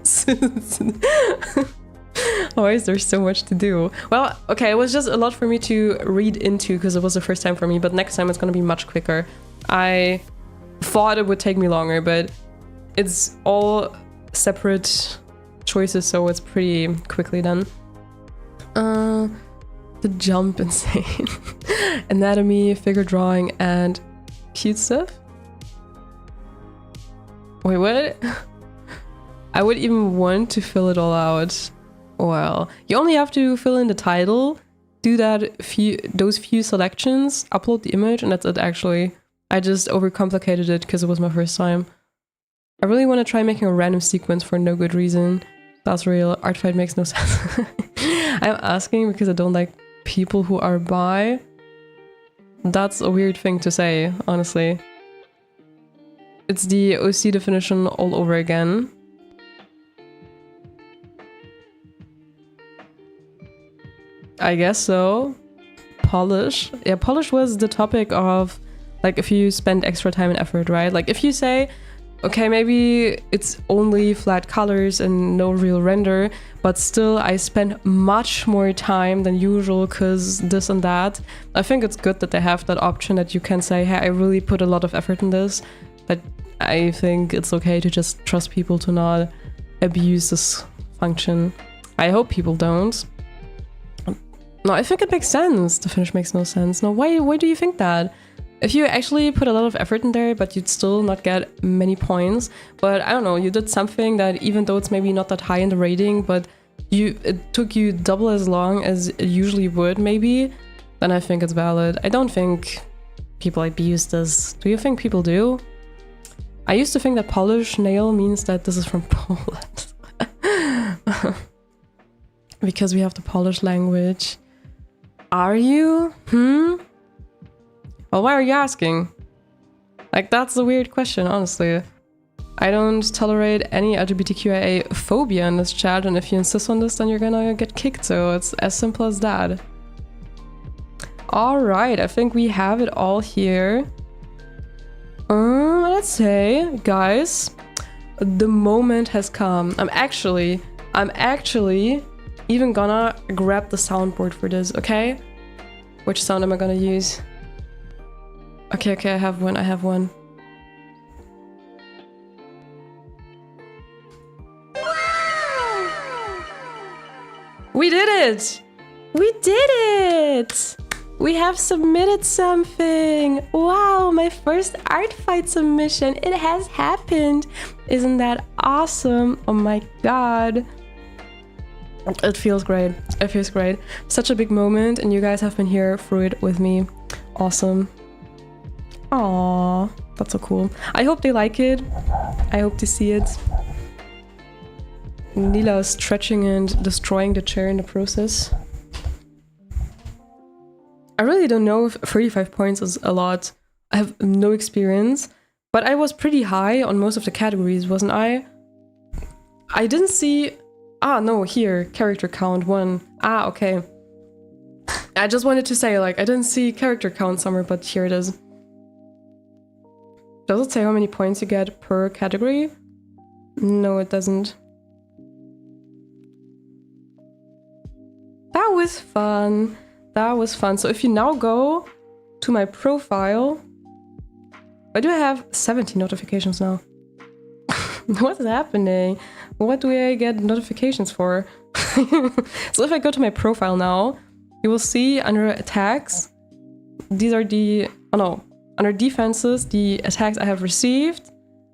Why is there so much to do? Well, okay, it was just a lot for me to read into because it was the first time for me, but next time it's gonna be much quicker. I thought it would take me longer, but it's all separate choices, so it's pretty quickly done. The jump, insane. Anatomy, figure drawing, and cute stuff. Wait, what? I would even want to fill it all out. Well, you only have to fill in the title, do those few selections, upload the image, and that's it actually. I just overcomplicated it because it was my first time. I really want to try making a random sequence for no good reason. That's real. Art fight makes no sense. I'm asking because I don't like people who are bi. That's a weird thing to say, honestly. It's the OC definition all over again. I guess so. Polish. Yeah, polish was the topic of, like, if you spend extra time and effort, right? Like, if you say, okay, maybe it's only flat colors and no real render, but still I spend much more time than usual because this and that. I think it's good that they have that option that you can say, hey, I really put a lot of effort in this. But I think it's okay to just trust people to not abuse this function. I hope people don't. No, I think it makes sense. The finish makes no sense. No, why do you think that? If you actually put a lot of effort in there, but you'd still not get many points, but I don't know, you did something that even though it's maybe not that high in the rating, but it took you double as long as it usually would maybe, then I think it's valid. I don't think people abuse this. Do you think people do? I used to think that Polish nail means that this is from Poland. Because we have the Polish language. Are you? Well, why are you asking? Like, that's a weird question, honestly. I don't tolerate any LGBTQIA phobia in this chat, and if you insist on this, then you're gonna get kicked, so it's as simple as that. Alright, I think we have it all here. Let's say, guys, the moment has come. I'm actually even gonna grab the soundboard for this, okay? Which sound am I gonna use? Okay, I have one. Wow! We did it! We did it! We have submitted something! Wow, my first art fight submission! It has happened! Isn't that awesome? Oh my god. It feels great. It feels great. Such a big moment, and you guys have been here through it with me. Awesome. Aww, that's so cool. I hope they like it. I hope to see it. Nila is stretching and destroying the chair in the process. I really don't know if 35 points is a lot. I have no experience, but I was pretty high on most of the categories, wasn't I? I didn't see... Ah, no, here, character count 1. Ah, okay. I just wanted to say, like, I didn't see character count somewhere, but here it is. Does it say how many points you get per category? No, it doesn't. That was fun. That was fun. So if you now go to my profile, why do I have 70 notifications now? What's happening? What do I get notifications for? So if I go to my profile now, you will see under attacks, these are the... Oh no. Under defenses, the attacks I have received.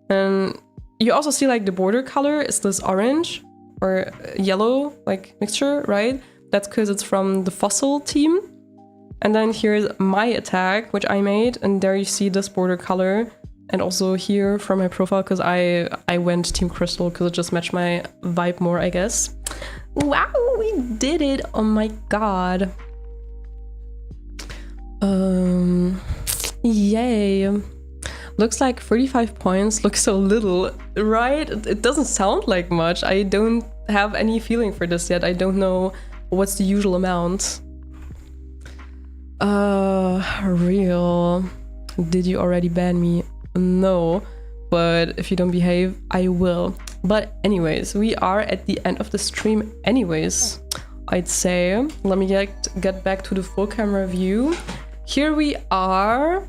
And you also see like the border color is this orange or yellow like mixture, right? That's because it's from the fossil team. And then here's my attack, which I made. And there you see this border color. And also here from my profile, because I went Team Crystal because it just matched my vibe more, I guess. Wow, we did it! Oh my god. Yay. Looks like 35 points looks so little, right? It doesn't sound like much. I don't have any feeling for this yet. I don't know what's the usual amount. Real. Did you already ban me? No, but if you don't behave, I will. But anyways, we are at the end of the stream anyways, I'd say. Let me get back to the full camera view. Here we are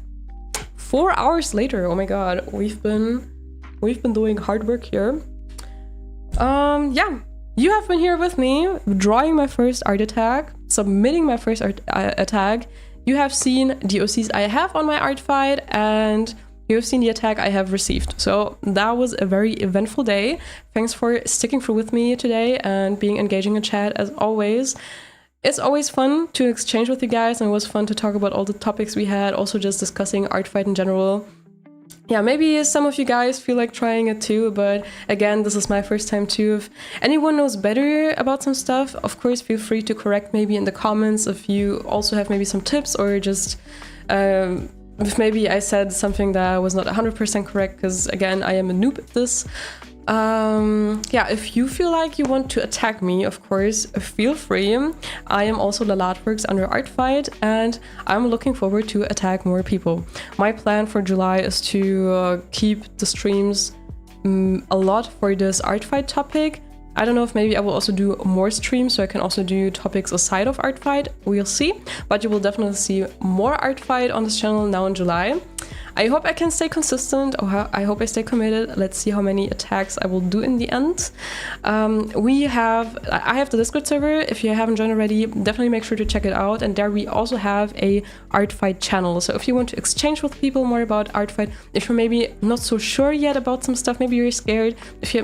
4 hours later. Oh my god, we've been doing hard work here. Yeah, you have been here with me, drawing my first art attack, submitting my first art attack. You have seen the OCs I have on my art fight, and you have seen the attack I have received. So that was a very eventful day. Thanks for sticking through with me today and being engaging in chat as always. it's always fun to exchange with you guys, and it was fun to talk about all the topics we had, also just discussing art fight in general. Yeah, maybe some of you guys feel like trying it too, but again, this is my first time too. If anyone knows better about some stuff, of course, feel free to correct maybe in the comments if you also have maybe some tips, or just if maybe I said something that was not 100% correct, because again, I am a noob at this. Yeah, if you feel like you want to attack me, of course, feel free. I am also Lalatworks under Artfight, and I'm looking forward to attack more people. My plan for July is to keep the streams a lot for this Artfight topic. I don't know if maybe I will also do more streams, so I can also do topics aside of Artfight. We'll see, but you will definitely see more Artfight on this channel now in July. I hope I can stay consistent, or I hope I stay committed. Let's see how many attacks I will do in the end. I have the Discord server. If you haven't joined already, definitely make sure to check it out. And there we also have a Artfight channel. So if you want to exchange with people more about Artfight, if you're maybe not so sure yet about some stuff, maybe you're scared,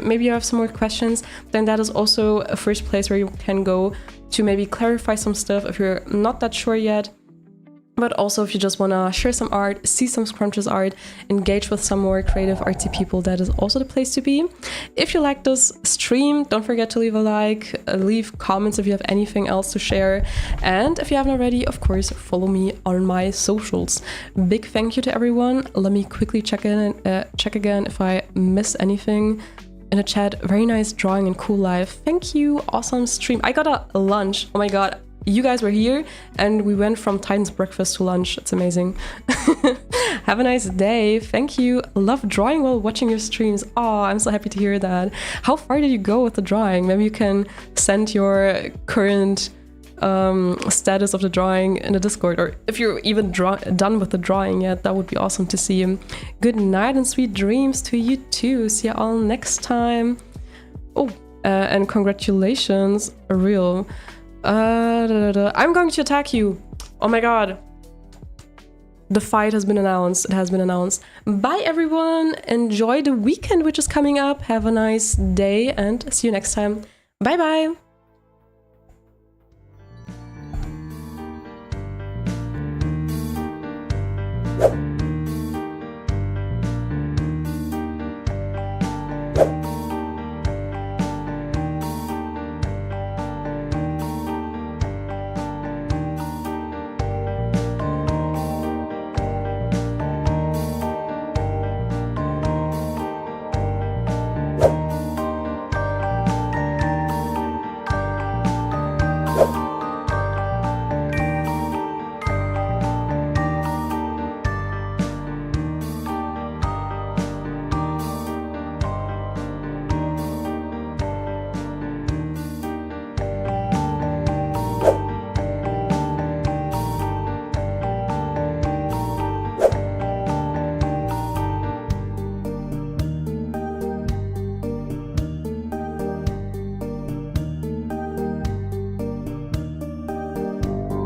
maybe you have some more questions, then that is also a first place where you can go to maybe clarify some stuff if you're not that sure yet. But also if you just want to share some art, see some scrumptious art, engage with some more creative artsy people, that is also the place to be. If you like this stream, don't forget to leave a like, leave comments if you have anything else to share. And if you haven't already, of course, follow me on my socials. Big thank you to everyone. Let me quickly check again if I missed anything in the chat. Very nice drawing and cool live. Thank you. Awesome stream. I got a lunch. Oh my god. You guys were here and we went from Titan's breakfast to lunch. It's amazing. Have a nice day. Thank you. Love drawing while watching your streams. Oh, I'm so happy to hear that. How far did you go with the drawing? Maybe you can send your current status of the drawing in the Discord, or if you're even done with the drawing yet, that would be awesome to see. Good night and sweet dreams to you too. See you all next time. Oh, and congratulations, real. I'm going to attack you. Oh my god. The fight has been announced. It has been announced. Bye everyone. Enjoy the weekend which is coming up. Have a nice day and see you next time. Bye bye.